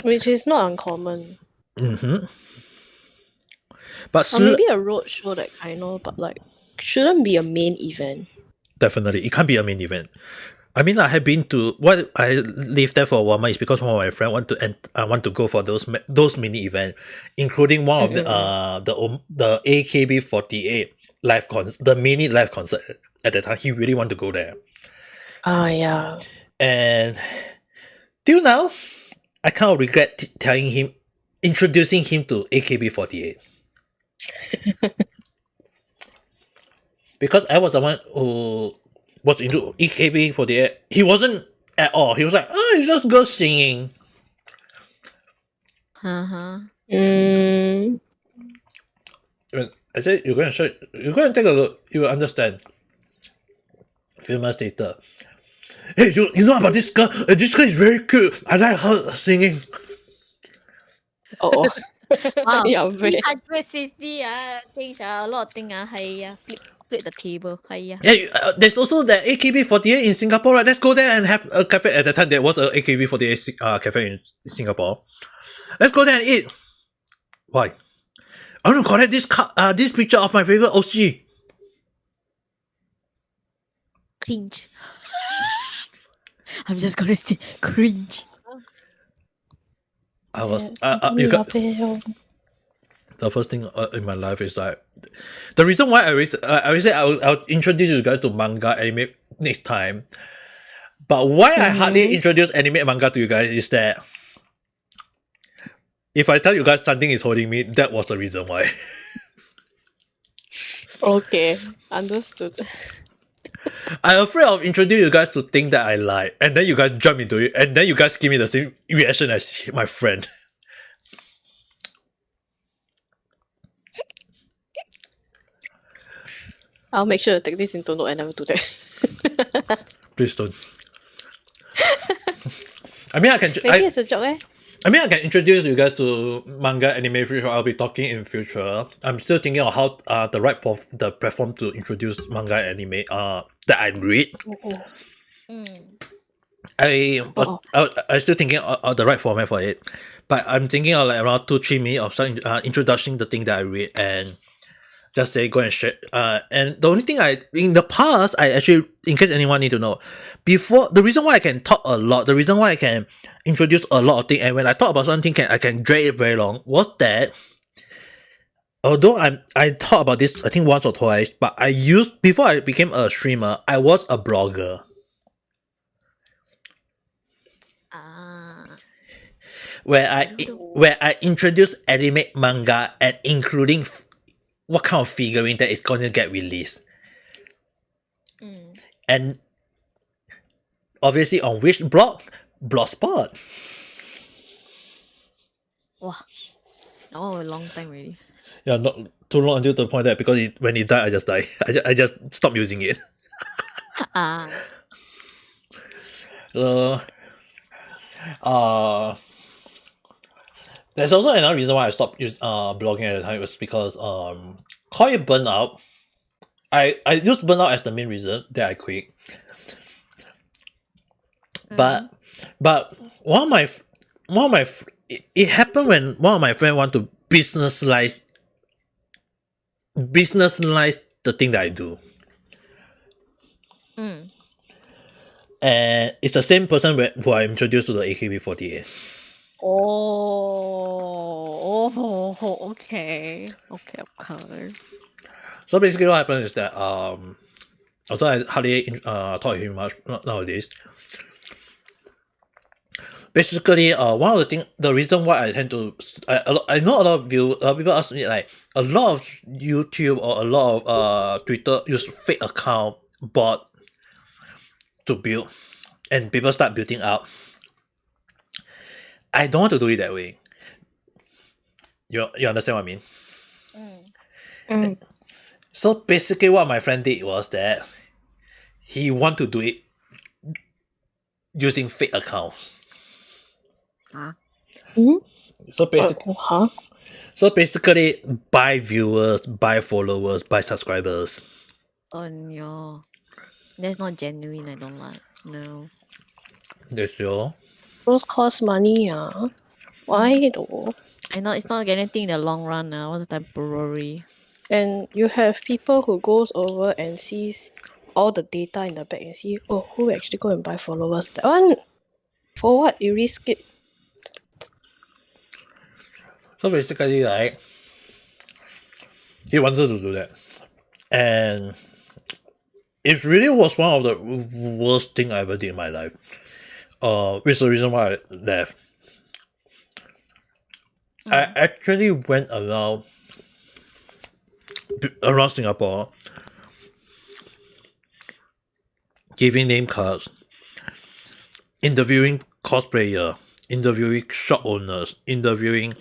Which is not uncommon. But or maybe a road show that kind of, but like shouldn't be a main event. Definitely, it can't be a main event. I mean, I have been to what I lived there for 1 month is because one of my friends want to go for those mini events, including one of the AKB48 live concert, the mini live concert at the time. He really want to go there. Yeah. And till now, I kind of regret introducing him to AKB48. Because I was the one who was into AKB48. He wasn't at all. He was like, oh, it's just girls singing. Uh-huh. When I said you're going to take a look, you will understand. Few months later, hey, you know about this girl? This girl is very cute. I like her singing. Oh. Wow. Yeah, 360 things, a lot of things. Flip the table. Yeah, there's also the AKB48 in Singapore, right? Let's go there and have a cafe. At the time, there was a AKB48 cafe in Singapore. Let's go there and eat. Why? I want to collect this picture of my favorite OC. Cringe. I'm just gonna say cringe. I was the first thing in my life is like the reason why I always say I'll introduce you guys to manga anime next time. But why I hardly introduce anime and manga to you guys is that if I tell you guys something is holding me, that was the reason why. Okay, understood. I'm afraid of introducing you guys to things that I like, and then you guys jump into it, and then you guys give me the same reaction as my friend. I'll make sure to take this into note and never do that. Please don't. I mean, Maybe it's a joke, eh? I mean, I can introduce you guys to manga anime, which I'll be talking in future. I'm still thinking of how the platform to introduce manga anime that I read. I'm still thinking of the right format for it, but I'm thinking of like around 2-3 minutes of starting introducing the thing that I read and just say go and share. And the only thing in the past I actually, in case anyone need to know, before the reason why I can talk a lot, the reason why I can introduce a lot of things, and when I talk about something I can drag it very long, was that although I thought about this I think once or twice, but I used before I became a streamer, I was a blogger Ah. where I introduced anime manga and including what kind of figurine that is going to get released. And obviously on which blog? Blogspot. Wow. Oh, a long time already. Yeah, not too long until the point that because when it died, I just died. I just stopped using it. Ah. There's also another reason why I stopped blogging at the time. It was because call it burnout. I used burnout as the main reason that I quit. But one of my it happened when one of my friends want to businesslize the thing that I do. And it's the same person who I introduced to the AKB48. Oh, okay. So basically what happened is that although I hardly talk to him much nowadays, basically one of the thing, the reason why I tend to I know a lot of people ask me like a lot of YouTube or a lot of Twitter use fake account bot to build, and people start building up. I don't want to do it that way. You understand what I mean? So basically what my friend did was that he want to do it using fake accounts. So basically buy viewers, buy followers, buy subscribers. Oh no. That's not genuine, I don't like. No. That's all. Those cost money, why though? I know it's not guaranteed in the long run now. It's temporary. And you have people who goes over and sees all the data in the back and see, oh, who actually go and buy followers? That one, for what? You risk it. So basically, like, he wanted to do that. And it really was one of the worst thing I ever did in my life. Which is the reason why I left. I actually went around Singapore giving name cards, interviewing cosplayer, interviewing shop owners, interviewing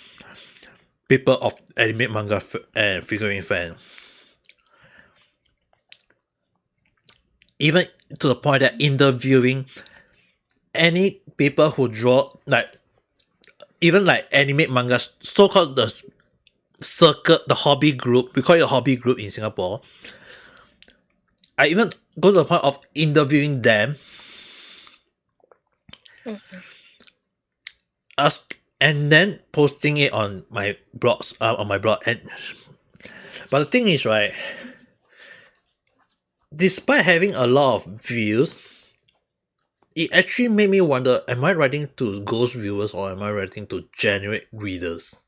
people of anime, manga, and figurine fan. Even to the point that interviewing any people who draw like even like anime manga, so-called the circle, the hobby group, we call it a hobby group in Singapore. I even go to the point of interviewing them, and then posting it on my blogs, on my blog. And but the thing is, right, despite having a lot of views, it actually made me wonder, am I writing to ghost viewers or am I writing to generate readers?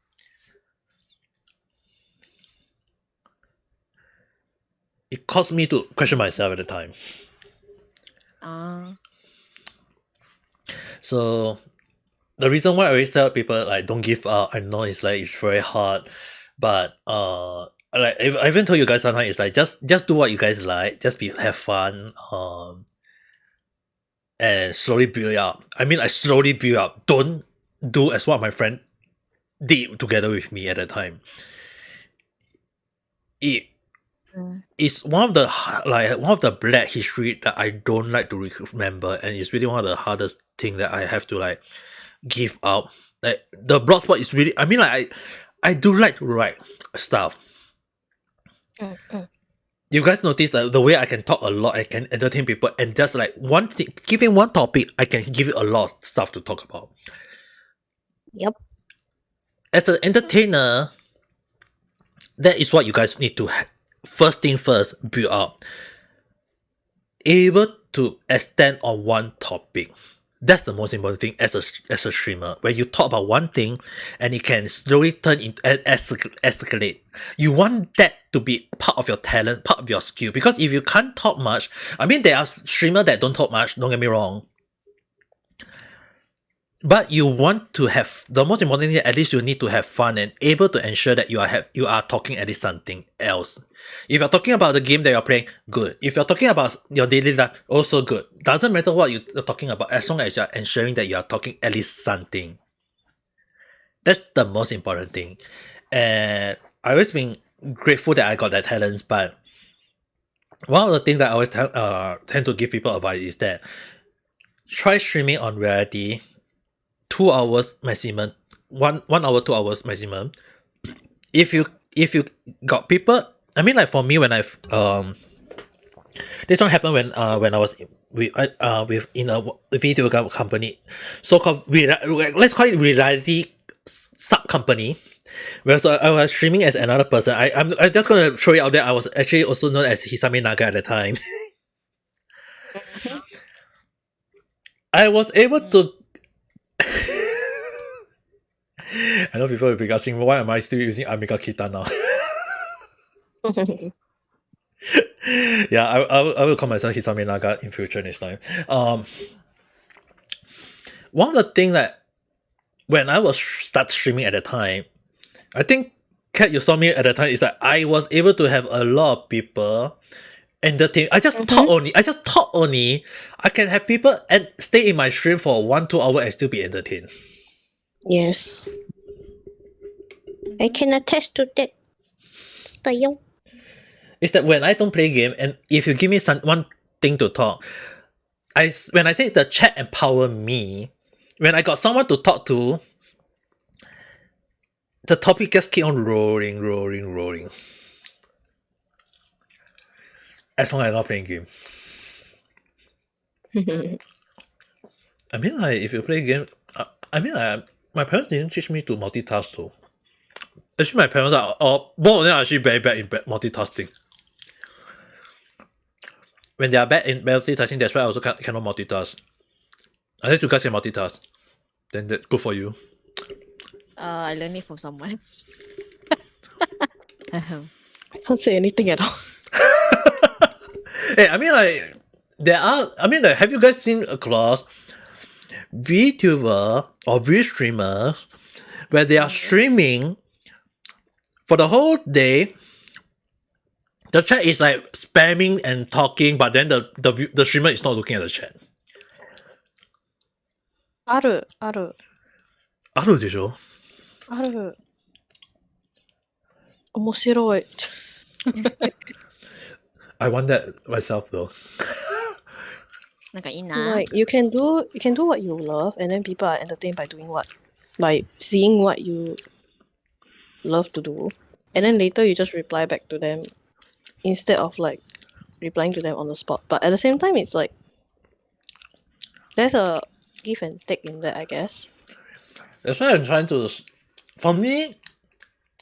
It caused me to question myself at the time. So the reason why I always tell people like don't give up, I know it's like it's very hard, but like I even told you guys sometimes it's like just do what you guys like, just have fun, and slowly build up. I mean, I slowly build up. Don't do as what my friend did together with me at that time. It's one of the black history that I don't like to remember, and it's really one of the hardest thing that I have to like give up. Like the blogspot is really, I mean, like I do like to write stuff. You guys notice that the way I can talk a lot, I can entertain people, and just like one thing, giving one topic, I can give you a lot of stuff to talk about. Yep. As an entertainer, that is what you guys need to first thing first, build up. Able to extend on one topic. That's the most important thing as a streamer, where you talk about one thing and it can slowly turn into escalate. You want that to be part of your talent, part of your skill. Because if you can't talk much, I mean, there are streamers that don't talk much, don't get me wrong. But you want to have, the most important thing, at least you need to have fun and able to ensure that you are talking at least something else. If you're talking about the game that you're playing, good. If you're talking about your daily life, also good. Doesn't matter what you're talking about, as long as you're ensuring that you are talking at least something. That's the most important thing. And I've always been grateful that I got that talents, but one of the things that I always tend to give people advice is that try streaming on reality 2 hours maximum, 1 hour, 2 hours maximum. If you got people, I mean, like for me, when I've this one happened when I was with in a video company, so called let's call it reality sub company. Where so I was streaming as another person. I'm just gonna throw it out there. I was actually also known as Hisame Naga at the time. I was able to. I know people will be asking, why am I still using Amiga Kita now? Yeah, I will call myself Hisame Naga in future next time. One of the things that when I was start streaming at the time, I think Kat, you saw me at the time, is that I was able to have a lot of people entertain. I just talk only. I can have people and stay in my stream for 1-2 hours and still be entertained. Yes. I can attest to that. Tayo. Is that when I don't play game and if you give me one thing to talk, when I say the chat empower me, when I got someone to talk to, the topic just keep on rolling. As long as I'm not playing game. I mean, like, if you play game, my parents didn't teach me to multitask though. Actually, my parents are both of them are actually very bad in multitasking. When they are bad in multitasking, that's why I also cannot multitask. Unless you guys can multitask, then that's good for you. I learned it from someone. I can't say anything at all. Hey, I mean, like, have you guys seen across Vtuber or V-streamers where they are streaming for the whole day? The chat is like spamming and talking, but then the streamer is not looking at the chat. ある。あるでしょ？ある。面白い。I want that myself though. なんかいいな。 Like you can do what you love, and then people are entertained by doing what, by seeing what you love to do, and then later you just reply back to them instead of like replying to them on the spot. But at the same time, it's like there's a give and take in that, I guess. That's why I'm trying to. For me,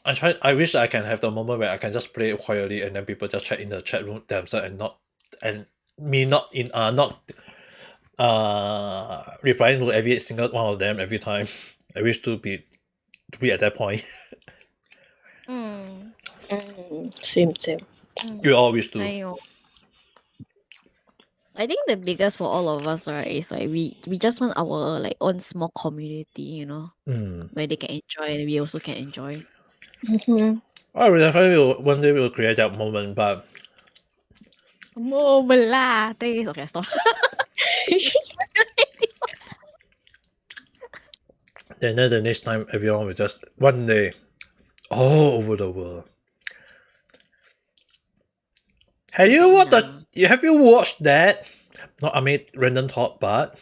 I wish I can have the moment where I can just play it quietly and then people just chat in the chat room themselves and not replying to every single one of them every time. I wish to be at that point. Same. You all wish to. I know. I think the biggest for all of us, right, is like we just want our like own small community, you know, where they can enjoy and we also can enjoy. I will definitely one day we'll create that moment, but Okay, stop. then the next time everyone will just one day all over the world. Have you watched that? Not Ame Random Talk, but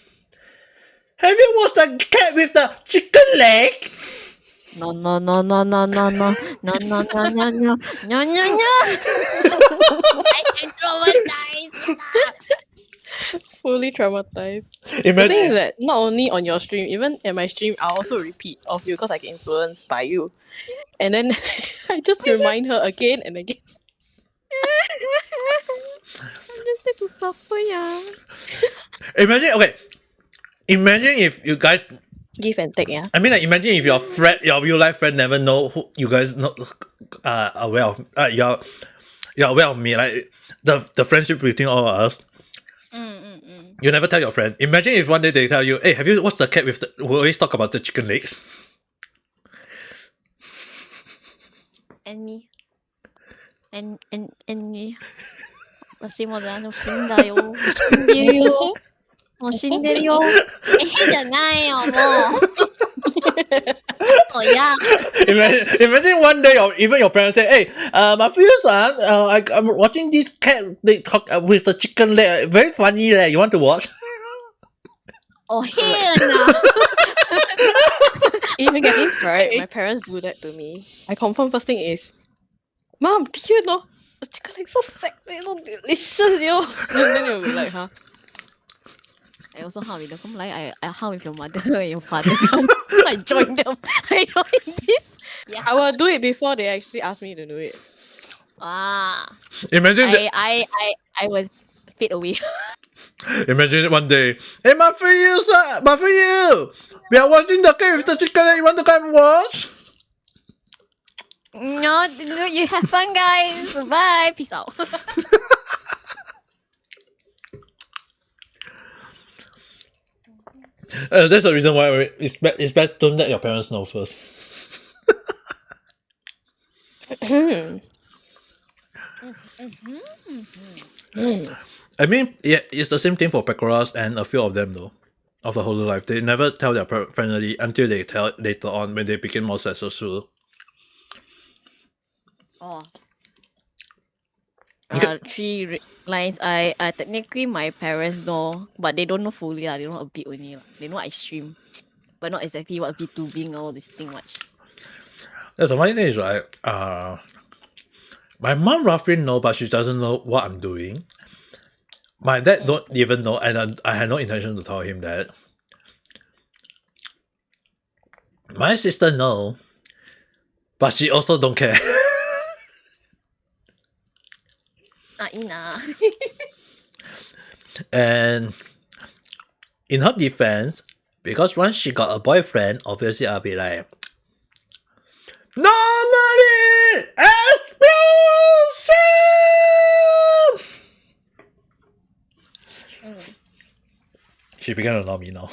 have you watched the cat with the chicken leg? No. I am traumatized. Fully traumatized. The thing is Imagine that not only on your stream, even at my stream, I also repeat of you because I get influenced by you, and then I just remind her again and again. I'm just there to suffer, yeah. Imagine, okay. imagine if you guys. Give and take, yeah. I mean, like, imagine if your friend, your real life friend, never know who you guys not aware of. You're aware of me, like the friendship between all of us. You never tell your friend. Imagine if one day they tell you, "Hey, have you watched the cat with the?" We always talk about the chicken legs. And me. And me. 私も死んだよ。死んでるよ。もう死んでるよ。変じゃないよ、もう。Oh yeah. Imagine one day, or even your parents say, "Hey, Mafuyu-san, I'm watching this cat. They talk with the chicken leg. Very funny, leh. You want to watch?" Oh hell no. Even if right, my parents do that to me. I confirm first thing is, Mom, do you know the chicken legs so sexy, so delicious, yo? Then you'll be like, huh? I also harm with them. Come like I harm with your mother and your father. I join them. I join this. Yeah. I will do it before they actually ask me to do it. Imagine I will fade away. Imagine one day, "Hey, Mafuyu-san, Mafuyu, we are watching the cat with the chicken leg. You want to come watch?" No, you have fun, guys. Bye. Peace out. That's the reason why it's best don't let your parents know first. I mean, yeah, it's the same thing for Pecoras and a few of them though, of the whole life. They never tell their family until they tell later on when they became more successful. Oh. Okay. 3 lines. I technically my parents know, but they don't know fully. They know a bit only. They know I stream, but not exactly what Vtubing all this thing much. That's the funny thing is, right? My mom roughly know, but she doesn't know what I'm doing. My dad don't even know, and I had no intention to tell him that. My sister know, but she also don't care. Ina. And in her defense, because once she got a boyfriend, obviously I'll be like, "Normally explosion!" She began to know me now.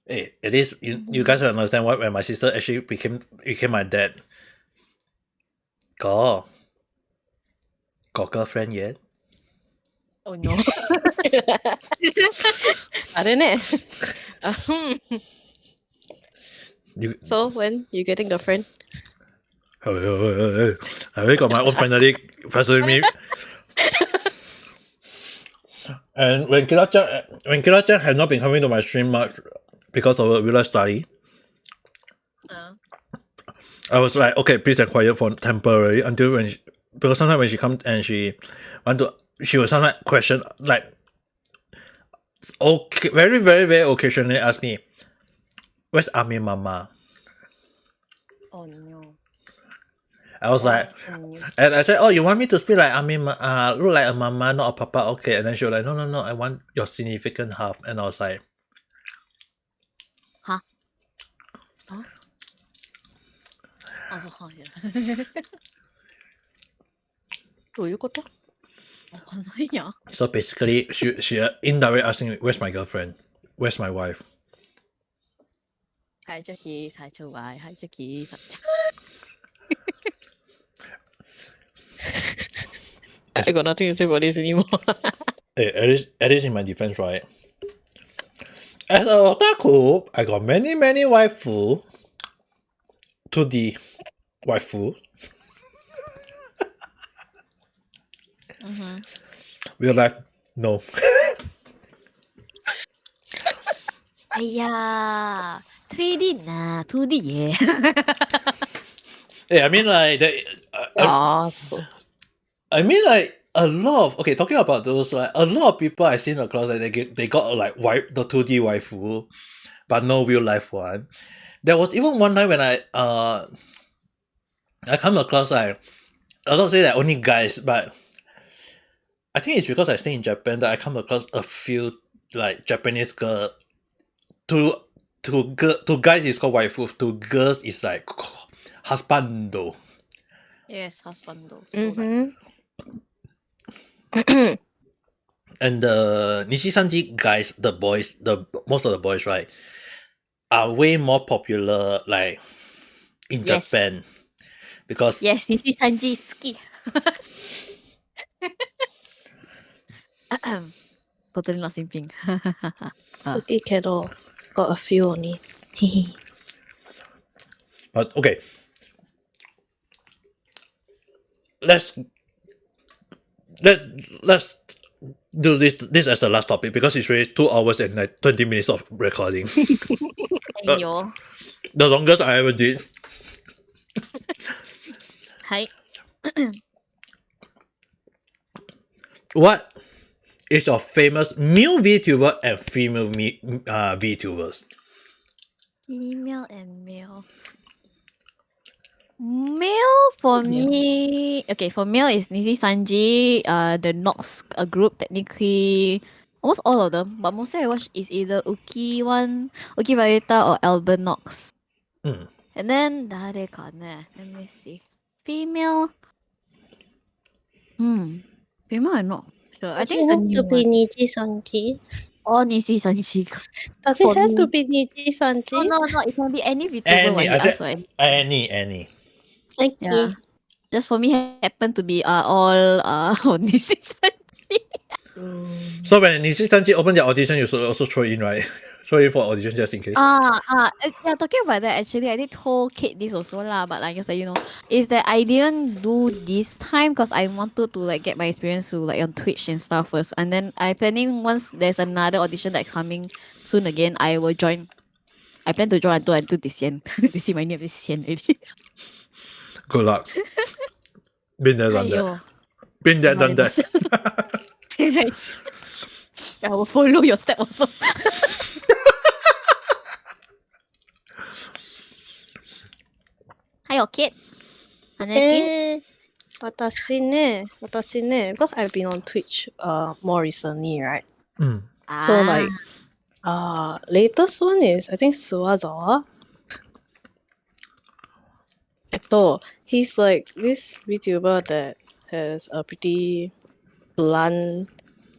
Hey, at least you guys will understand why when my sister actually became my dad. Got girlfriend yet? Oh no. I don't know. So when you getting girlfriend? I already got my own family pursuing me. And when Kira-chan had not been coming to my stream much because of a real life study, I was like, okay, please be quiet for temporary until because sometimes when she comes and she will sometimes question, like, okay, very, very, very occasionally ask me, "Where's Ame Mama?" Oh no. I was like, and I said, "Oh, you want me to speak like Ame, look like a mama, not a papa? Okay." And then she was like, "No, I want your significant half." And I was like, "Huh? Huh?" Also, huh? So basically, she indirectly asking me, "Where's my girlfriend? Where's my wife?" I got nothing to say about this anymore. Hey, at least in my defense, right? As a otaku, I got many waifu. 2D waifu. Real life, no. Yeah. 3D nah, 2D yeah. Yeah, I mean like that. I mean like a lot of talking about those, like a lot of people I see in the class, like they got like the 2D waifu, but no real life one. There was even one time when I come across like I don't say that only guys, but I think it's because I stay in Japan that I come across a few like Japanese girl. To guys it's called waifu. To girls it's like husbando. Yes, husband though. So like, Mm-hmm. And the Nishi-sanji guys, the boys, the most of the boys, right, are way more popular like in Yes. Japan because yes, this is Sanji ski. Totally not simping. Okay, Kedol. Got a few only. but okay. Let's let's do this as the last topic because it's really 2 hours and like 20 minutes of recording. Ayo. The longest I ever did. Hi. What is your famous male VTuber and female VTubers? Female and male. Male for me. Okay, for male is Nizi Sanji, the Nox group technically. Almost all of them, but mostly I watch is either Uki one, Uki Violeta or Alban Nox. Mm. And then let me see. Female. Female I'm not sure. I Does think it it's a have new to be one. Niji Sanji? Or Nizi Sanji. Does For it have to me. be Niji Sanji? No, it can be any VTuber Any, what he I asked said for. any. Okay. Yeah. Just for me happen to be all Nizi Sanji. So when Nishi-sanji open their audition, you should also throw in, right? Throw in for audition just in case. Yeah, talking about that, actually, I did told Kate this also lah, but like I said, is that I didn't do this time because I wanted to like get my experience to like on Twitch and stuff first, and then I planning once there's another audition that's coming soon again, I will join. I plan to join until this year. They see my name this year already. Good luck. Been there, done that. Aiyo. Been there, done that. I will follow your step also. Hi, Kate. Anaki? 私ね, because I've been on Twitch more recently, right? Mm. So like latest one is I think Suwazawa. He's like this VTuber that has a pretty blunt,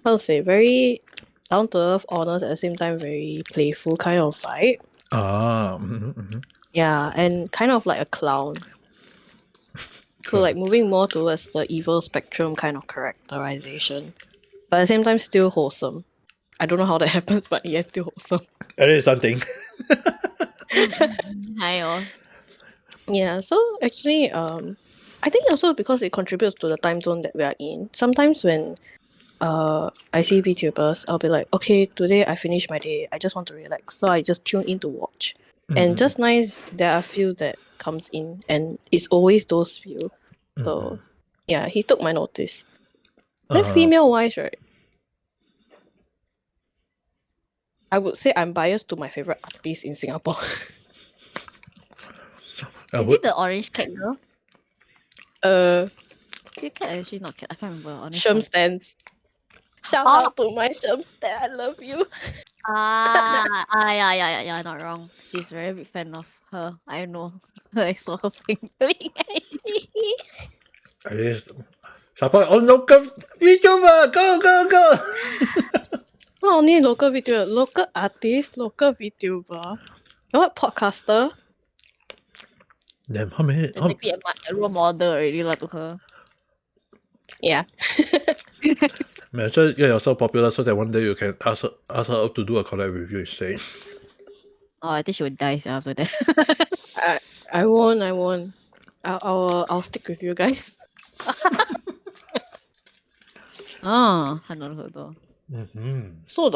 how to say, very down to earth, honest, at the same time very playful kind of vibe. Yeah, and kind of like a clown. So like moving more towards the evil spectrum kind of characterization. But at the same time still wholesome. I don't know how that happens, but yeah, still wholesome. It is something. Hi, Yeah, so actually I think also because it contributes to the time zone that we are in. Sometimes when I see VTubers, I'll be like, okay, today I finished my day. I just want to relax. So I just tune in to watch. And just nice, there are a few that comes in and it's always those few. So yeah, he took my notice. Then female wise, right? I would say I'm biased to my favorite artist in Singapore. Is it the orange cat girl? Is it cat? Actually not cat. I can't remember. Honestly. Sherm stands. Shout out to my Sherm stand. I love you. Yeah, not wrong. She's a very big fan of her. I know. I saw her fingering. It is. Support on local VTuber! Go! Not only local VTuber, local artist, local VTuber. You know what? Podcaster. Damn, how many? Technically, a role model already lah to her. Yeah. Man, so you're so popular so that one day you can ask her to do a collab with you instead. Oh, I think she would die after that. I won't. I'll stick with you guys. I not heard though. So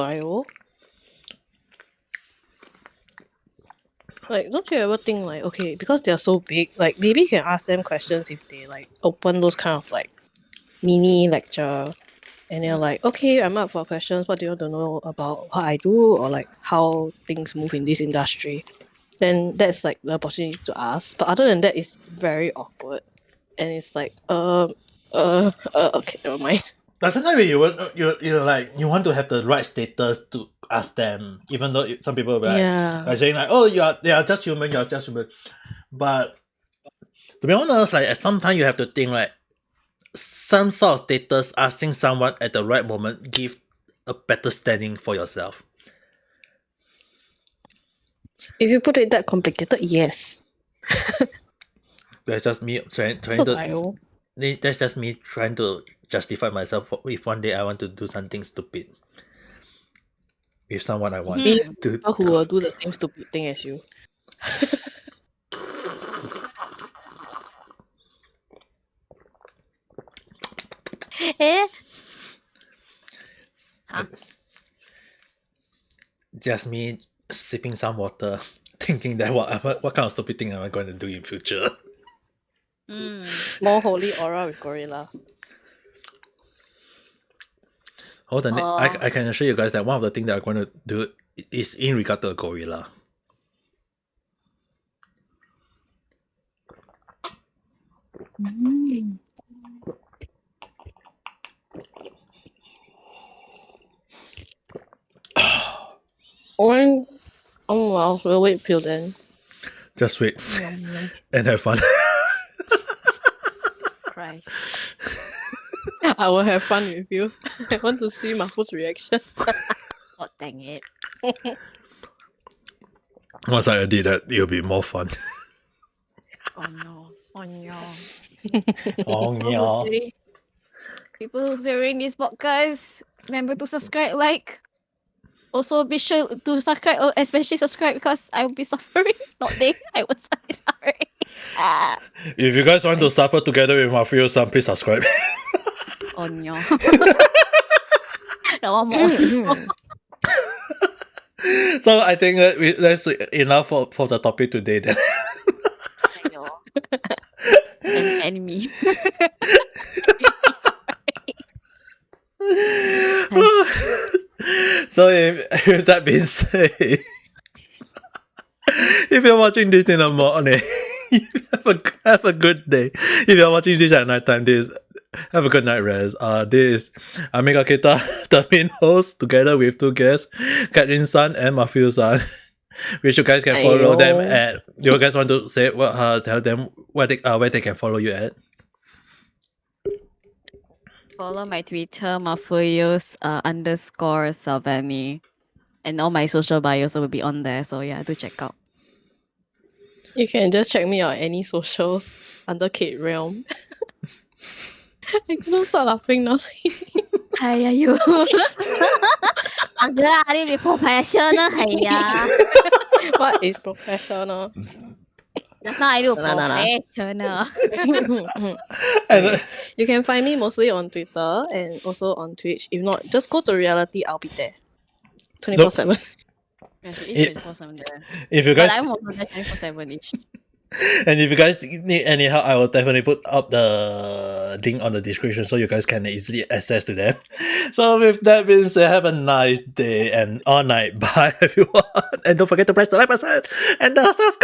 like, don't you ever think like, okay, because they're so big, like maybe you can ask them questions if they like open those kind of like mini lecture and they're like, okay, I'm up for questions, what do you want to know about what I do or like how things move in this industry? Then that's like the opportunity to ask. But other than that, it's very awkward. and it's like, okay, never mind. But sometimes when you like you want to have the right status to ask them, even though some people will be like saying like, oh, they are just human, you are just human. But to be honest, like at some time you have to think like some sort of status asking someone at the right moment give a better standing for yourself. If you put it that complicated, yes. That's just me trying So to. That's just me trying to justify myself if one day I want to do something stupid with someone I want to. People who will do the same stupid thing as you. Eh? Huh? Just me sipping some water, thinking that what kind of stupid thing am I going to do in future? More holy aura with gorilla. Hold on, I can assure you guys that one of the things that I'm going to do is in regard to a gorilla. Oh well, we'll wait till then. Just wait and have fun. Christ. I will have fun with you. I want to see Mafu's reaction. Oh, dang it. Once I did that, it'll be more fun. Oh no. Oh no. Oh People who's people who's hearing this podcast, remember to subscribe, like. Also, be sure to subscribe, especially subscribe because I will be suffering. Not they, I was suffering. If you guys want to suffer together with Mafuyu Sam, please subscribe. Oh no. No more. So I think that's enough for the topic today then. I know. An enemy. So with that being said, if you're watching this in the morning, have a good day. If you're watching this at night time, have a good night rest. This is Ame the main host, together with two guests, Caitrealm and Mafuyu, which you guys can follow them at. You guys want to say tell them where they can follow you at? Follow my Twitter, Mafuyus _ Selveni. And all my social bios will be on there. So yeah, do check out. You can just check me out any socials under Caitrealm. I cannot stop laughing now. Hi, you. Agak be professional, hiya. What is professional? Just now I do Nah. professional. And You can find me mostly on Twitter and also on Twitch. If not, just go to reality. I'll be there 24/7. Yeah, she is 24/7 there. if you But guys I'm also there 24/7-ish. and if you guys need any help, I will definitely put up the link on the description so you guys can easily access to them. So with that being said, have a nice day and all night. Bye everyone. And don't forget to press the like button and the subscribe.